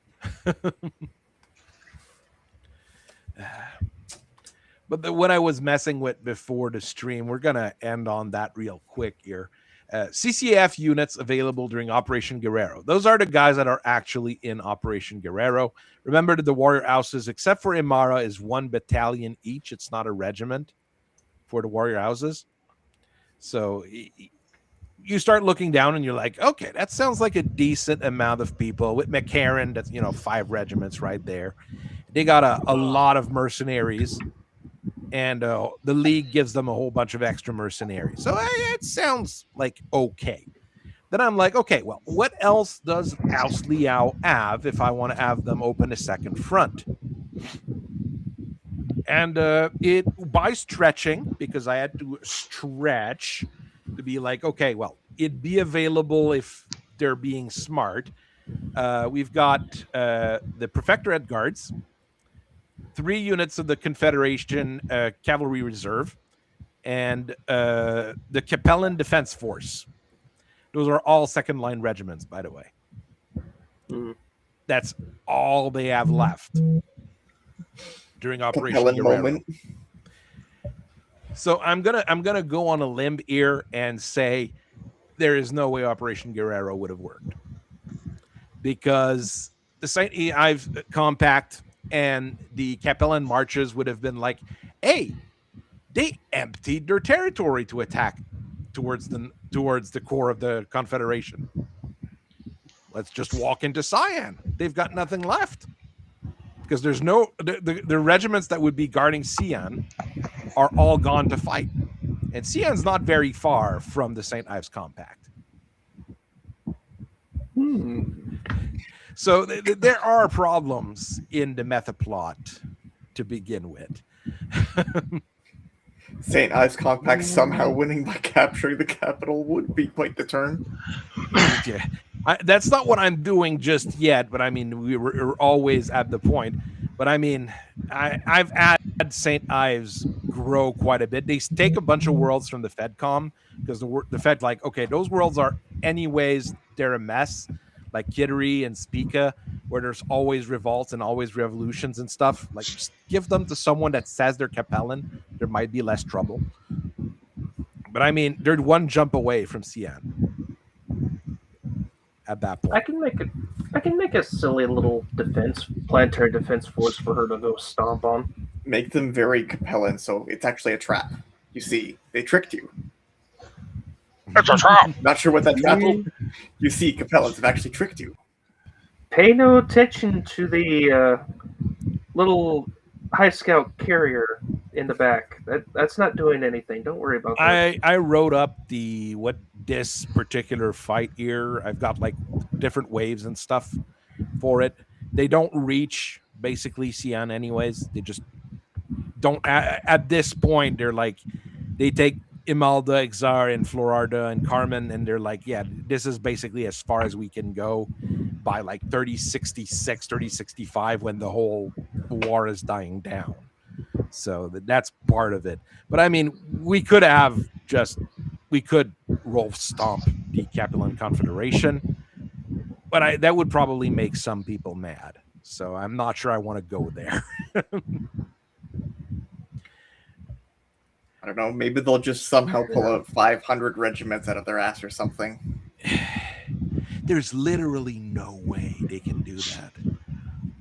But what I was messing with before the stream, we're going to end on that real quick here. CCF units available during Operation Guerrero. Those are the guys that are actually in Operation Guerrero. Remember that the warrior houses, except for Imara, is 1 battalion each. It's not a regiment for the warrior houses. So you start looking down and you're like, okay, that sounds like a decent amount of people. With McCarran, that's 5 regiments right there. They got a lot of mercenaries, and the league gives them a whole bunch of extra mercenaries. So it sounds like okay. Then I'm like, okay, well, what else does Aus Liao have if I want to have them open a second front? And it, by stretching, because I had to stretch to be like, okay, well, it'd be available if they're being smart. We've got the Prefectorate Guards, 3 units of the Confederation Cavalry Reserve, and the Capellan Defense Force. Those are all second-line regiments, by the way. That's all they have left during Operation Guerrero. Moment. So I'm gonna go on a limb here and say there is no way Operation Guerrero would have worked, because the St. Ives Compact and the Capellan marches would have been like, hey, they emptied their territory to attack towards the core of the Confederation. Let's just walk into Cyan. They've got nothing left, because there's no the regiments that would be guarding Cyan are all gone to fight, and Cyan's not very far from the St. Ives Compact. So there are problems in the meta plot to begin with. St. Ives Compact somehow winning by capturing the capital would be quite the turn. Yeah, that's not what I'm doing just yet, but I mean, we're always at the point. But I mean, I've had St. Ives grow quite a bit. They take a bunch of worlds from the FedCom, because the Fed like, okay, those worlds are anyways, they're a mess, like Kittery and Spica, where there's always revolts and always revolutions and stuff. Like, just give them to someone that says they're Capellan. There might be less trouble. But I mean, they're 1 jump away from Cyan at that point. I can make a silly little planetary defense force for her to go stomp on. Make them very Capellan, so it's actually a trap. You see, they tricked you. It's a trap. Not sure what that trap is. You see, Capellans have actually tricked you. Pay no attention to the little High Scout carrier in the back. That's not doing anything. Don't worry about that. I wrote up what this particular fight here. I've got like different waves and stuff for it. They don't reach basically Cyan anyways. They just don't. At this point, they're like, they take Imelda, Exar, and Florarda, and Carmen, and they're like, yeah, this is basically as far as we can go by like 3066, 3065, when the whole war is dying down. So that's part of it. But I mean, we could roll stomp the Capellan Confederation, but that would probably make some people mad. So I'm not sure I want to go there. I don't know. Maybe they'll just somehow pull out 500 regiments out of their ass or something. There's literally no way they can do that.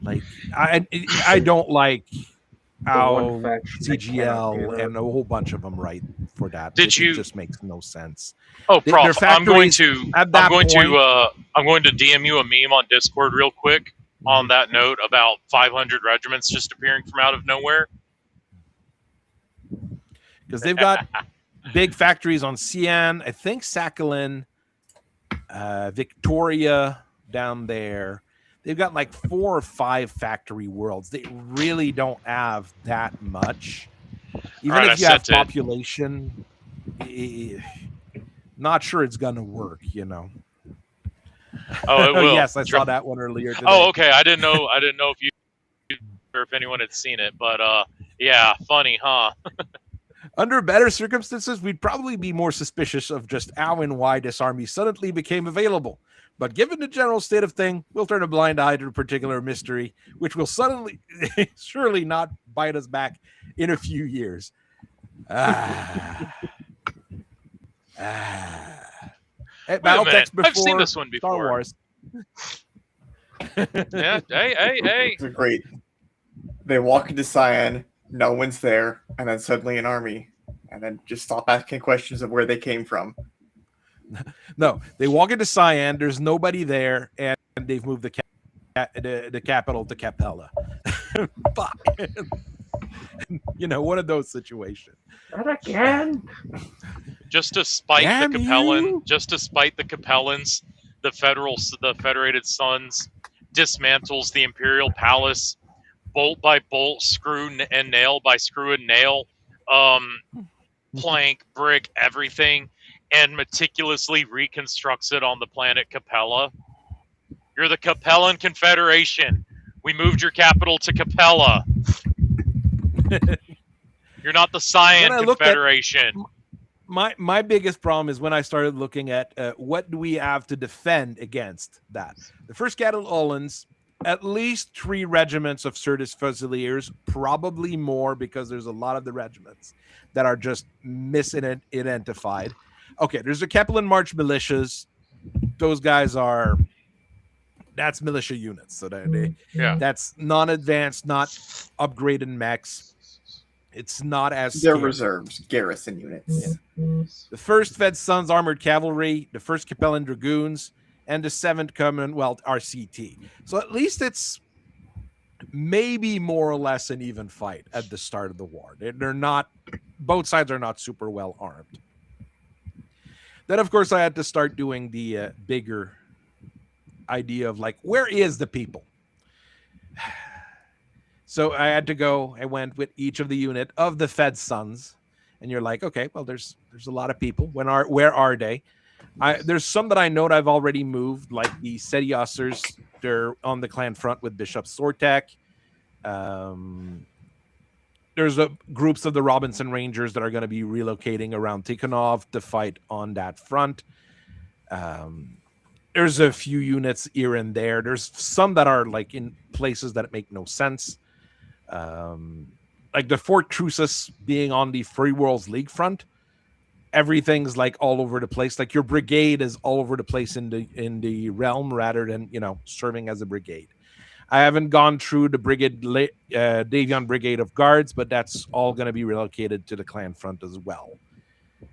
Like, I don't like how CGL and a whole bunch of them write for that. It just makes no sense. Oh, Prof, I'm going to DM you a meme on Discord real quick on that note about 500 regiments just appearing from out of nowhere. Because they've got big factories on Cyan, I think Sakhalin, Victoria down there. They've got like 4 or 5 factory worlds. They really don't have that much. Even if you have population, not sure it's going to work, you know. Oh, it will. Yes, I saw that one earlier today. Oh, okay. I didn't know if you or if anyone had seen it, but yeah, funny, huh? Under better circumstances, we'd probably be more suspicious of just how and why this army suddenly became available. But given the general state of thing, we'll turn a blind eye to a particular mystery, which will surely not bite us back in a few years. Hey, Wait a Battletech's minute. before I've seen this one Star before. Wars. Yeah. Hey. They're great. They walk into Cyan, no one's there, and then suddenly an army, and then just stop asking questions of where they came from. No, they walk into Cyan. There's nobody there, and they've moved the capital to Capella. Fuck. One of those situations. Not again. Just to spite Damn the Capellan, you. the Capellans, the Federated Sons dismantles the Imperial Palace, bolt by bolt, screw and nail by screw and nail, plank, brick, everything, and meticulously reconstructs it on the planet Capella. You're the Capellan Confederation. We moved your capital to Capella. You're not the Cyan Confederation. My biggest problem is when I started looking at what do we have to defend against that. The first Cattle Ullans, at least 3 regiments of Certus Fusiliers, probably more because there's a lot of the regiments that are just misidentified. Okay, there's the Capellan March militias. Those guys that's militia units. So that's non-advanced, not upgraded mechs. It's not as They're scary. reserves, garrison units. Yeah. The first Fed Sons Armored Cavalry, the first Capellan Dragoons, and the 7th Commonwealth RCT. So at least it's maybe more or less an even fight at the start of the war. They're not, both sides are not super well armed. Then, of course, I had to start doing the bigger idea of like, where is the people? So I went with each of the unit of the Fed Sons, and you're like, okay, well, there's a lot of people. Where are they? There's some that I know that I've already moved, like the Sediosers. They're on the clan front with Bishop Sortek. There's groups of the Robinson Rangers that are going to be relocating around Tikhonov to fight on that front. There's a few units here and there. There's some that are like in places that make no sense. Like the Fort Trucis being on the Free Worlds League front, everything's like all over the place. Like your brigade is all over the place in the realm rather than serving as a brigade. I haven't gone through the Davion Brigade of Guards, but that's all going to be relocated to the clan front as well.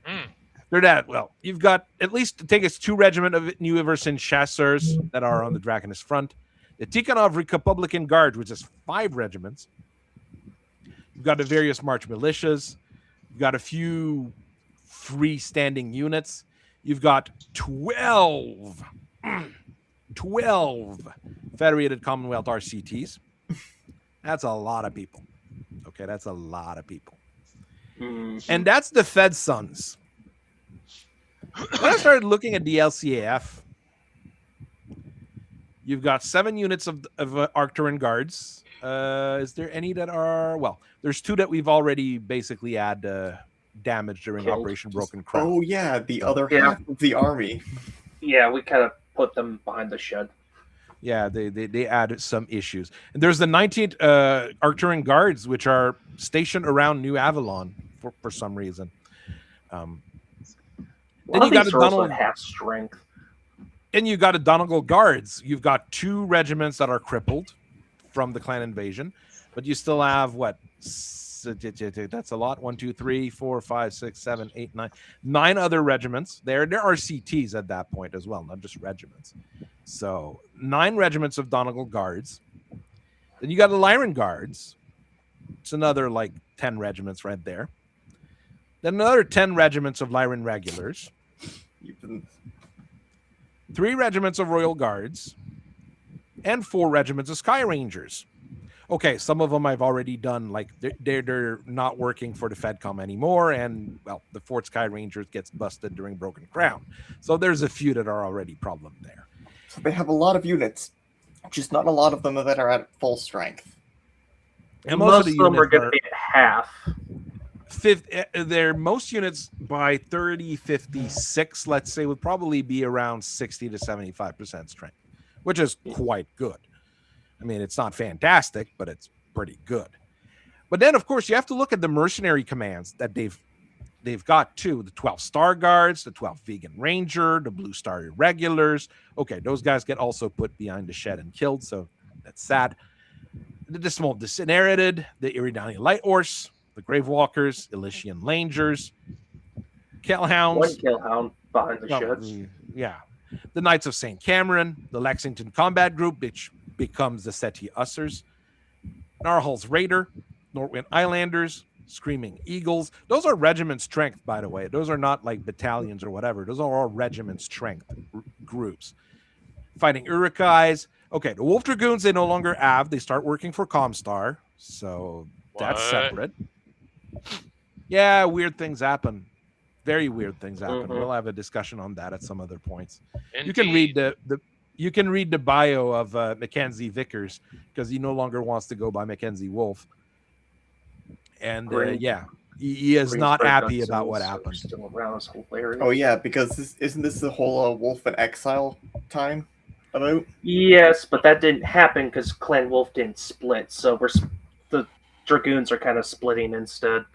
After that, well, you've got at least take us 2 regiment of New Everson Chasseurs that are on the Draconist front. The Tikhonov Republican Guard, which is 5 regiments. You've got the various March militias. You've got a few freestanding units. You've got 12 Federated Commonwealth RCTs. That's a lot of people. Okay, that's a lot of people. And that's the Fed Sons. When I started looking at the LCAF, you've got 7 units of Arcturan Guards. Is there any that are... Well, there's 2 that we've already basically had damage during Operation Broken Crown. Oh, yeah, the other half of the army. Yeah, we kind of put them behind the shed. Yeah, they added some issues. And there's the 19th Arcturan Guards, which are stationed around New Avalon for some reason. Then you got a Donald half strength. And you got a Donegal Guards. You've got 2 regiments that are crippled from the clan invasion, but you still have what? That's a lot. 1, 2, 3, 4, 5, 6, 7, 8, 9 other regiments. There are CTs at that point as well, not just regiments. So 9 regiments of Donegal Guards. Then you got the Lyran Guards. It's another like 10 regiments right there. Then another 10 regiments of Lyran Regulars. 3 regiments of Royal Guards. And 4 regiments of Sky Rangers. Okay, some of them I've already done, like they're not working for the FedCom anymore, and well, the Fort Sky Rangers gets busted during Broken Crown. So there's a few that are already problem there. So they have a lot of units, just not a lot of them that are at full strength. And most of them are going to be at half. Most units by 3056, let's say, would probably be around 60 to 75% strength, which is quite good. I mean, it's not fantastic, but it's pretty good. But then, of course, you have to look at the mercenary commands that they've got too. The 12 Star Guards, the 12 Vegan Ranger, the Blue Star Irregulars. Okay, those guys get also put behind the shed and killed, so that's sad. The Dismal Disinherited, the Iridani Light Horse, the Gravewalkers, Elysian Langers, Kellhounds. One Kellhound behind the sheds. Yeah. The Knights of St. Cameron, the Lexington Combat Group, which becomes the Seti Ussers, Narhal's Raider, Northwind Islanders, Screaming Eagles. Those are regiment strength, by the way. Those are not like battalions or whatever. Those are all regiment strength groups. Fighting Urukais. Okay, the Wolf Dragoons, they no longer have. They start working for Comstar. So that's separate. Yeah, weird things happen. Very weird things happen. Mm-hmm. We'll have a discussion on that at some other points. Indeed. You can read the bio of Mackenzie Vickers because he no longer wants to go by Mackenzie Wolf. And he is not happy about what happened. Still around is hilarious. Oh yeah, because isn't this the whole Wolf in Exile time about? Yes, but that didn't happen because Clan Wolf didn't split. So the Dragoons are kind of splitting instead.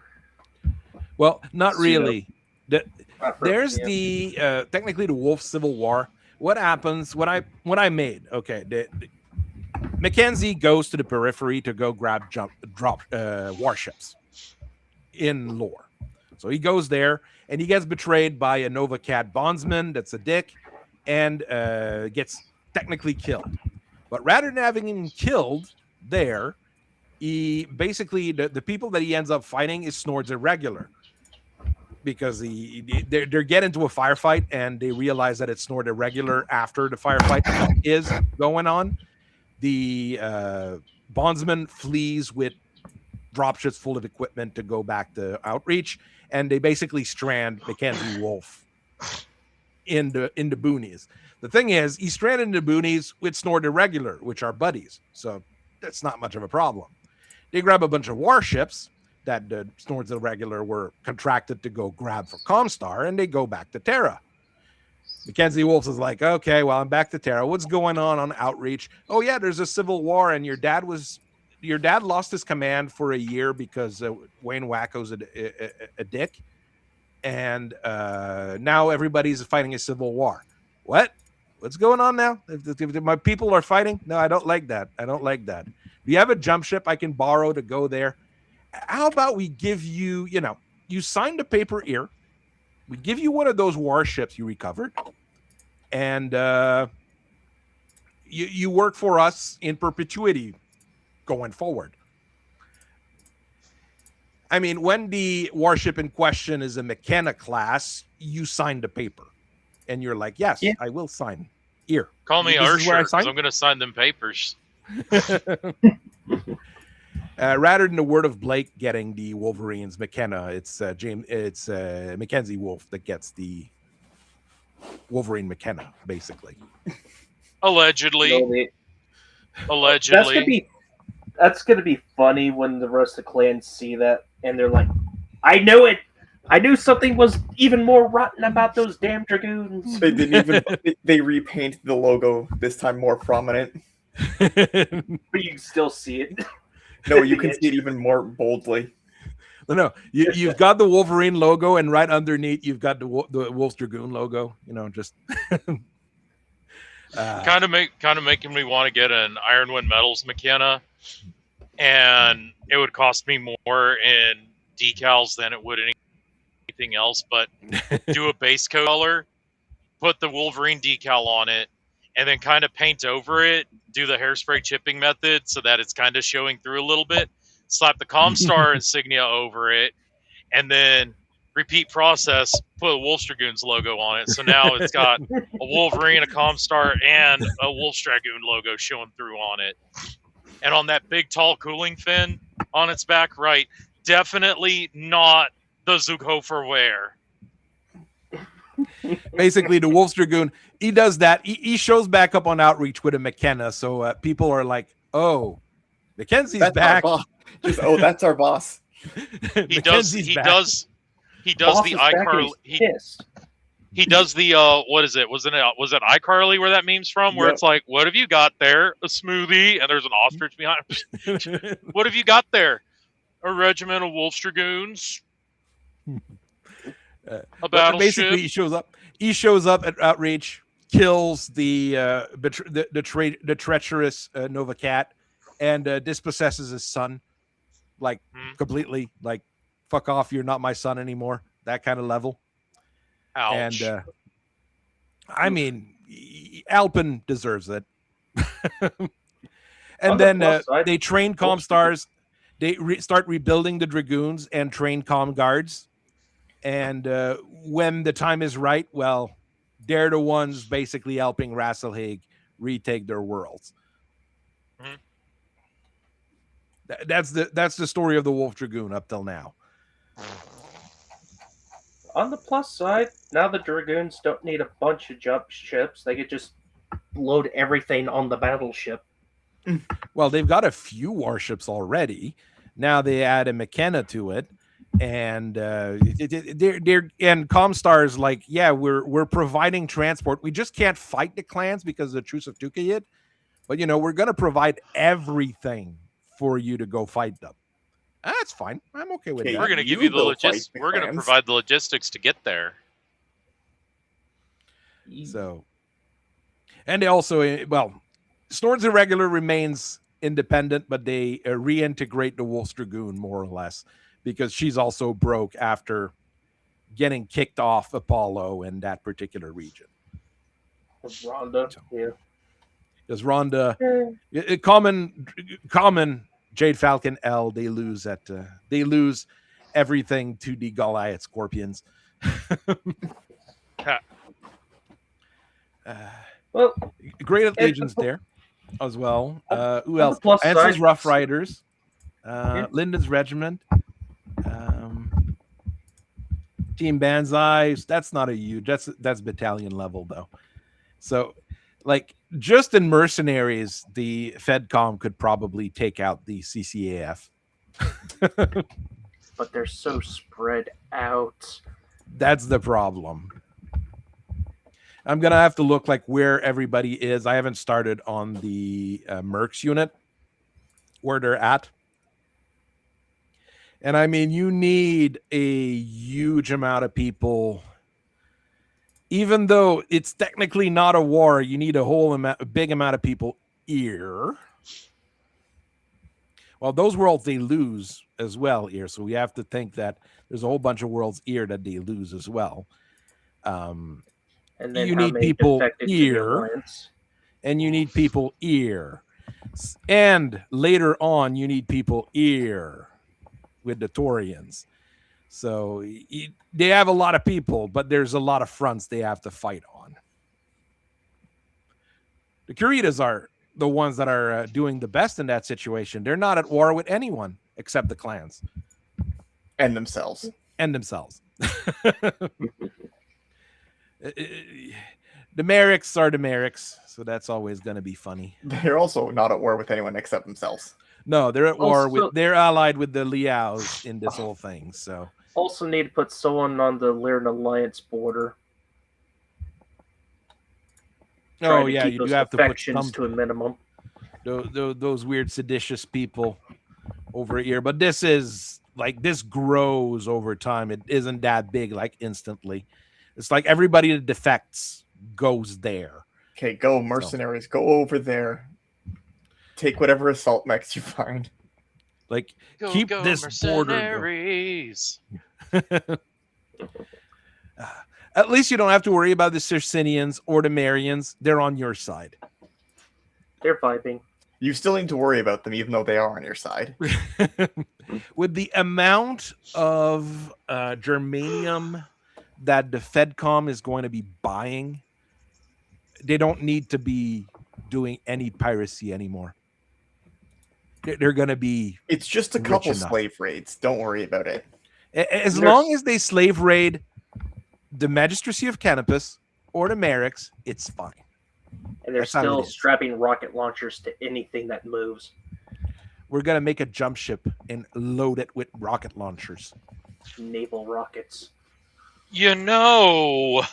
Well, not really. There's yeah. technically the Wolf Civil War. What happens when I made Mackenzie goes to the periphery to go grab drop warships in lore. So he goes there and he gets betrayed by a Nova Cat bondsman that's a dick and gets technically killed. But rather than having him killed there, he basically the people that he ends up fighting is Snords Irregular. Because they're getting into a firefight and they realize that it's Snort Irregular after the firefight is going on. The bondsman flees with dropships full of equipment to go back to Outreach, and they basically strand Mackenzie Wolf in the boonies. The thing is, he's stranded in the boonies with Snort Irregular, which are buddies, so that's not much of a problem. They grab a bunch of warships that the Snords Irregular were contracted to go grab for Comstar, and they go back to Terra. Mackenzie Wolf is like, okay, well, I'm back to Terra. What's going on Outreach? Oh yeah, there's a civil war, and your dad lost his command for a year because Wayne Wacko's a dick, and now everybody's fighting a civil war. What's going on now? If my people are fighting? No, I don't like that. Do you have a jump ship I can borrow to go there? How about we give you, you signed a paper here. We give you one of those warships you recovered, and you work for us in perpetuity going forward. I mean, when the warship in question is a McKenna class, you signed the paper, and you're like, yes, yeah. I will sign. Here. Call me Ursher, because I'm going to sign them papers. Rather than the word of Blake getting the Wolverines McKenna, it's Mackenzie Wolf that gets the Wolverine McKenna, basically. Allegedly. That's gonna be funny when the rest of the clans see that and they're like, I knew it. I knew something was even more rotten about those damn Dragoons. They didn't even. They repainted the logo this time more prominent. But you can still see it. No, you can see it even more boldly. No, you've got the Wolverine logo, and right underneath you've got the Wolf's Dragoon logo. Just kind of making me want to get an Ironwind Metals McKenna, and it would cost me more in decals than it would anything else. But do a base color, put the Wolverine decal on it, and then kind of paint over it. Do the hairspray chipping method so that it's kind of showing through a little bit. Slap the Comstar insignia over it, and then repeat process. Put a Wolf's Dragoons logo on it. So now it's got a Wolverine, a Comstar, and a Wolf's Dragoon logo showing through on it. And on that big, tall cooling fin on its back right, definitely not the Zughofer wear. Basically, the Wolf's Dragoon, he does that. He shows back up on Outreach with a McKenna, so people are like, "Oh, Mackenzie's back." That's our boss. He does the iCarly. He does the what is it? Was it iCarly where that meme's from? Where It's like, what have you got there? A smoothie, and there's an ostrich behind him. What have you got there? a regiment of Wolf's Dragoons, a But battleship. basically, he shows up at Outreach, kills the treacherous Nova Cat, and dispossesses his son, like completely. Like, fuck off! You're not my son anymore. That kind of level. Ouch. And I mean, Alpin deserves it. And then they train Comstars. They start rebuilding the Dragoons and train Com Guards. And when the time is right, well, they're the ones basically helping Rasselhaig retake their worlds. Mhm. That's the story of the Wolf Dragoon up till now. On the plus side, now the Dragoons don't need a bunch of jump ships. They could just load everything on the battleship. Well, they've got a few warships already. Now they add a McKenna to it, and they're and Comstar's like, yeah, we're providing transport. We just can't fight the clans because of the Truce of Tukayid, but we're going to provide everything for you to go fight them. That's fine. I'm okay with that. We're going to give you the logistics. We're going to provide the logistics to get there. So, and they also, well, Snords Irregular remains independent, but they reintegrate the Wolf's Dragoon more or less because she's also broke after getting kicked off Apollo in that particular region. Rhonda, yeah. Because Rhonda, common Jade Falcon L, they lose everything to the Goliath Scorpions. Well, Great Legion's there as well. Who else? Ansel's Rough Riders, Lyndon's Regiment, Team Banzai. That's not a huge. That's battalion level though. So, like, just in mercenaries, the FedCom could probably take out the CCAF. But they're so spread out. That's the problem. I'm gonna have to look like where everybody is. I haven't started on the Mercs unit where they're at, and I mean, you need a huge amount of people. Even though it's technically not a war, you need a big amount of people here. Well, those worlds they lose as well here, so we have to think that there's a whole bunch of worlds here that they lose as well. And then you need people here, and you need people here, and later on you need people here with the Taurians. So they have a lot of people, but there's a lot of fronts they have to fight on. The Kuritas are the ones that are doing the best in that situation. They're not at war with anyone except the clans. And themselves. The Merrics are the Merrics, so that's always going to be funny. They're also not at war with anyone except themselves. No, they're at war with. They're allied with the Liaos in this whole thing. So also need to put someone on the Lyran Alliance border. Oh yeah, you do have to put some to a minimum. Those weird seditious people over here, but this is like this grows over time. It isn't that big like instantly. It's like everybody that defects goes there. Okay, go mercenaries, go over there. Take whatever assault mechs you find. Like keep this mercenaries. Border. At least you don't have to worry about the Circinians or the Marians. They're on your side. They're vibing. You still need to worry about them, even though they are on your side. With the amount of germanium that the FedCom is going to be buying, they don't need to be doing any piracy anymore. They're going to be. It's just a couple slave raids. Don't worry about it. As long as they slave raid the Magistracy of Canopus or the Merrics, it's fine. And they're still strapping rocket launchers to anything that moves. We're going to make a jump ship and load it with rocket launchers. Naval rockets. You know,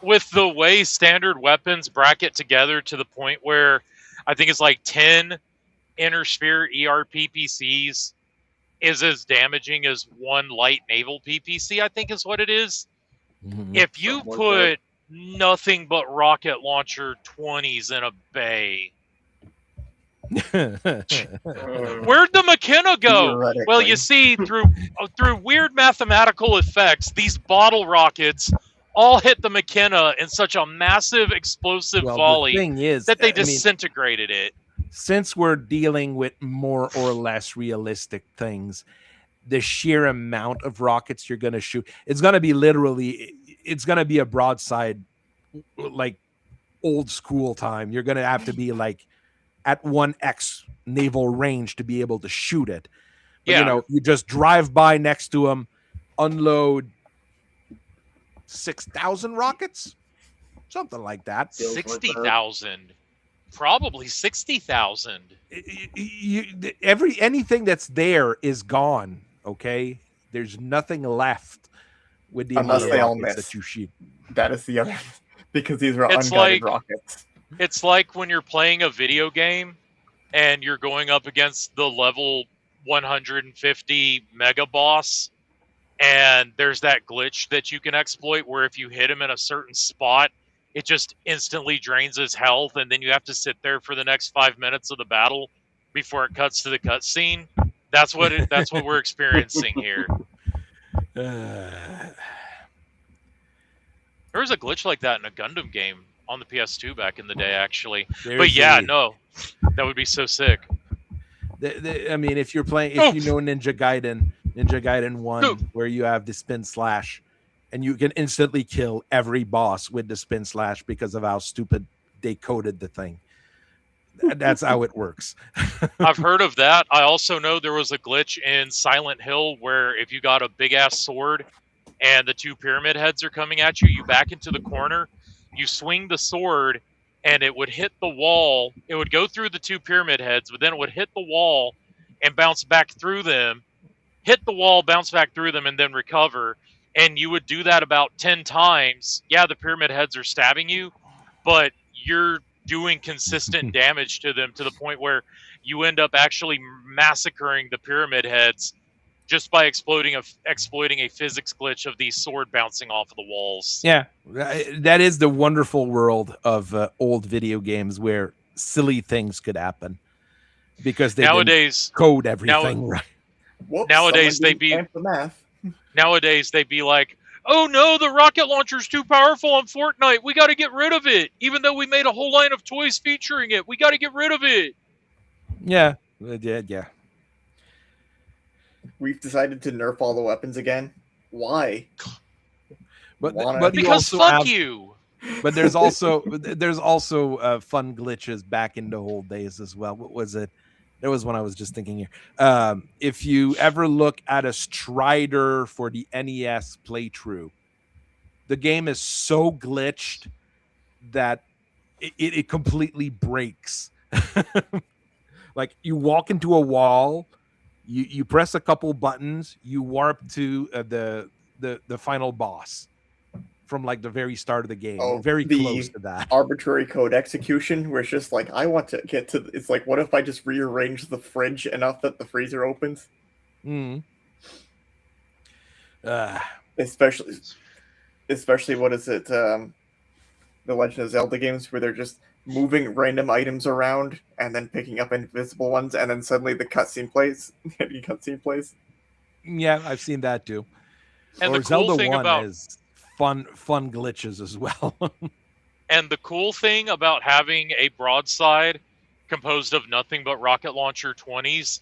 with the way standard weapons bracket together to the point where I think it's like 10 inner sphere ER PPCs is as damaging as one light naval PPC, I think is what it is. Mhm. If you Something like put nothing but rocket launcher 20s in a bay, where'd the McKenna go? Well, you see, through weird mathematical effects, these bottle rockets all hit the McKenna in such a massive explosive Well, the volley thing is, that they I mean, disintegrated it. since we're dealing with more or less realistic things, the sheer amount of rockets you're going to shoot, it's going to be literally, it's going to be a broadside, like old school time. You're going to have to be like at 1x naval range to be able to shoot it. But, Yeah. you know, you just drive by next to them, unload 6,000 rockets, something like that. 60,000. Probably 60,000. Anything that's there is gone. Okay, there's nothing left with the Unless amount of they all rockets miss. that you shoot. That is the other, because these are It's unguided like- rockets. It's like when you're playing a video game and you're going up against the level 150 mega boss, and there's that glitch that you can exploit where if you hit him in a certain spot, it just instantly drains his health, and then you have to sit there for the next 5 minutes of the battle before it cuts to the cutscene. That's what we're experiencing here. Uh, There was a glitch like that in a Gundam game on the PS2 back in the day, actually. But there's yeah, a- no, that would be so sick. I mean, if you're playing, if you know Ninja Gaiden 1, where you have the spin slash, and you can instantly kill every boss with the spin slash because of how stupid they coded the thing. That's how it works. I've heard of that. I also know there was a glitch in Silent Hill where if you got a big ass sword and the two pyramid heads are coming at you, you back into the corner, you swing the sword, and it would hit the wall. It would go through the two pyramid heads, but then it would hit the wall and bounce back through them, hit the wall, bounce back through them, and then recover. And you would do that about 10 times. Yeah, the pyramid heads are stabbing you, but you're doing consistent damage to them to the point where you end up actually massacring the pyramid heads just by exploiting a physics glitch of the sword bouncing off of the walls. Yeah, that is the wonderful world of old video games where silly things could happen because they Nowadays, code everything right. Whoops, Nowadays, someone they didn't plan for math. Nowadays, they'd be like, oh no, the rocket launcher's too powerful on Fortnite. We got to get rid of it. Even though we made a whole line of toys featuring it, we got to get rid of it. Yeah. We've decided to nerf all the weapons again. Why? But Wanna- but you Because also fuck have, you. But there's also fun glitches back in the old days as well. What was it? There was one I was just thinking here. If you ever look at a Strider for the NES playthrough, the game is so glitched that it completely breaks. Like you walk into a wall, you press a couple buttons, you warp to the final boss from like the very start of the game. Oh, Very the close to that. arbitrary code execution where it's just like, I want to get to, it's like, what if I just rearrange the fridge enough that the freezer opens? Mm. Especially what is it, the Legend of Zelda games where they're just moving random items around and then picking up invisible ones, and then suddenly the cutscene plays. Yeah, I've seen that too. And Or the cool Zelda thing 1 about is fun glitches as well. And the cool thing about having a broadside composed of nothing but rocket launcher 20s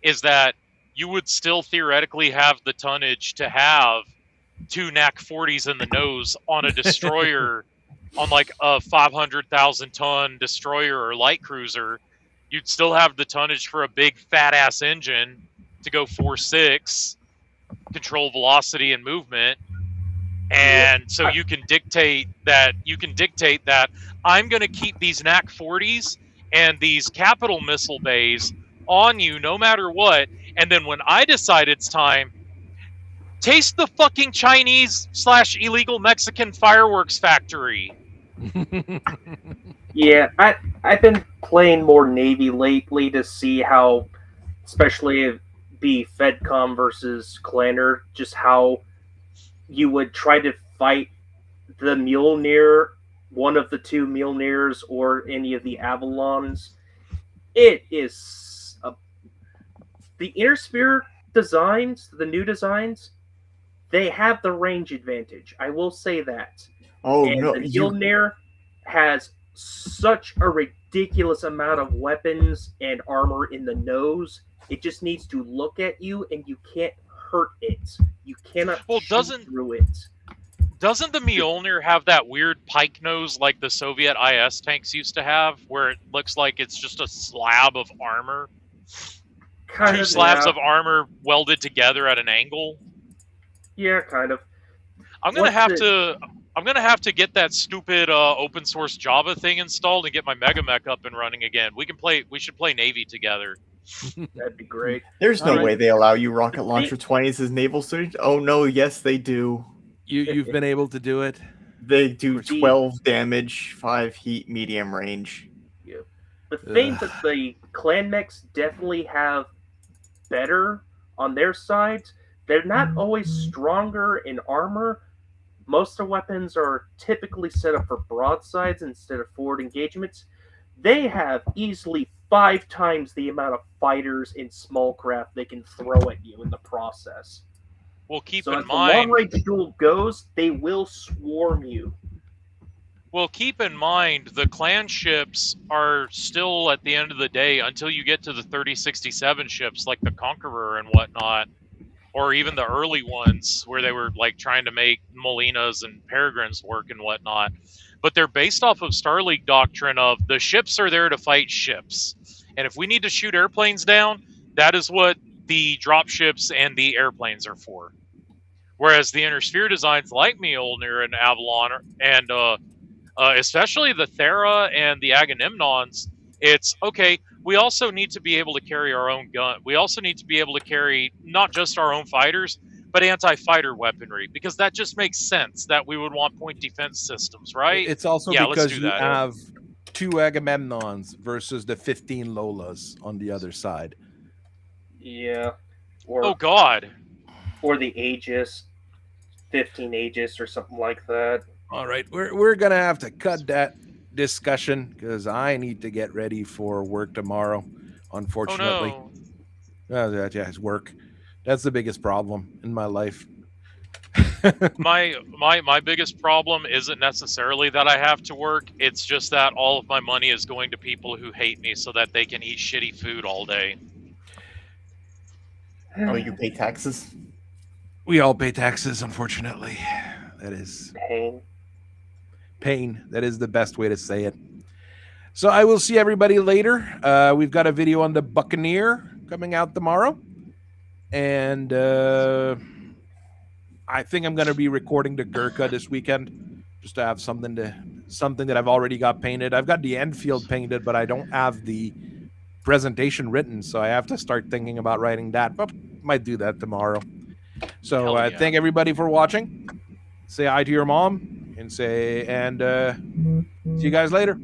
is that you would still theoretically have the tonnage to have two NAC 40s in the nose on a destroyer, on like a 500,000 ton destroyer or light cruiser. You'd still have the tonnage for a big fat ass engine to go 4.6, control velocity and movement. And so you can dictate that I'm going to keep these NAC 40s and these capital missile bays on you no matter what. And then when I decide it's time, taste the fucking Chinese/illegal Mexican fireworks factory. Yeah, I've been playing more Navy lately to see how, especially be FedCom versus Clanner, just how you would try to fight the Mjolnir, one of the two Mjolnirs, or any of the Avalons. It is the Inner Sphere designs, the new designs, they have the range advantage. I will say that. Oh and no, the Mjolnir has such a ridiculous amount of weapons and armor in the nose. It just needs to look at you, and you can't hurt it. You cannot shoot through it. Doesn't the Mjolnir have that weird pike nose like the Soviet IS tanks used to have, where it looks like it's just a slab of armor? Two slabs of armor welded together at an angle? Yeah, kind of. I'm gonna have to get that stupid open source Java thing installed and get my Mega Mech up and running again. We should play Navy together. That'd be great. There's no way they allow you rocket launcher 20s as naval students. Oh no, yes they do. You've been able to do it. They do 12 damage, 5 heat, medium range. Yeah. The thing that the clan mechs definitely have better on their sides, they're not always stronger in armor. Most of the weapons are typically set up for broadsides instead of forward engagements. They have easily 5 times the amount of fighters in small craft they can throw at you in the process. Well, keep in mind, as the long-range duel goes, they will swarm you. Well, keep in mind, the clan ships are still, at the end of the day, until you get to the 3067 ships like the Conqueror and whatnot, or even the early ones where they were like trying to make Molinas and Peregrines work and whatnot. But they're based off of Star League doctrine of the ships are there to fight ships. And if we need to shoot airplanes down, that is what the drop ships and the airplanes are for. Whereas the Inner Sphere designs like Mjolnir and Avalon and especially the Thera and the Agamemnons, it's okay. We also need to be able to carry our own gun. We also need to be able to carry not just our own fighters, but anti-fighter weaponry, because that just makes sense that we would want point defense systems, right? It's also because you have 2 Agamemnons versus the 15 Lolas on the other side. Yeah. Oh God. Or the Aegis, 15 Aegis or something like that. All right, we're gonna have to cut that discussion because I need to get ready for work tomorrow. Unfortunately, it's work. That's the biggest problem in my life. my biggest problem isn't necessarily that I have to work. It's just that all of my money is going to people who hate me so that they can eat shitty food all day. Oh, you pay taxes? We all pay taxes, unfortunately. That is pain. That is the best way to say it. So I will see everybody later. We've got a video on the Buccaneer coming out tomorrow. And I think I'm going to be recording the Gurkha this weekend just to have something that I've already got painted. I've got the Enfield painted, but I don't have the presentation written, so I have to start thinking about writing that, but might do that tomorrow. So thank everybody for watching. Say hi to your mom and see you guys later.